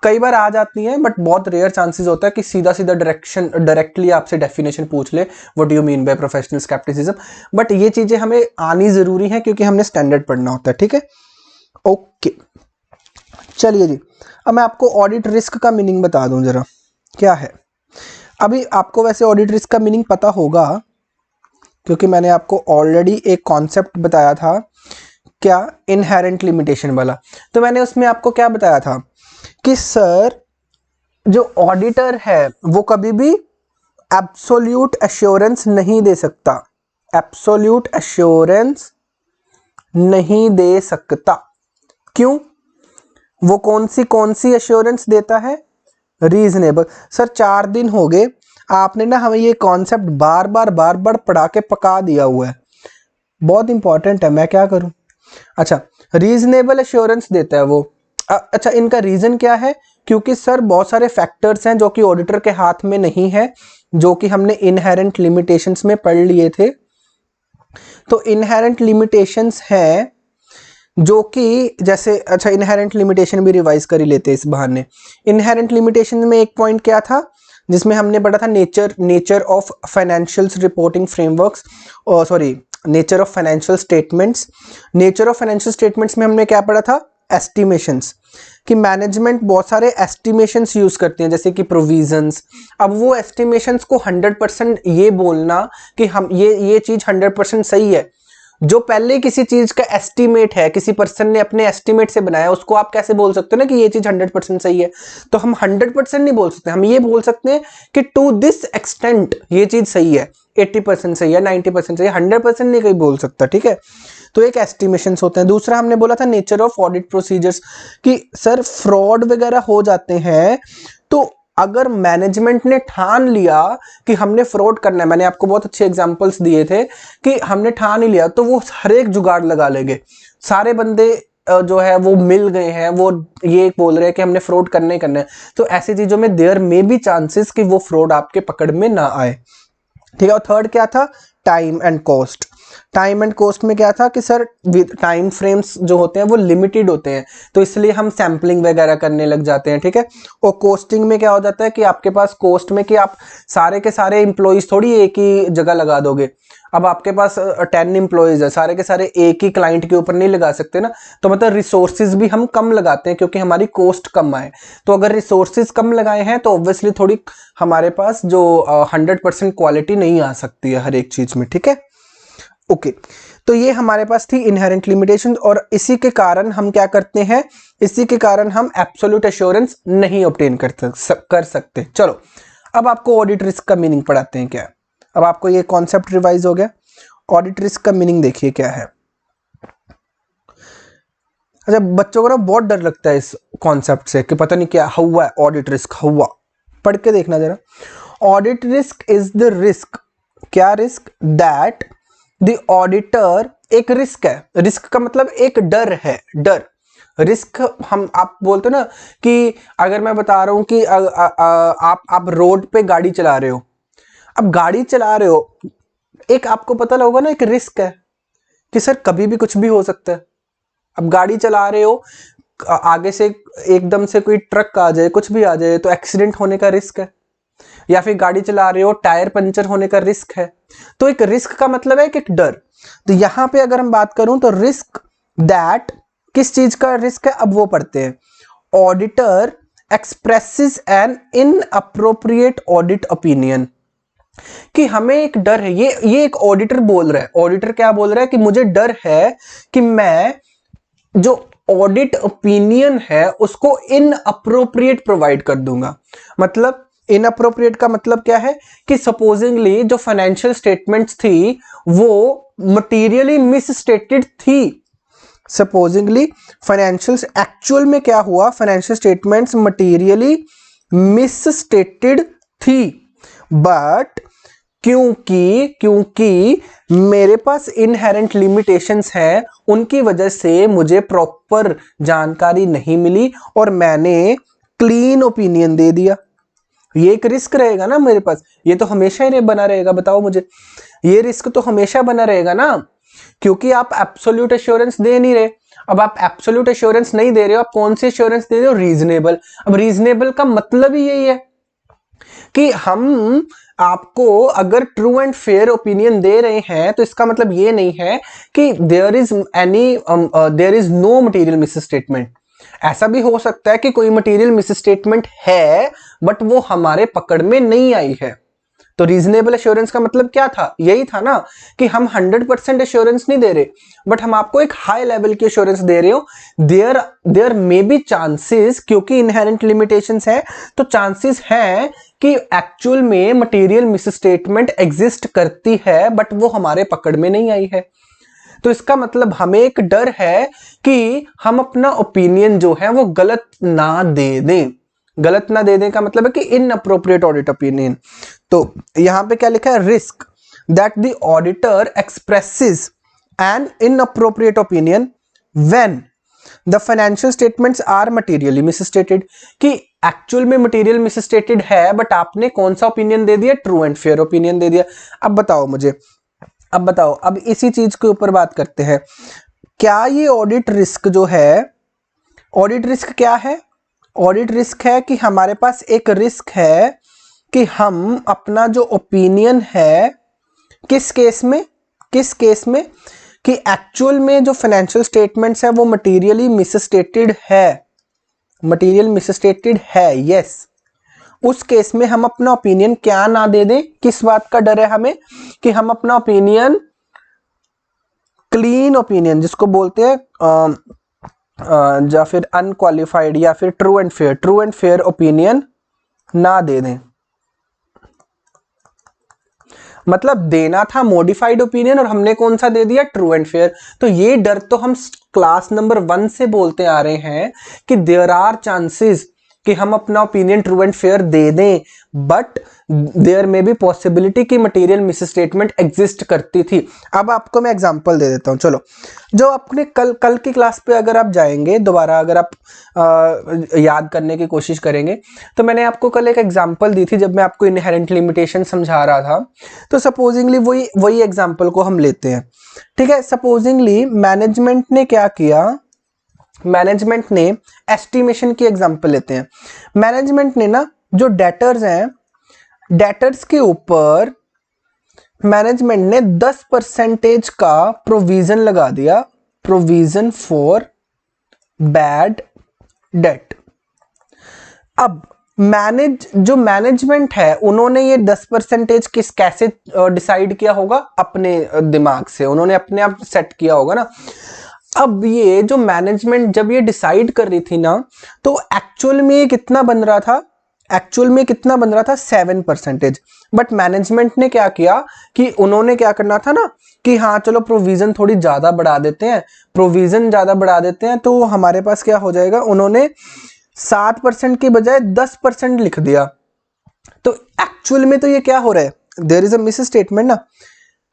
कई बार आ जाती हैं, बट बहुत रेयर चांसेस होता है कि सीधा सीधा डायरेक्टली आपसे डेफिनेशन पूछ ले, what do you mean by professional scepticism. But ये चीजें हमें आनी जरूरी है क्योंकि हमने स्टैंडर्ड पढ़ना होता है। ठीक है, ओके, चलिए जी, अब मैं आपको ऑडिट रिस्क का मीनिंग बता दूं जरा क्या है। अभी आपको वैसे ऑडिट रिस्क का मीनिंग पता होगा क्योंकि मैंने आपको ऑलरेडी एक कॉन्सेप्ट बताया था, क्या, इनहेरेंट लिमिटेशन वाला। तो मैंने उसमें आपको क्या बताया था कि सर जो ऑडिटर है वो कभी भी एब्सोल्यूट एश्योरेंस नहीं दे सकता, एब्सोल्यूट एश्योरेंस नहीं दे सकता। क्यों? वो कौन सी एश्योरेंस देता है, रीजनेबल। सर 4 दिन हो गए आपने ना हमें ये कॉन्सेप्ट बार बार पढ़ा के पका दिया हुआ है, बहुत इंपॉर्टेंट है, मैं क्या करूं। अच्छा, रीजनेबल एश्योरेंस देता है वो। अच्छा, इनका रीजन क्या है, क्योंकि सर बहुत सारे फैक्टर्स हैं जो कि ऑडिटर के हाथ में नहीं है, जो कि हमने इनहेरेंट लिमिटेशंस में पढ़ लिए थे। तो इनहेरेंट लिमिटेशंस हैं जो कि जैसे, अच्छा इनहेरेंट लिमिटेशन भी रिवाइज कर ही लेते हैं इस बहाने। इनहेरेंट लिमिटेशन में एक पॉइंट क्या था जिसमें हमने पढ़ा था, nature of financial reporting frameworks, sorry nature of financial statements. Nature of financial statements में हमने क्या पढ़ा था, एस्टिमेशंस, कि मैनेजमेंट बहुत सारे एस्टिमेशंस यूज करती हैं जैसे कि प्रोविजंस। अब वो एस्टिमेशंस को 100% ये बोलना कि हम ये चीज 100% सही है, जो पहले किसी चीज का एस्टीमेट है, किसी पर्सन ने अपने एस्टीमेट से बनाया, उसको आप कैसे बोल सकते हो ना कि ये चीज 100% सही है। तो हम 100% नहीं बोल सकते, हम ये बोल सकते हैं कि टू दिस एक्सटेंट ये चीज सही है, 80% सही है, 90% सही है, 100% नहीं कोई बोल सकता। ठीक है, तो एक एस्टिमेशन होते हैं। दूसरा हमने बोला था नेचर ऑफ ऑडिट प्रोसीजर्स, कि सर फ्रॉड वगैरह हो जाते हैं, तो अगर मैनेजमेंट ने ठान लिया कि हमने फ्रॉड करना है, मैंने आपको बहुत अच्छे एग्जांपल्स दिए थे कि हमने ठान ही लिया, तो वो हर एक जुगाड़ लगा लेंगे। सारे बंदे जो है वो मिल गए हैं, वो ये बोल रहे हैं कि हमने फ्रॉड करना ही करना है, तो ऐसी चीजों में देयर मे बी चांसेस कि वो फ्रॉड आपके पकड़ में ना आए। ठीक है, और थर्ड क्या था, time and cost. Time and cost में क्या था कि सर टाइम फ्रेम्स जो होते हैं वो लिमिटेड होते हैं, तो इसलिए हम सैम्पलिंग वगैरह करने लग जाते हैं। ठीक है, और कॉस्टिंग में क्या हो जाता है कि आपके पास कॉस्ट में कि आप सारे के सारे एम्प्लॉइज थोड़ी एक ही जगह लगा दोगे। अब आपके पास 10 एम्प्लॉइज है, सारे के सारे एक ही क्लाइंट के ऊपर नहीं लगा सकते ना, तो मतलब रिसोर्सेज भी हम कम लगाते हैं क्योंकि हमारी कॉस्ट कम आए। तो अगर रिसोर्सेज कम लगाए हैं तो ऑब्वियसली थोड़ी हमारे पास जो 100% क्वालिटी नहीं आ सकती है हर एक चीज में। ठीक है, ओके, तो ये हमारे पास थी इनहेरेंट लिमिटेशन, और इसी के कारण हम क्या करते हैं, इसी के कारण हम एब्सोल्यूट एश्योरेंस नहीं ऑब्टेन कर सकते। चलो, अब आपको ऑडिट रिस्क का मीनिंग पढ़ाते हैं क्या। अब आपको ये कॉन्सेप्ट रिवाइज हो गया। ऑडिट रिस्क का मीनिंग देखिए क्या है। अच्छा, बच्चों को ना बहुत डर लगता है इस कॉन्सेप्ट से कि पता नहीं क्या हुआ है, ऑडिट रिस्क हुआ, पढ़ के देखना जरा। Audit risk is the risk, क्या रिस्क, दैट द ऑडिटर एक रिस्क है, रिस्क का मतलब एक डर है, डर। रिस्क हम आप बोलते हो ना कि अगर मैं बता रहा हूं कि आप रोड पे गाड़ी चला रहे हो, अब गाड़ी चला रहे हो, एक आपको पता होगा ना एक रिस्क है कि सर कभी भी कुछ भी हो सकता है। अब गाड़ी चला रहे हो, आगे से एकदम से कोई ट्रक आ जाए, कुछ भी आ जाए, तो एक्सीडेंट होने का रिस्क है। या फिर गाड़ी चला रहे हो, टायर पंचर होने का रिस्क है। तो एक रिस्क का मतलब है कि एक डर। तो यहां पे अगर हम बात करूं तो रिस्क दैट, किस चीज का रिस्क है, अब वो पढ़ते हैं। Auditor expresses an inappropriate audit opinion, कि हमें एक डर है, ये एक ऑडिटर बोल रहा है। ऑडिटर क्या बोल रहा है कि मुझे डर है कि मैं जो ऑडिट ओपिनियन है उसको इनअप्रोप्रिएट प्रोवाइड कर दूंगा। मतलब इनअप्रोप्रिएट का मतलब क्या है कि सपोजिंगली जो फाइनेंशियल स्टेटमेंट्स थी वो मटीरियली मिसस्टेटेड थी। सपोजिंगली फाइनेंशियल, एक्चुअल में क्या हुआ, फाइनेंशियल स्टेटमेंट्स मटीरियली मिसस्टेटेड थी, बट क्योंकि मेरे पास इनहेरेंट लिमिटेशंस हैं, उनकी वजह से मुझे प्रॉपर जानकारी नहीं मिली और मैंने क्लीन ओपिनियन दे दिया। ये एक रिस्क रहेगा ना मेरे पास, ये तो हमेशा ही बना रहेगा। बताओ मुझे, ये रिस्क तो हमेशा बना रहेगा ना, क्योंकि आप एब्सोल्यूट एश्योरेंस दे नहीं रहे। अब आप एब्सोल्यूट एश्योरेंस नहीं दे रहे हो, आप कौन सी एश्योरेंस दे रहे हो, रीजनेबल। अब रीजनेबल का मतलब ही यही है कि हम आपको अगर ट्रू एंड फेयर ओपिनियन दे रहे हैं तो इसका मतलब ये नहीं है कि there is no material misstatement. ऐसा भी हो सकता है कि कोई मटेरियल मिसस्टेटमेंट है बट वो हमारे पकड़ में नहीं आई है। तो रीजनेबल एश्योरेंस का मतलब क्या था, यही था ना कि हम 100% एश्योरेंस नहीं दे रहे, बट हम आपको एक हाई लेवल की एश्योरेंस दे रहे हो। देयर मे बी चांसेस, क्योंकि इनहेरेंट लिमिटेशंस है तो चांसेस है कि एक्चुअल में मटेरियल मिसस्टेटमेंट एग्जिस्ट करती है बट वो हमारे पकड़ में नहीं आई है। तो इसका मतलब हमें एक डर है कि हम अपना ओपिनियन जो है वो गलत ना दे दें। गलत ना दे दें का मतलब है कि इनअप्रोप्रिएट ऑडिट ओपिनियन। तो यहां पे क्या लिखा है, risk that the auditor expresses an inappropriate opinion when the financial statements are materially misstated, कि एक्चुअल में मटेरियल मिसस्टेटेड है बट आपने कौन सा ओपिनियन दे दिया, ट्रू एंड फेयर ओपिनियन दे दिया। अब बताओ मुझे, अब बताओ, अब इसी चीज के ऊपर बात करते हैं। क्या ये ऑडिट रिस्क जो है, ऑडिट रिस्क क्या है, ऑडिट रिस्क है कि हमारे पास एक रिस्क है कि हम अपना जो ओपिनियन है, किस केस में, किस केस में, कि एक्चुअल में जो फाइनेंशियल स्टेटमेंट्स है वो मटेरियली मिसस्टेटेड है, मटेरियल मिसस्टेटेड है, यस। उस केस में हम अपना ओपिनियन क्या ना दे दें, किस बात का डर है हमें, कि हम अपना ओपिनियन क्लीन ओपिनियन जिसको बोलते हैं या फिर अनक्वालिफाइड या फिर ट्रू एंड फेयर ओपिनियन ना दे दें। मतलब देना था मॉडिफाइड ओपिनियन और हमने कौन सा दे दिया, ट्रू एंड फेयर। तो ये डर तो हम क्लास नंबर 1 से बोलते आ रहे हैं कि देयर आर चांसेस कि हम अपना ओपिनियन ट्रू एंड फेयर दे दें, बट देयर में भी पॉसिबिलिटी कि मटेरियल मिसस्टेटमेंट एग्जिस्ट करती थी। अब आपको मैं एग्जांपल दे देता हूं। चलो, जो अपने कल की क्लास पे अगर आप जाएंगे दोबारा, अगर आप याद करने की कोशिश करेंगे, तो मैंने आपको कल एक एग्जांपल दी थी जब मैं आपको इनहेरेंट लिमिटेशन समझा रहा था। तो सपोजिंगली वही एग्जांपल को हम लेते हैं, ठीक है। सपोजिंगली मैनेजमेंट ने क्या किया, मैनेजमेंट ने एस्टिमेशन की एग्जांपल लेते हैं। मैनेजमेंट ने ना जो डेटर्स हैं, डेटर्स के ऊपर मैनेजमेंट ने 10% का प्रोविजन लगा दिया, प्रोविजन फॉर बैड डेट। अब जो मैनेजमेंट है उन्होंने ये 10% कैसे डिसाइड किया होगा, अपने दिमाग से उन्होंने अपने आप सेट किया होगा ना। अब ये जो मैनेजमेंट जब ये डिसाइड कर रही थी ना, तो एक्चुअल में कितना बन रहा था, एक्चुअल में कितना बन रहा था, 7%। बट मैनेजमेंट ने क्या किया कि उन्होंने क्या करना था ना कि हाँ चलो प्रोविजन थोड़ी ज्यादा बढ़ा देते हैं, प्रोविजन ज्यादा बढ़ा देते हैं तो हमारे पास क्या हो जाएगा, उन्होंने 7% की बजाय 10% लिख दिया। तो एक्चुअल में तो ये क्या हो रहा है, there is a misstatement ना।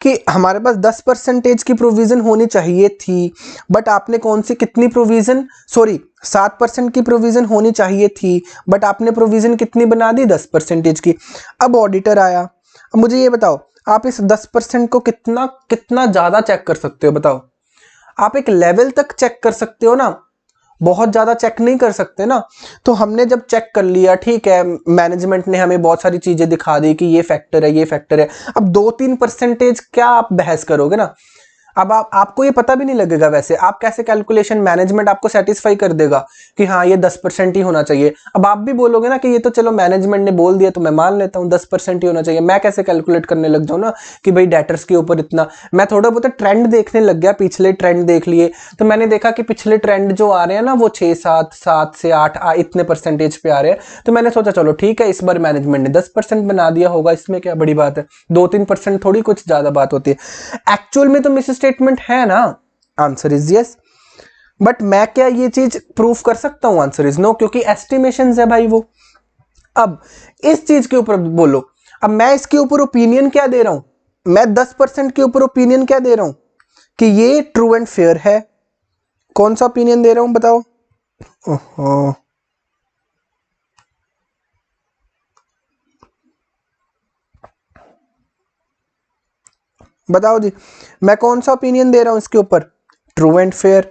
कि हमारे पास 10% की प्रोविजन होनी चाहिए थी, बट आपने कौन सी कितनी प्रोविजन, सॉरी 7% की प्रोविजन होनी चाहिए थी, बट आपने प्रोविजन कितनी बना दी, 10% की। अब ऑडिटर आया, अब मुझे ये बताओ, आप इस 10% को कितना कितना ज्यादा चेक कर सकते हो, बताओ। आप एक लेवल तक चेक कर सकते हो ना, बहुत ज्यादा चेक नहीं कर सकते ना। तो हमने जब चेक कर लिया, ठीक है, मैनेजमेंट ने हमें बहुत सारी चीजें दिखा दी कि ये फैक्टर है, ये फैक्टर है, अब 2-3% क्या आप बहस करोगे ना। अब आपको ये पता भी नहीं लगेगा, वैसे आप कैसे कैलकुलेशन, मैनेजमेंट आपको सेटिस्फाई कर देगा कि हाँ ये 10% ही होना चाहिए। अब आप भी बोलोगे ना कि ये तो चलो मैनेजमेंट ने बोल दिया तो मैं मान लेता हूँ 10% ही होना चाहिए, मैं कैसे कैलकुलेट करने लग जाऊँ ना कि भाई डेटर्स के ऊपर इतना। मैं थोड़ा बहुत ट्रेंड देखने लग गया, पिछले ट्रेंड देख लिए, तो मैंने देखा कि पिछले ट्रेंड जो आ रहे हैं ना वो 6-7, 7 से 8 इतने परसेंटेज पे आ रहे हैं। तो मैंने सोचा चलो ठीक है, इस बार मैनेजमेंट ने 10% बना दिया होगा, इसमें क्या बड़ी बात है, 2-3% थोड़ी कुछ ज्यादा बात होती है। एक्चुअल में तो मिस स्टेटमेंट है ना, आंसर इज यस। बट मैं क्या ये चीज प्रूफ कर सकता हूं, आंसर इज नो, क्योंकि एस्टिमेशंस है भाई वो। अब इस चीज के ऊपर बोलो, अब मैं इसके ऊपर ओपिनियन क्या दे रहा हूं, मैं 10% के ऊपर ओपिनियन क्या दे रहा हूं कि ये ट्रू एंड फेयर है। कौन सा ओपिनियन दे रहा हूं बताओ। ओहो, बताओ जी, मैं कौन सा ओपिनियन दे रहा हूं इसके ऊपर, ट्रू एंड फेयर।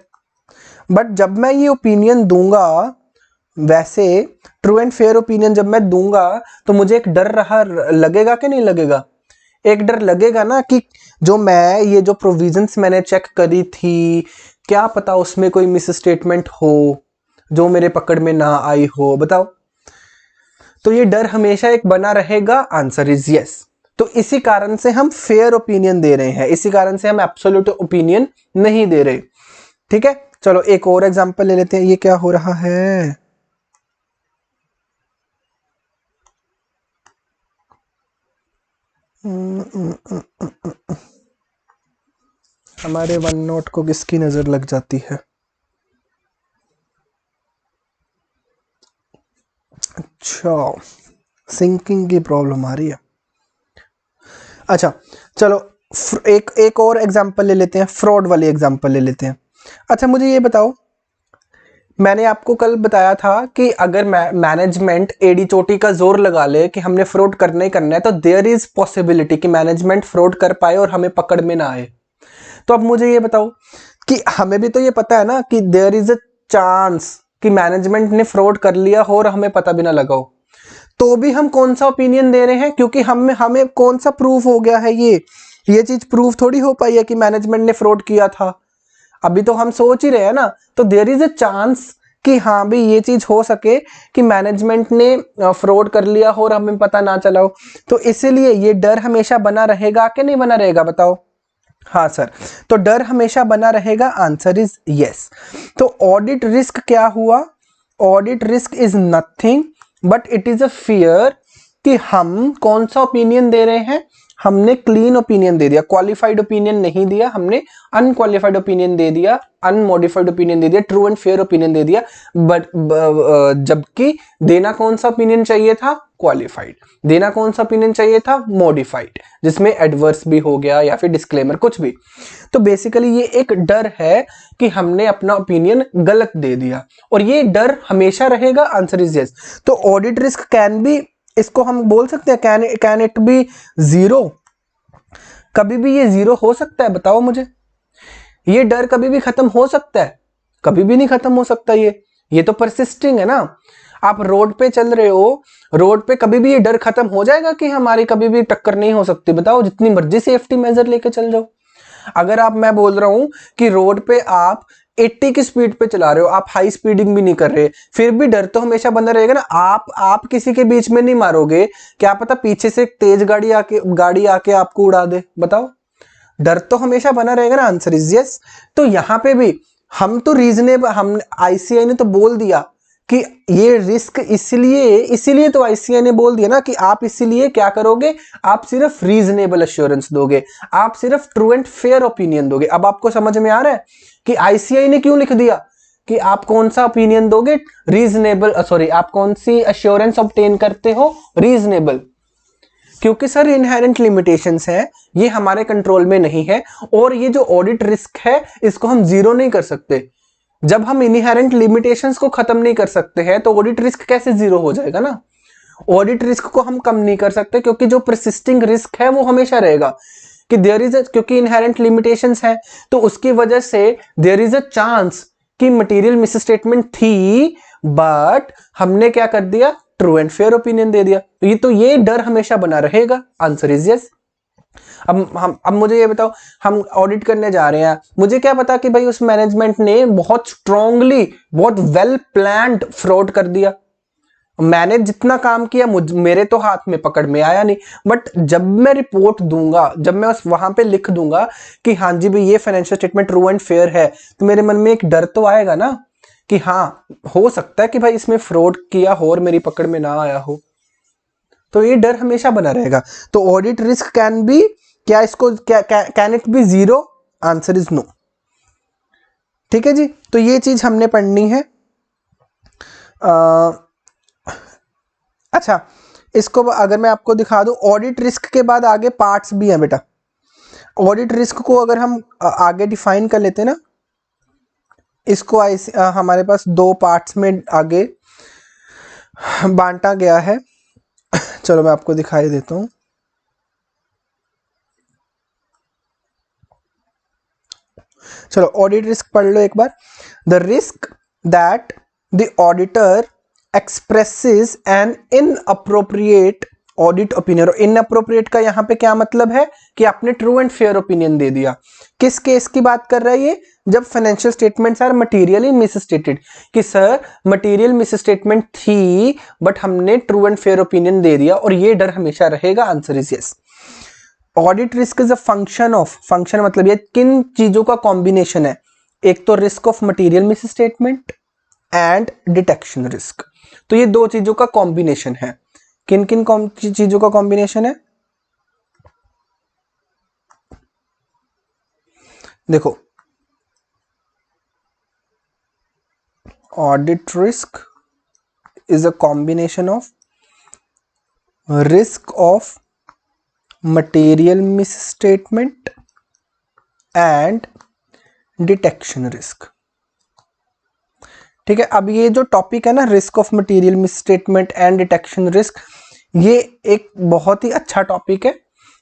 बट जब मैं ये ओपिनियन दूंगा, वैसे ट्रू एंड फेयर ओपिनियन जब मैं दूंगा तो मुझे एक डर रहा लगेगा कि नहीं लगेगा, एक डर लगेगा ना कि जो मैं ये जो प्रोविजंस मैंने चेक करी थी, क्या पता उसमें कोई मिस स्टेटमेंट हो जो मेरे पकड़ में ना आई हो, बताओ। तो ये डर हमेशा एक बना रहेगा, आंसर इज यस। तो इसी कारण से हम फेयर ओपिनियन दे रहे हैं, इसी कारण से हम एब्सोल्यूट ओपिनियन नहीं दे रहे, ठीक है। चलो एक और एग्जांपल ले लेते हैं, ये क्या हो रहा है, हमारे वन नोट को किसकी नजर लग जाती है। अच्छा, सिंकिंग की प्रॉब्लम आ रही है। अच्छा चलो एक और एग्जांपल ले लेते हैं, फ्रॉड वाली एग्जांपल ले लेते हैं। अच्छा मुझे ये बताओ, मैंने आपको कल बताया था कि अगर मैनेजमेंट एडी चोटी का जोर लगा ले कि हमने फ्रॉड करना ही करना है, तो देयर इज पॉसिबिलिटी कि मैनेजमेंट फ्रॉड कर पाए और हमें पकड़ में ना आए। तो अब मुझे ये बताओ कि हमें भी तो ये पता है ना कि देयर इज अ चांस कि मैनेजमेंट ने फ्रॉड कर लिया हो और हमें पता भी ना लगा हो, तो भी हम कौन सा ओपिनियन दे रहे हैं, क्योंकि हमें कौन सा प्रूफ हो गया है, ये चीज प्रूफ थोड़ी हो पाई है कि मैनेजमेंट ने फ्रॉड किया था। अभी तो हम सोच ही रहे हैं ना, तो देयर इज अ चांस कि हाँ भी ये चीज हो सके कि मैनेजमेंट ने फ्रॉड कर लिया हो और हमें पता ना चला हो। तो इसीलिए ये डर हमेशा बना रहेगा कि नहीं बना रहेगा, बताओ। हाँ सर, तो डर हमेशा बना रहेगा, आंसर इज यस। तो ऑडिट रिस्क क्या हुआ, audit risk is nothing but it is a fear कि हम कौन सा ओपिनियन दे रहे हैं, हमने क्लीन ओपिनियन दे दिया, क्वालिफाइड ओपिनियन नहीं दिया, हमने अनक्वालिफाइड ओपिनियन दे दिया, अनमॉडिफाइड ओपिनियन दे दिया, ट्रू एंड फेयर ओपिनियन दे दिया। बट जबकि देना कौन सा ओपिनियन चाहिए था, क्वालिफाइड। देना कौन सा ओपिनियन चाहिए था, मॉडिफाइड, जिसमें एडवर्स भी हो गया या फिर डिस्क्लेमर कुछ भी। तो बेसिकली ये एक डर है कि हमने अपना ओपिनियन गलत दे दिया, और ये डर हमेशा रहेगा, आंसर इज यस। तो ऑडिट रिस्क कैन बी, इसको हम बोल सकते हैं कैन इट बी जीरो, कभी भी ये जीरो हो सकता है, बताओ मुझे। ये डर कभी भी खत्म हो सकता है, कभी भी नहीं खत्म हो सकता, ये तो परसिस्टिंग है ना। आप रोड पे चल रहे हो, रोड पे कभी भी ये डर खत्म हो जाएगा कि हमारी कभी भी टक्कर नहीं हो सकती, बताओ, जितनी मर्जी सेफ्टी मेजर लेके चल जाओ। अगर आप, मैं बोल रहा हूं कि रोड पे आप 80 की स्पीड पे चला रहे हो, आप हाई स्पीडिंग भी नहीं कर रहे, फिर भी डर तो हमेशा बना रहेगा ना। आप किसी के बीच में नहीं मारोगे, क्या पता पीछे से एक तेज गाड़ी आके आपको उड़ा दे, बताओ। डर तो हमेशा बना रहेगा ना, आंसर इज यस। तो यहां पे भी हम तो रीजनेबल, हम आईसीआई ने तो बोल दिया कि ये रिस्क इसीलिए तो आईसीआई ने बोल दिया ना कि आप इसीलिए क्या करोगे, आप सिर्फ रीजनेबल एश्योरेंस दोगे, आप सिर्फ ट्रू एंड फेयर ओपिनियन दोगे। अब आपको समझ में आ रहा है कि आईसीआई ने क्यों लिख दिया कि आप कौन सा ओपिनियन दोगे, रीजनेबल, सॉरी, आप कौन सी एश्योरेंस ऑब्टेन करते हो, रीजनेबल। क्योंकि सर इनहेरेंट लिमिटेशंस है, ये हमारे कंट्रोल में नहीं है, और ये जो ऑडिट रिस्क है इसको हम जीरो नहीं कर सकते। जब हम इनहेरेंट लिमिटेशंस को खत्म नहीं कर सकते हैं तो ऑडिट रिस्क कैसे जीरो हो जाएगा ना। ऑडिट रिस्क को हम कम नहीं कर सकते, क्योंकि जो परसिस्टिंग रिस्क है वो हमेशा रहेगा कि देयर इज क्योंकि इनहेरेंट लिमिटेशंस है तो उसकी वजह से देयर इज अ चांस कि मटेरियल मिसस्टेटमेंट थी, बट हमने क्या कर दिया, ट्रू एंड फेयर ओपिनियन दे दिया। तो ये डर हमेशा बना रहेगा। Answer is yes. अब मुझे ये बताओ, हम ऑडिट करने जा रहे हैं, मुझे क्या पता कि भाई उस मैनेजमेंट ने बहुत स्ट्रांगली, बहुत वेल प्लान्ड फ्रॉड कर दिया। मैंने जितना काम किया मेरे तो हाथ में पकड़ में आया नहीं, बट जब मैं रिपोर्ट दूंगा, जब मैं उस वहां पे लिख दूंगा कि हाँ जी भाई ये financial statement true and fair है, तो मेरे मन में एक डर तो आएगा ना कि हाँ हो सकता है कि भाई इसमें फ्रॉड किया हो और मेरी पकड़ में ना आया हो। तो ये डर हमेशा बना रहेगा। तो ऑडिट रिस्क कैन बी, क्या इसको can it be zero? Answer is no. ठीक है जी, तो ये चीज हमने पढ़नी है। अच्छा, इसको अगर मैं आपको दिखा दूं, ऑडिट रिस्क के बाद आगे पार्ट्स भी हैं बेटा। ऑडिट रिस्क को अगर हम आगे डिफाइन कर लेते हैं ना, इसको हमारे पास दो पार्ट्स में आगे बांटा गया है। चलो मैं आपको दिखाई देता हूं। चलो ऑडिट रिस्क पढ़ लो एक बार। The risk that the auditor expresses an inappropriate audit opinion. Inappropriate का यहां पे क्या मतलब है कि आपने ट्रू एंड फेयर ओपिनियन दे दिया। किस केस की बात कर रहा है ये? जब financial statements are materially misstated, कि सर मटेरियल मिसस्टेटमेंट थी बट हमने ट्रू एंड फेयर ओपिनियन दे दिया, और ये डर हमेशा रहेगा। Answer is yes. Audit risk is a function of, function मतलब ये किन चीजों का कॉम्बिनेशन है? एक तो risk of material misstatement and detection risk. तो ये दो चीजों का कॉम्बिनेशन है। किन किन चीजों का कॉम्बिनेशन है? देखो, audit risk is a combination of risk of material misstatement and detection risk. ठीक है, अब ये जो टॉपिक है ना, risk of material misstatement and detection risk, ये एक बहुत ही अच्छा टॉपिक है।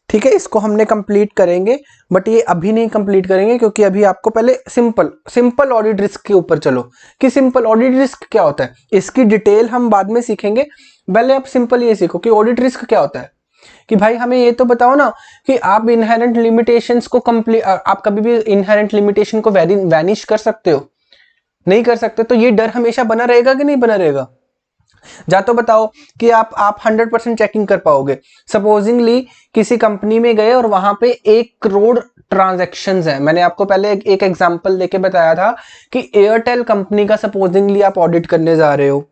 ठीक है, इसको हमने कंप्लीट करेंगे, बट ये अभी नहीं कंप्लीट करेंगे, क्योंकि अभी आपको पहले सिंपल ऑडिट रिस्क के ऊपर चलो कि सिंपल ऑडिट रिस्क क्या होता है। इसकी डिटेल हम बाद में सीखेंगे, पहले आप सिंपल ये सीखो कि ऑडिट रिस्क क्या होता है। कि भाई हमें ये तो बताओ ना कि आप इनहेरेंट लिमिटेशंस को आप कभी भी इनहेरेंट लिमिटेशन को वैनिश कर सकते हो? नहीं कर सकते। तो ये डर हमेशा बना रहेगा कि नहीं बना रहेगा? जा तो बताओ कि आप 100% चेकिंग कर पाओगे। सपोजिंगली किसी कंपनी में गए और वहां पे 1 करोड़ ट्रांजैक्शंस हैं। मैंने आपको पहले एक एग्जांपल देके बताया था कि एयरटेल कंपनी का सपोजिंगली आप ऑडिट करने जा रहे हो,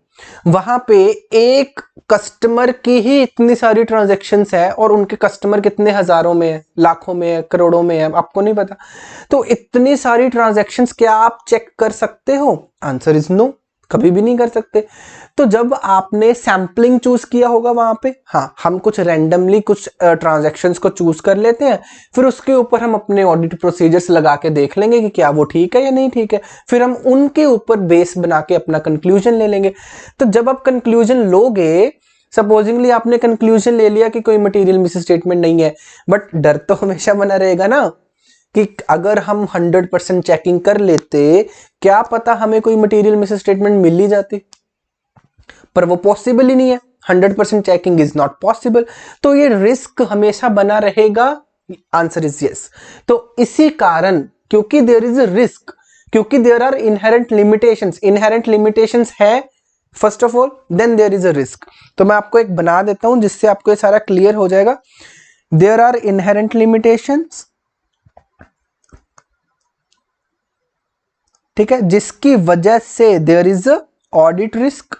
वहां पे एक कस्टमर की ही इतनी सारी ट्रांजैक्शंस है, और उनके कस्टमर कितने हजारों में है, लाखों में है, करोड़ों में है, आपको नहीं पता। तो इतनी सारी ट्रांजैक्शंस क्या आप चेक कर सकते हो? आंसर इज नो, कभी भी नहीं कर सकते। तो जब आपने सैंपलिंग चूज किया होगा वहां पे, हाँ हम कुछ रैंडमली कुछ ट्रांजैक्शंस को चूज कर लेते हैं, फिर उसके ऊपर हम अपने ऑडिट प्रोसीजर्स लगा के देख लेंगे कि क्या वो ठीक है या नहीं ठीक है, फिर हम उनके ऊपर बेस बना के अपना कंक्लूजन ले लेंगे। तो जब आप कंक्लूजन लोगे, सपोजिंगली आपने कंक्लूजन ले लिया कि कोई मटेरियल मिसस्टेटमेंट नहीं है, बट डर तो हमेशा बना रहेगा ना कि अगर हम 100% चेकिंग कर लेते, क्या पता हमें कोई मटेरियल मिसस्टेटमेंट मिल ही जाती, पर वो पॉसिबल ही नहीं है। 100% चेकिंग इज नॉट पॉसिबल। तो ये रिस्क हमेशा बना रहेगा। Answer is yes. तो इसी कारण, क्योंकि देयर इज अ रिस्क, क्योंकि देयर आर इनहेरेंट लिमिटेशंस है first of all, then there is a risk. तो मैं आपको एक बना देता हूं जिससे आपको ये सारा क्लियर हो जाएगा। देयर आर इनहेरेंट लिमिटेशंस, ठीक है, जिसकी वजह से there is a audit risk.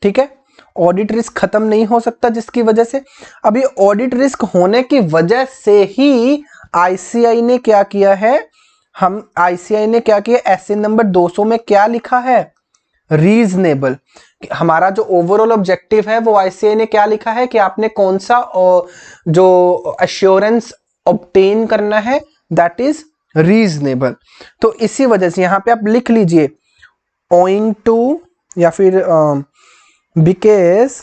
ठीक है, ऑडिट रिस्क खत्म नहीं हो सकता जिसकी वजह से। अभी ऑडिट रिस्क होने की वजह से ही आईसीआई ने क्या किया है, आईसीआई ने क्या किया, एसए नंबर 200 में क्या लिखा है? रीजनेबल। हमारा जो ओवरऑल ऑब्जेक्टिव है वो आईसीएआई ने क्या लिखा है कि आपने कौन सा जो अश्योरेंस ऑब्टेन करना है, दैट इज रीजनेबल। तो इसी वजह से यहां पे आप लिख लीजिए ओइंग टू या फिर because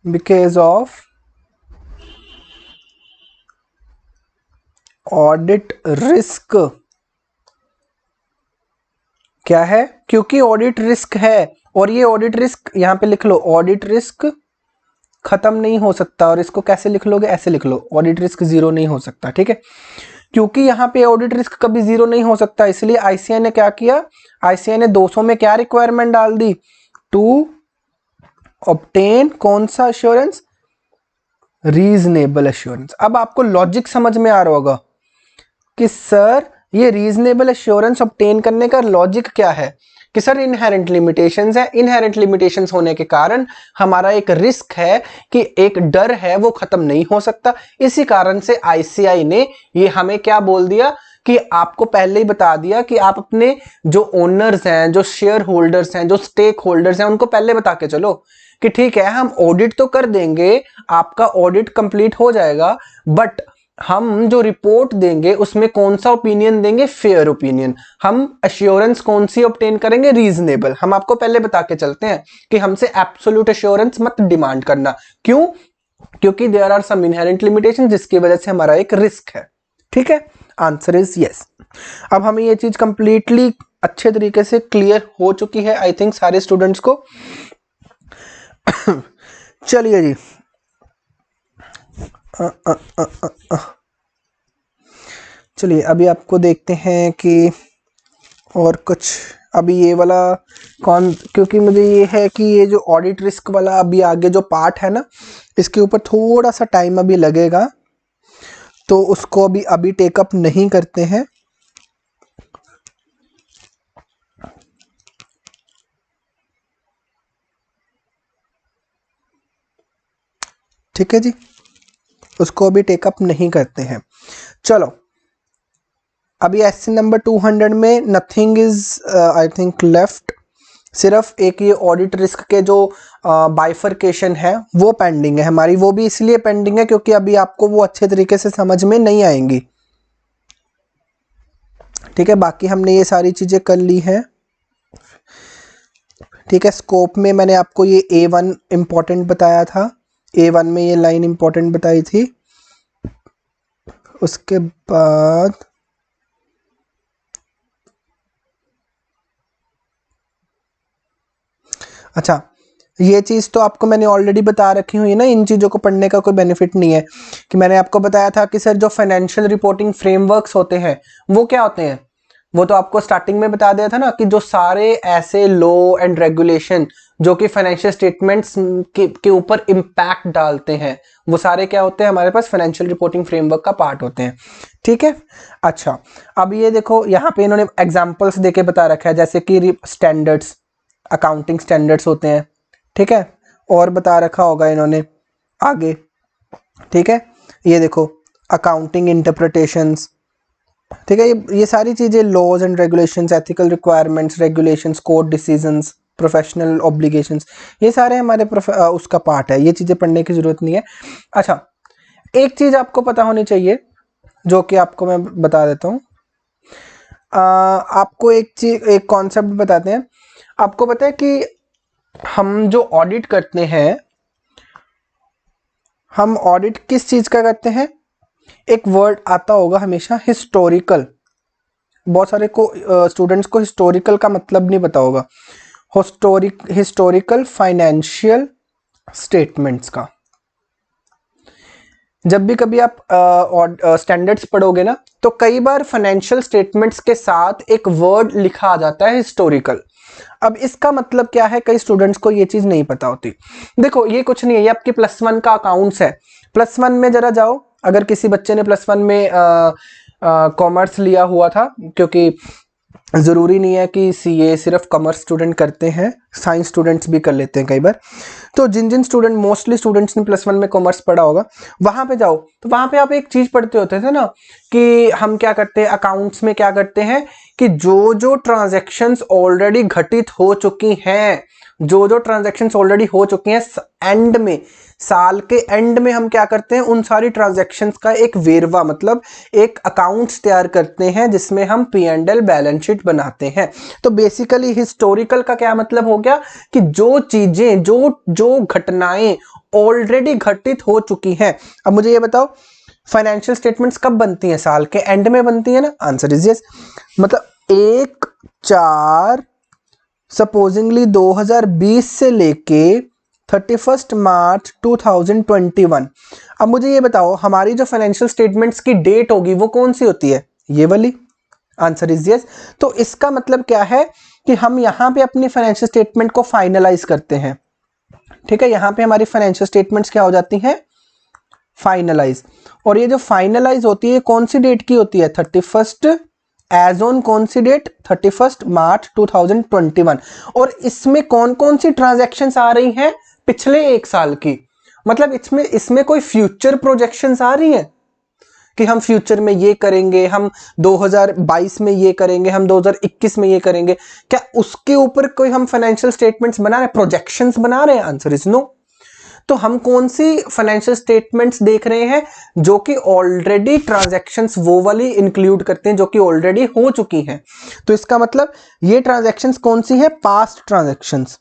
because of audit risk. क्या है? क्योंकि ऑडिट रिस्क है, और ये ऑडिट रिस्क यहां पे लिख लो, ऑडिट रिस्क खत्म नहीं हो सकता। और इसको कैसे लिख लोगे? ऐसे लिख लो, ऑडिट रिस्क जीरो नहीं हो सकता। ठीक है, क्योंकि यहां पे ऑडिट रिस्क कभी जीरो नहीं हो सकता, इसलिए आईसीआई ने क्या किया, आईसीआई ने 200 में क्या रिक्वायरमेंट डाल दी, टू ऑब्टेन कौन सा अश्योरेंस, रीजनेबल अश्योरेंस। अब आपको लॉजिक समझ में आ रहा होगा कि सर ये रीजनेबल एश्योरेंस ऑब्टेन करने का लॉजिक क्या है, कि सर इनहेरेंट लिमिटेशंस है, इनहेरेंट लिमिटेशंस होने के कारण हमारा एक रिस्क है कि एक डर है वो खत्म नहीं हो सकता। इसी कारण से आईसीआई ने ये हमें क्या बोल दिया कि आपको पहले ही बता दिया कि आप अपने जो ओनर्स हैं, जो शेयर होल्डर्स हैं, जो स्टेक होल्डर्स हैं, उनको पहले बता के चलो कि ठीक है हम ऑडिट तो कर देंगे, आपका ऑडिट कंप्लीट हो जाएगा, बट हम जो रिपोर्ट देंगे उसमें कौन सा ओपिनियन देंगे, फेयर ओपिनियन। हम अश्योरेंस कौन सी ऑब्टेन करेंगे, रीजनेबल। हम आपको पहले बता के चलते हैं कि हमसे एब्सोल्यूट अश्योरेंस मत डिमांड करना। क्यों? क्योंकि there are some inherent limitation जिसकी वजह से हमारा एक रिस्क है। ठीक है, आंसर इज यस। अब हमें ये चीज कंप्लीटली अच्छे तरीके से क्लियर हो चुकी है आई थिंक सारे स्टूडेंट्स को। चलिए जी, चलिए अभी आपको देखते हैं कि और कुछ अभी ये वाला क्योंकि मुझे ये है कि ये जो ऑडिट रिस्क वाला अभी आगे जो पार्ट है ना, इसके ऊपर थोड़ा सा टाइम अभी लगेगा, तो उसको अभी टेकअप नहीं करते हैं। ठीक है जी, उसको अभी टेकअप नहीं करते हैं। चलो अभी एससी नंबर 200 में nothing is I think left, सिर्फ एक ये ऑडिट रिस्क के जो बाइफरकेशन है वो पेंडिंग है हमारी। वो भी इसलिए पेंडिंग है क्योंकि अभी आपको वो अच्छे तरीके से समझ में नहीं आएंगी। ठीक है, बाकी हमने ये सारी चीजें कर ली हैं। ठीक है, स्कोप में मैंने आपको ये A1 इंपॉर्टेंट बताया था, A1 में ये लाइन इंपॉर्टेंट बताई थी। उसके बाद अच्छा, ये चीज़ तो आपको मैंने ऑलरेडी बता रखी हुई है ना, इन चीज़ों को पढ़ने का कोई बेनिफिट नहीं है। कि मैंने आपको बताया था कि सर जो फाइनेंशियल रिपोर्टिंग फ्रेमवर्क्स होते हैं वो क्या होते हैं, वो तो आपको स्टार्टिंग में बता दिया था ना कि जो सारे ऐसे लॉ एंड रेगुलेशन जो कि फाइनेंशियल स्टेटमेंट्स के ऊपर इम्पैक्ट डालते हैं, वो सारे क्या होते हैं, हमारे पास फाइनेंशियल रिपोर्टिंग फ्रेमवर्क का पार्ट होते हैं। ठीक है, अच्छा अब ये देखो यहाँ पे इन्होंने एग्जाम्पल्स देके बता रखा है, जैसे कि स्टैंडर्ड्स, अकाउंटिंग स्टैंडर्ड्स होते हैं। ठीक है, और बता रखा होगा इन्होंने आगे। ठीक है, ये देखो अकाउंटिंग इंटरप्रिटेशंस। ठीक है, ये सारी चीज़ें laws and regulations, ethical requirements, regulations, court decisions, professional obligations, ये सारे हमारे उसका पार्ट है। ये चीज़ें पढ़ने की ज़रूरत नहीं है। अच्छा, एक चीज़ आपको पता होनी चाहिए जो कि आपको मैं बता देता हूँ। आपको एक कॉन्सेप्ट बताते हैं। आपको पता है कि हम जो ऑडिट करते हैं, हम ऑडिट किस चीज़ का करते हैं? एक वर्ड आता होगा हमेशा, हिस्टोरिकल। बहुत सारे को स्टूडेंट्स को हिस्टोरिकल का मतलब नहीं पता होगा। हिस्टोरिकल फाइनेंशियल स्टेटमेंट्स का जब भी कभी आप स्टैंडर्ड्स पढ़ोगे ना, तो कई बार फाइनेंशियल स्टेटमेंट्स के साथ एक वर्ड लिखा आ जाता है, हिस्टोरिकल। अब इसका मतलब क्या है, कई स्टूडेंट्स को ये चीज नहीं पता होती। देखो ये कुछ नहीं है, ये आपके +1 का अकाउंट्स है। +1 में जरा जाओ, अगर किसी बच्चे ने +1 में कॉमर्स लिया हुआ था, क्योंकि ज़रूरी नहीं है कि सीए सिर्फ कॉमर्स स्टूडेंट करते हैं, साइंस स्टूडेंट्स भी कर लेते हैं कई बार। तो जिन जिन स्टूडेंट, मोस्टली स्टूडेंट्स ने +1 में कॉमर्स पढ़ा होगा, वहाँ पे जाओ तो वहाँ पे आप एक चीज़ पढ़ते होते थे ना कि हम क्या करते हैं अकाउंट्स में, क्या करते हैं कि जो जो ट्रांजैक्शंस ऑलरेडी घटित हो चुकी हैं, जो जो ट्रांजैक्शंस ऑलरेडी हो चुकी हैं, एंड में, साल के एंड में हम क्या करते हैं उन सारी ट्रांजैक्शंस का एक वेरवा, मतलब एक अकाउंट्स तैयार करते हैं जिसमें हम P&L बैलेंस शीट बनाते हैं। तो बेसिकली हिस्टोरिकल का क्या मतलब हो गया कि जो चीजें, जो जो घटनाएं ऑलरेडी घटित हो चुकी हैं। अब मुझे ये बताओ फाइनेंशियल स्टेटमेंट्स कब बनती हैं? साल के एंड में बनती है ना। Answer is yes. मतलब 1/4 सपोजिंगली 2020 से लेके 31 मार्च 2021। अब मुझे ये बताओ हमारी जो फाइनेंशियल स्टेटमेंट्स की डेट होगी वो कौन सी होती है? ये वाली। Answer is yes. तो इसका मतलब क्या है कि हम यहां पे अपनी फाइनेंशियल स्टेटमेंट को फाइनलाइज करते हैं। ठीक है, यहां पे हमारी फाइनेंशियल स्टेटमेंट्स क्या हो जाती हैं? फाइनलाइज। और ये जो फाइनलाइज होती है कौन सी डेट की होती है? 31 एज ऑन कौन सी डेट? 31 मार्च 2021। और इसमें कौन कौन सी ट्रांजैक्शंस आ रही हैं? पिछले एक साल की। मतलब इसमें इसमें कोई फ्यूचर प्रोजेक्शंस आ रही हैं कि हम फ्यूचर में ये करेंगे, हम 2022 में ये करेंगे, हम 2021 में ये करेंगे, क्या उसके ऊपर कोई हम फाइनेंशियल स्टेटमेंट्स बना रहे हैं, प्रोजेक्शंस बना रहे हैं? Answer is no. तो हम कौन सी फाइनेंशियल स्टेटमेंट्स देख रहे हैं? जो कि ऑलरेडी ट्रांजैक्शंस वो वाली इंक्लूड करते हैं जो कि ऑलरेडी हो चुकी हैं। तो इसका मतलब ये ट्रांजैक्शंस कौन सी है? पास्ट ट्रांजैक्शंस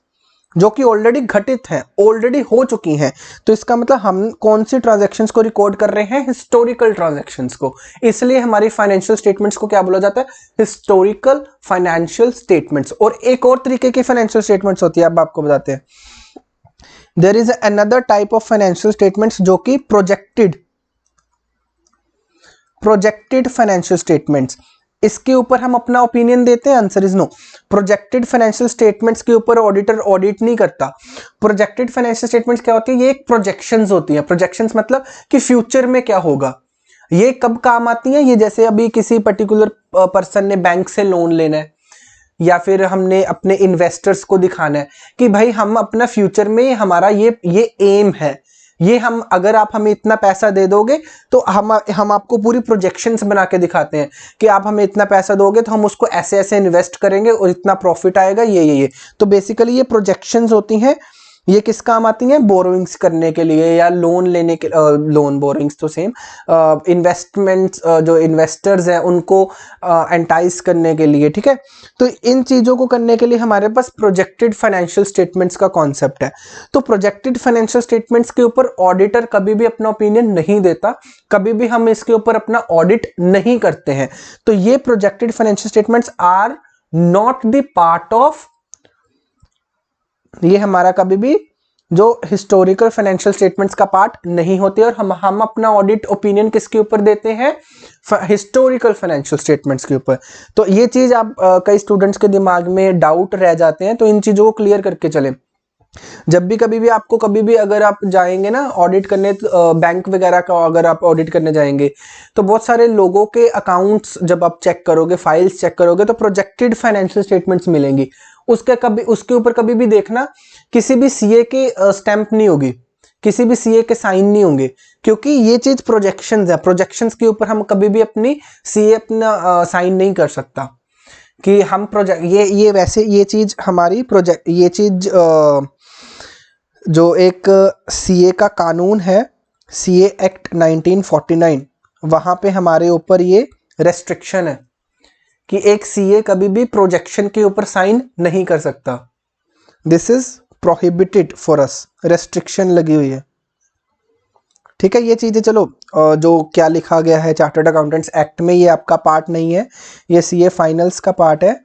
जो कि ऑलरेडी घटित हैं, ऑलरेडी हो चुकी हैं। तो इसका मतलब हम कौन सी ट्रांजैक्शंस को रिकॉर्ड कर रहे हैं? हिस्टोरिकल ट्रांजैक्शंस को। इसलिए हमारी फाइनेंशियल स्टेटमेंट्स को क्या बोला जाता है? Historical financial statements. और एक और तरीके की फाइनेंशियल स्टेटमेंट्स होती है, अब आपको बताते हैं। There is another type of financial statements जो कि प्रोजेक्टेड फाइनेंशियल स्टेटमेंट्स। इसके ऊपर हम अपना ओपिनियन देते हैं? Answer is no. Projected financial statements के ऊपर ऑडिटर ऑडिट नहीं करता। प्रोजेक्टेड फाइनेंशियल स्टेटमेंट्स क्या होती है? ये एक प्रोजेक्शंस होती है। प्रोजेक्शंस मतलब कि फ्यूचर में क्या होगा, ये कब काम आती है? ये जैसे अभी किसी पर्टिकुलर पर्सन ने बैंक से लोन लेना है, या फिर हमने अपने इन्वेस्टर्स को दिखाना है कि भाई हम अपना फ्यूचर में हमारा ये एम है, ये हम, अगर आप हमें इतना पैसा दे दोगे तो हम आपको पूरी प्रोजेक्शंस बना के दिखाते हैं कि आप हमें इतना पैसा दोगे तो हम उसको ऐसे ऐसे इन्वेस्ट करेंगे और इतना प्रॉफिट आएगा, ये। तो बेसिकली ये प्रोजेक्शंस होती हैं। ये किस काम आती हैं? बोरोइंग्स करने के लिए या लोन लेने के, लोन बोरोइंग्स तो सेम, इन्वेस्टमेंट्स, जो इन्वेस्टर्स हैं उनको एंटाइज करने के लिए। ठीक है, तो इन चीज़ों को करने के लिए हमारे पास प्रोजेक्टेड फाइनेंशियल स्टेटमेंट्स का कॉन्सेप्ट है। तो प्रोजेक्टेड फाइनेंशियल स्टेटमेंट्स के ऊपर ऑडिटर कभी भी अपना ओपिनियन नहीं देता, कभी भी हम इसके ऊपर अपना ऑडिट नहीं करते हैं। तो ये projected financial statements are not the part of, ये हमारा कभी भी जो हिस्टोरिकल फाइनेंशियल स्टेटमेंट्स का पार्ट नहीं होते। और हम अपना ऑडिट ओपिनियन किसके ऊपर देते हैं? हिस्टोरिकल फाइनेंशियल स्टेटमेंट्स के ऊपर। तो ये चीज आप कई स्टूडेंट्स के दिमाग में डाउट रह जाते हैं, तो इन चीजों को क्लियर करके चलें। जब भी कभी भी आपको, कभी भी अगर आप जाएंगे ना ऑडिट करने, बैंक वगैरह का अगर आप ऑडिट करने जाएंगे तो बहुत सारे लोगों के अकाउंट्स जब आप चेक करोगे, फाइल्स चेक करोगे तो प्रोजेक्टेड फाइनेंशियल स्टेटमेंट्स मिलेंगी। उसके ऊपर कभी भी देखना किसी भी सीए के स्टैंप नहीं होगी, किसी भी सीए के साइन नहीं होंगे, क्योंकि ये चीज प्रोजेक्शंस है। प्रोजेक्शंस के ऊपर हम कभी भी अपनी सीए अपना साइन नहीं कर सकता कि हम प्रोजेक्ट, ये वैसे ये चीज हमारी प्रोजेक्ट, ये चीज जो एक सीए का कानून है, सीए एक्ट 1949, वहां पे हमारे ऊपर ये रेस्ट्रिक्शन है कि एक सीए कभी भी प्रोजेक्शन के ऊपर साइन नहीं कर सकता। This is prohibited for us, restriction लगी हुई है। ठीक है, ये चीज़ें चलो जो क्या लिखा गया है चार्टर्ड अकाउंटेंट्स एक्ट में, ये आपका पार्ट नहीं है, ये सीए फाइनल्स का पार्ट है।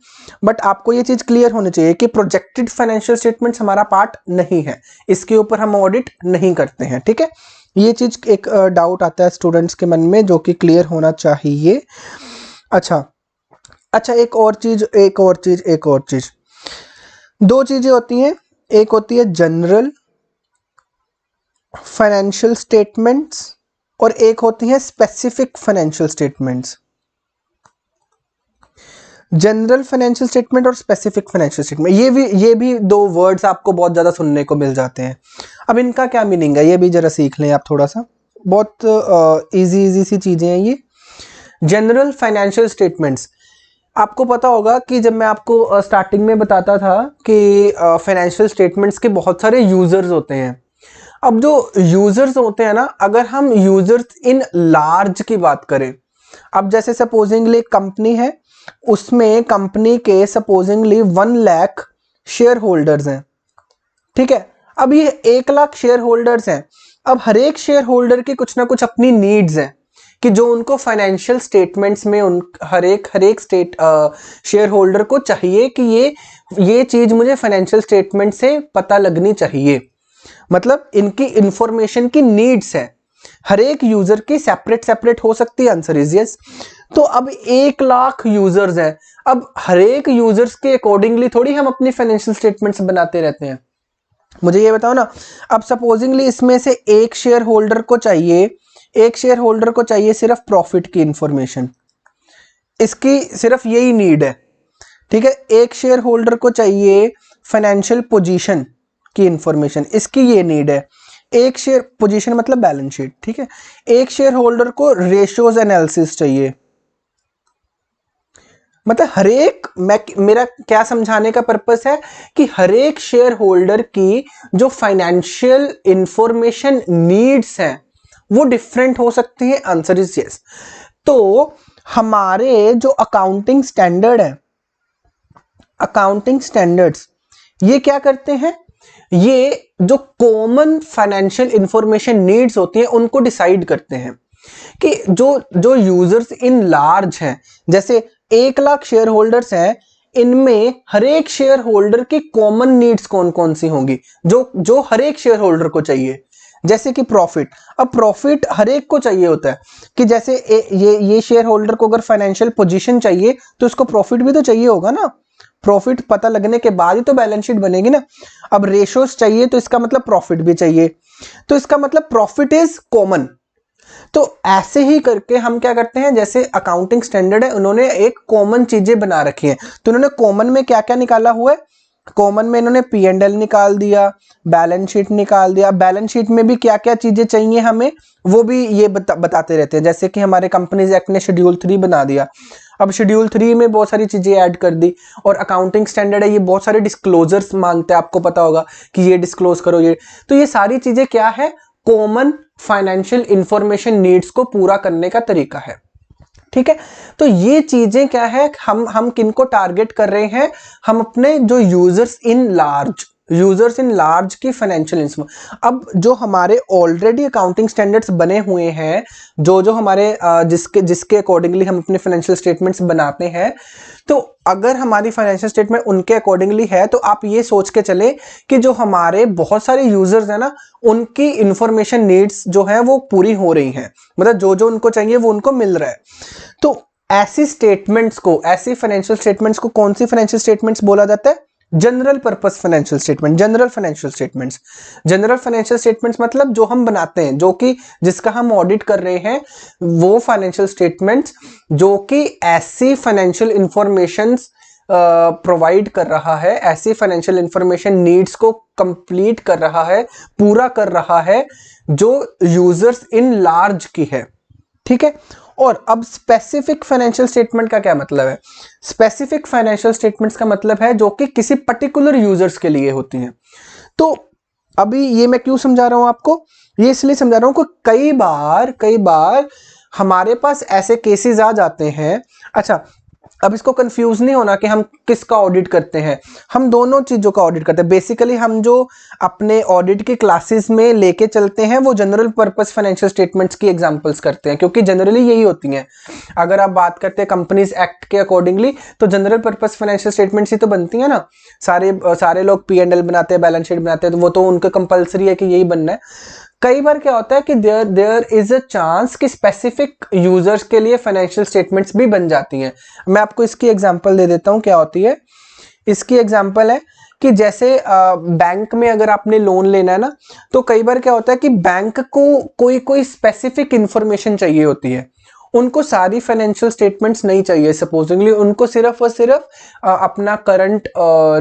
बट आपको ये चीज़ क्लियर होनी चाहिए कि प्रोजेक्टेड फाइनेंशियल स्टेटमेंट्स हमारा पार्ट नहीं है, इसके ऊपर हम ऑडिट नहीं करते हैं। ठीक है, ये चीज़ एक डाउट आता है स्टूडेंट्स के मन में जो कि क्लियर होना चाहिए। अच्छा, एक और चीज़, दो चीज़ें होती हैं, एक होती है जनरल फाइनेंशियल स्टेटमेंट्स और एक होती है specific financial statements. General financial statement और स्पेसिफिक फाइनेंशियल स्टेटमेंट, ये भी दो वर्ड्स आपको बहुत ज़्यादा सुनने को मिल जाते हैं। अब इनका क्या मीनिंग है ये भी ज़रा सीख लें आप थोड़ा सा, बहुत इजी सी चीज़ें हैं ये। जनरल फाइनेंशियल स्टेटमेंट्स, आपको पता होगा कि जब मैं आपको स्टार्टिंग में बताता था कि फाइनेंशियल स्टेटमेंट्स के बहुत सारे यूज़र्स होते हैं। अब जो यूज़र्स होते हैं ना, अगर हम यूज़र्स इन लार्ज की बात करें, अब जैसे सपोजिंगली एक कंपनी है, उसमें कंपनी के सपोजिंगली 1 लाख शेयर होल्डर्स हैं, ठीक है। अब ये 1 लाख शेयर होल्डर्स हैं। अब हर एक शेयर होल्डर की कुछ ना कुछ अपनी नीड्स हैं कि जो उनको फाइनेंशियल स्टेटमेंट्स में उन हर एक शेयर होल्डर को चाहिए कि ये चीज मुझे फाइनेंशियल स्टेटमेंट से पता लगनी चाहिए। मतलब इनकी इंफॉर्मेशन की नीड्स है, हर एक यूजर की सेपरेट हो सकती है। Answer is yes. तो अब 1 लाख यूजर्स हैं, अब हर एक यूजर्स के अकॉर्डिंगली थोड़ी हम अपनी फाइनेंशियल स्टेटमेंट्स बनाते रहते हैं। मुझे ये बताओ ना, अब सपोजिंगली इसमें से एक शेयर होल्डर को चाहिए सिर्फ प्रॉफिट की इंफॉर्मेशन, इसकी सिर्फ यही नीड है, ठीक है। एक शेयर होल्डर को चाहिए फाइनेंशियल पोजीशन की इंफॉर्मेशन, इसकी ये नीड है। एक शेयर पोजीशन मतलब बैलेंस शीट, ठीक है। एक शेयर होल्डर को रेशियोज एनालिसिस चाहिए। मतलब हर एक, मेरा क्या समझाने का पर्पस है कि हर एक शेयर होल्डर की जो फाइनेंशियल इंफॉर्मेशन नीड्स हैं वो डिफरेंट हो सकती है। Answer is yes. तो हमारे जो अकाउंटिंग स्टैंडर्ड है, अकाउंटिंग स्टैंडर्ड्स ये क्या करते हैं, ये जो कॉमन फाइनेंशियल इंफॉर्मेशन नीड्स होती हैं उनको डिसाइड करते हैं कि जो यूजर्स इन लार्ज हैं, जैसे 1 लाख शेयर होल्डर्स हैं, इनमें हर एक शेयर होल्डर की कॉमन नीड्स कौन कौन सी होंगी जो हर एक शेयर होल्डर को चाहिए। जैसे कि प्रॉफिट, अब प्रॉफिट हर एक को चाहिए होता है कि जैसे ये शेयर होल्डर को अगर फाइनेंशियल पोजीशन चाहिए तो इसको प्रॉफिट भी तो चाहिए होगा ना, प्रॉफिट पता लगने के बाद ही तो बैलेंस शीट बनेगी ना। अब रेशोस चाहिए तो इसका मतलब प्रॉफिट भी चाहिए, तो इसका मतलब प्रॉफिट इज कॉमन। तो ऐसे ही करके हम क्या करते हैं, जैसे अकाउंटिंग स्टैंडर्ड है, उन्होंने एक कॉमन चीजें बना रखी हैं, तो उन्होंने कॉमन में क्या क्या निकाला हुआ है, कॉमन में इन्होंने P&L निकाल दिया, बैलेंस शीट निकाल दिया। बैलेंस शीट में भी क्या क्या चीजें चाहिए हमें वो भी ये बताते रहते हैं। जैसे कि हमारे कंपनीज एक्ट ने शेड्यूल 3 बना दिया, अब शेड्यूल 3 में बहुत सारी चीजें ऐड कर दी। और अकाउंटिंग स्टैंडर्ड है, ये बहुत सारे डिस्क्लोजर्स मांगते हैं, आपको पता होगा कि ये डिस्क्लोज करो ये। तो ये सारी चीजें क्या है, कॉमन फाइनेंशियल इंफॉर्मेशन नीड्स को पूरा करने का तरीका है, ठीक है। तो ये चीजें क्या है, हम किनको टारगेट कर रहे हैं, हम अपने जो यूजर्स इन लार्ज की फाइनेंशियल इंफॉर्मेशन। अब जो हमारे ऑलरेडी अकाउंटिंग स्टैंडर्ड्स बने हुए हैं, जो हमारे जिसके अकॉर्डिंगली हम अपने फाइनेंशियल स्टेटमेंट्स बनाते हैं, तो अगर हमारी फाइनेंशियल स्टेटमेंट उनके अकॉर्डिंगली है तो आप ये सोच के चले कि जो हमारे बहुत सारे यूजर्स हैं ना, उनकी इंफॉर्मेशन नीड्स जो है वो पूरी हो रही हैं, मतलब जो उनको चाहिए वो उनको मिल रहा है। तो ऐसी स्टेटमेंट्स को, ऐसी फाइनेंशियल स्टेटमेंट्स को कौन सी फाइनेंशियल स्टेटमेंट्स बोला जाता है, general purpose financial statement. General financial statements मतलब जो हम बनाते हैं, जो कि जिसका हम ऑडिट कर रहे हैं, वो फाइनेंशियल स्टेटमेंट्स जो कि ऐसी फाइनेंशियल इंफॉर्मेशंस प्रोवाइड कर रहा है, ऐसी फाइनेंशियल इंफॉर्मेशन नीड्स को कंप्लीट कर रहा है, पूरा कर रहा है, जो यूजर्स इन लार्ज की है, ठीक है। और अब स्पेसिफिक फाइनेंशियल स्टेटमेंट का क्या मतलब है, स्पेसिफिक फाइनेंशियल स्टेटमेंट्स का मतलब है जो कि किसी पर्टिकुलर यूजर्स के लिए होती हैं। तो अभी ये मैं क्यों समझा रहा हूं आपको, ये इसलिए समझा रहा हूं कि कई बार हमारे पास ऐसे केसेस आ जाते हैं। अच्छा, अब इसको कंफ्यूज नहीं होना कि हम किसका ऑडिट करते हैं, हम दोनों चीजों का ऑडिट करते हैं। बेसिकली हम जो अपने ऑडिट की क्लासेस में लेके चलते हैं वो जनरल पर्पस फाइनेंशियल स्टेटमेंट्स की एग्जांपल्स करते हैं, क्योंकि जनरली यही होती हैं। अगर आप बात करते हैं कंपनीज एक्ट के अकॉर्डिंगली, तो जनरल पर्पस फाइनेंशियल स्टेटमेंट्स ही तो बनती है ना। सारे लोग P&L बनाते हैं, बैलेंस शीट बनाते हैं, तो वो तो उनका कंपल्सरी है कि यही बनना है। कई बार क्या होता है कि देयर इज अ चांस कि स्पेसिफिक यूजर्स के लिए फाइनेंशियल स्टेटमेंट्स भी बन जाती हैं। मैं आपको इसकी एग्जांपल दे देता हूं क्या होती है। इसकी एग्जांपल है कि जैसे बैंक में अगर आपने लोन लेना है ना, तो कई बार क्या होता है कि बैंक को कोई स्पेसिफिक इंफॉर्मेशन चाहिए होती है, उनको सारी फाइनेंशियल स्टेटमेंट्स नहीं चाहिए सपोजिंगली, उनको सिर्फ और सिर्फ अपना करंट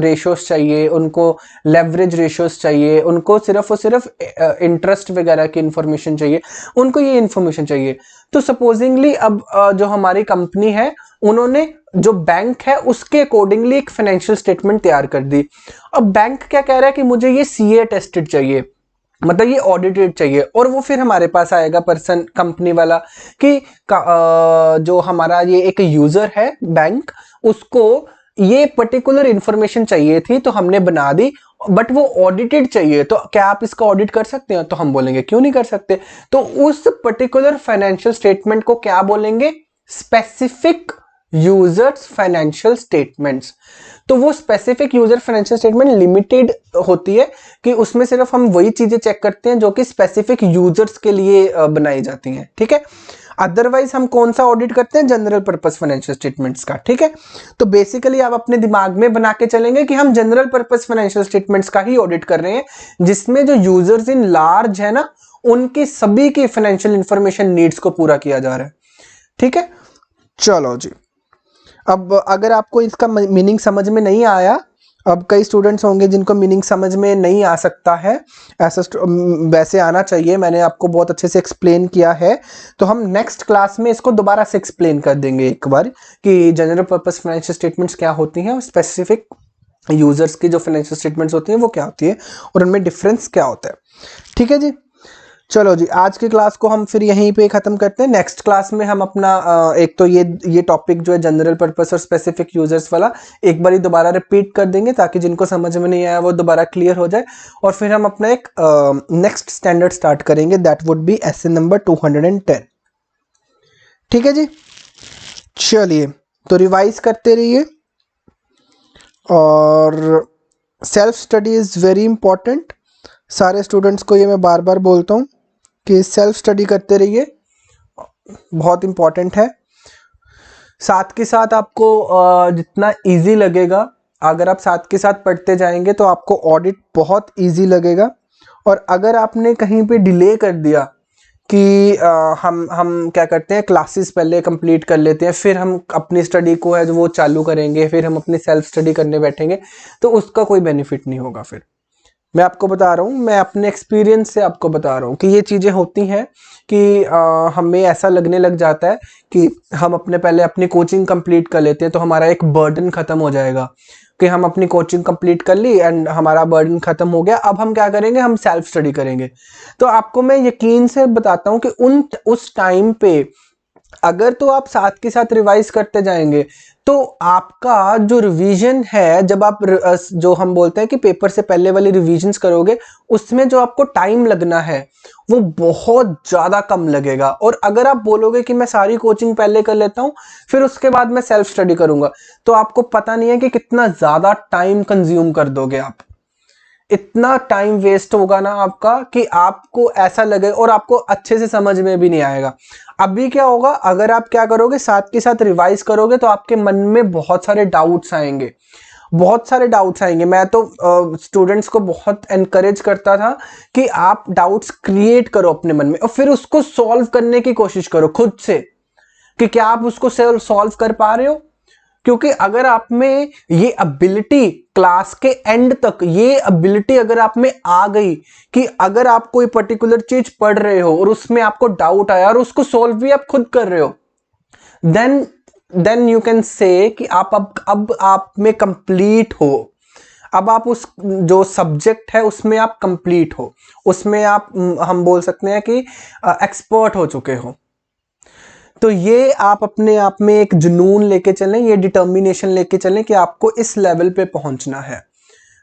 रेशोस चाहिए, उनको लेवरेज रेशोस चाहिए, उनको सिर्फ और सिर्फ इंटरेस्ट वगैरह की इंफॉर्मेशन चाहिए, उनको ये इंफॉर्मेशन चाहिए। तो सपोजिंगली अब जो हमारी कंपनी है उन्होंने जो बैंक है उसके अकॉर्डिंगली एक फाइनेंशियल स्टेटमेंट तैयार कर दी। अब बैंक क्या कह रहा है कि मुझे ये सीए टेस्टेड चाहिए, मतलब ये ऑडिटेड चाहिए, और वो फिर हमारे पास आएगा पर्सन कंपनी वाला कि जो हमारा ये एक यूजर है बैंक, उसको ये पर्टिकुलर इंफॉर्मेशन चाहिए थी तो हमने बना दी, बट वो ऑडिटेड चाहिए, तो क्या आप इसका ऑडिट कर सकते हैं? तो हम बोलेंगे क्यों नहीं कर सकते। तो उस पर्टिकुलर फाइनेंशियल स्टेटमेंट को क्या बोलेंगे? Specific users financial statements. तो वो specific user financial statement limited होती है कि उसमें सिर्फ हम वही चीजें चेक करते हैं जो कि स्पेसिफिक यूजर्स के लिए बनाई जाती हैं, ठीक है। अदरवाइज हम कौन सा ऑडिट करते हैं? जनरल पर्पस फाइनेंशियल स्टेटमेंट्स का, ठीक है। तो बेसिकली आप अपने दिमाग में बना के चलेंगे कि हम जनरल पर्पस फाइनेंशियल स्टेटमेंट्स का ही ऑडिट कर रहे हैं, जिसमें जो यूजर्स इन लार्ज है ना, उनकी सभी की फाइनेंशियल इंफॉर्मेशन नीड्स को पूरा किया जा रहा है, ठीक है। चलो जी, अब अगर आपको इसका मीनिंग समझ में नहीं आया, अब कई स्टूडेंट्स होंगे जिनको मीनिंग समझ में नहीं आ सकता है, ऐसा वैसे आना चाहिए, मैंने आपको बहुत अच्छे से एक्सप्लेन किया है, तो हम नेक्स्ट क्लास में इसको दोबारा से एक्सप्लेन कर देंगे एक बार कि जनरल पर्पस फाइनेंशियल स्टेटमेंट्स क्या होती हैं और स्पेसिफिक यूजर्स की जो फाइनेंशियल स्टेटमेंट्स होती हैं वो क्या होती है और उनमें डिफरेंस क्या होता है, ठीक है जी। चलो जी, आज की क्लास को हम फिर यहीं पे ख़त्म करते हैं। नेक्स्ट क्लास में हम अपना एक तो ये टॉपिक जो है जनरल पर्पस और स्पेसिफिक यूजर्स वाला एक बारी दोबारा रिपीट कर देंगे ताकि जिनको समझ में नहीं आया वो दोबारा क्लियर हो जाए, और फिर हम अपना एक नेक्स्ट स्टैंडर्ड स्टार्ट करेंगे, that would be essay number 210, ठीक है जी। चलिए, तो रिवाइज करते रहिए, और self study is very important. सारे स्टूडेंट्स को ये मैं बार बार बोलता हूँ कि सेल्फ स्टडी करते रहिए, बहुत इंपॉर्टेंट है। साथ के साथ आपको जितना इजी लगेगा, अगर आप साथ के साथ पढ़ते जाएंगे तो आपको ऑडिट बहुत इजी लगेगा। और अगर आपने कहीं पे डिले कर दिया कि हम क्या करते हैं, क्लासेस पहले कंप्लीट कर लेते हैं, फिर हम अपनी स्टडी को है जो वो चालू करेंगे, फिर हम अपनी सेल्फ स्टडी करने बैठेंगे, तो उसका कोई बेनिफिट नहीं होगा। फिर मैं आपको बता रहा हूँ, मैं अपने एक्सपीरियंस से आपको बता रहा हूँ कि ये चीज़ें होती हैं कि हमें ऐसा लगने लग जाता है कि हम पहले अपनी कोचिंग कंप्लीट कर लेते हैं तो हमारा एक बर्डन ख़त्म हो जाएगा, कि हम अपनी कोचिंग कंप्लीट कर ली एंड हमारा बर्डन ख़त्म हो गया, अब हम क्या करेंगे, हम सेल्फ स्टडी करेंगे। तो आपको मैं यकीन से बताता हूँ कि उस टाइम पे अगर तो आप साथ के साथ रिवाइज करते जाएंगे तो आपका जो रिवीजन है, जब आप जो हम बोलते हैं कि पेपर से पहले वाली रिवीजन्स करोगे, उसमें जो आपको टाइम लगना है वो बहुत ज़्यादा कम लगेगा। और अगर आप बोलोगे कि मैं सारी कोचिंग पहले कर लेता हूँ फिर उसके बाद मैं सेल्फ स्टडी करूँगा, तो आपको पता नहीं है कि कितना ज़्यादा टाइम कंज्यूम कर दोगे आप। इतना टाइम वेस्ट होगा ना आपका कि आपको ऐसा लगे और आपको अच्छे से समझ में भी नहीं आएगा। अभी क्या होगा, अगर आप क्या करोगे, साथ के साथ रिवाइज करोगे तो आपके मन में बहुत सारे डाउट्स आएंगे, बहुत सारे डाउट्स आएंगे। मैं तो स्टूडेंट्स को बहुत एनकरेज करता था कि आप डाउट्स क्रिएट करो अपने मन में और फिर उसको सॉल्व करने की कोशिश करो खुद से, कि क्या आप उसको सॉल्व कर पा रहे हो। क्योंकि अगर आप में ये एबिलिटी क्लास के एंड तक, ये एबिलिटी अगर आप में आ गई कि अगर आप कोई पर्टिकुलर चीज पढ़ रहे हो और उसमें आपको डाउट आया और उसको सॉल्व भी आप खुद कर रहे हो, देन यू कैन से कि आप अब आप में कंप्लीट हो। अब आप उस जो सब्जेक्ट है उसमें आप कंप्लीट हो, उसमें आप हम बोल सकते हैं कि एक्सपर्ट हो चुके हो। तो ये आप अपने आप में एक जुनून लेके चलें, ये डिटर्मिनेशन लेके चलें कि आपको इस लेवल पे पहुंचना है।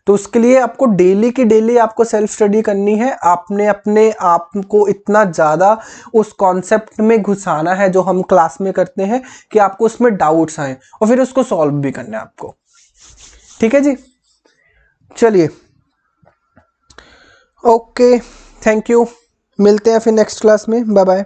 तो उसके लिए आपको डेली की डेली आपको सेल्फ स्टडी करनी है। आपने अपने आप को इतना ज़्यादा उस कॉन्सेप्ट में घुसाना है जो हम क्लास में करते हैं कि आपको उसमें डाउट्स आए और फिर उसको सॉल्व भी करना है आपको, ठीक है जी। चलिए, ओके, थैंक यू, मिलते हैं फिर नेक्स्ट क्लास में, बाय बाय।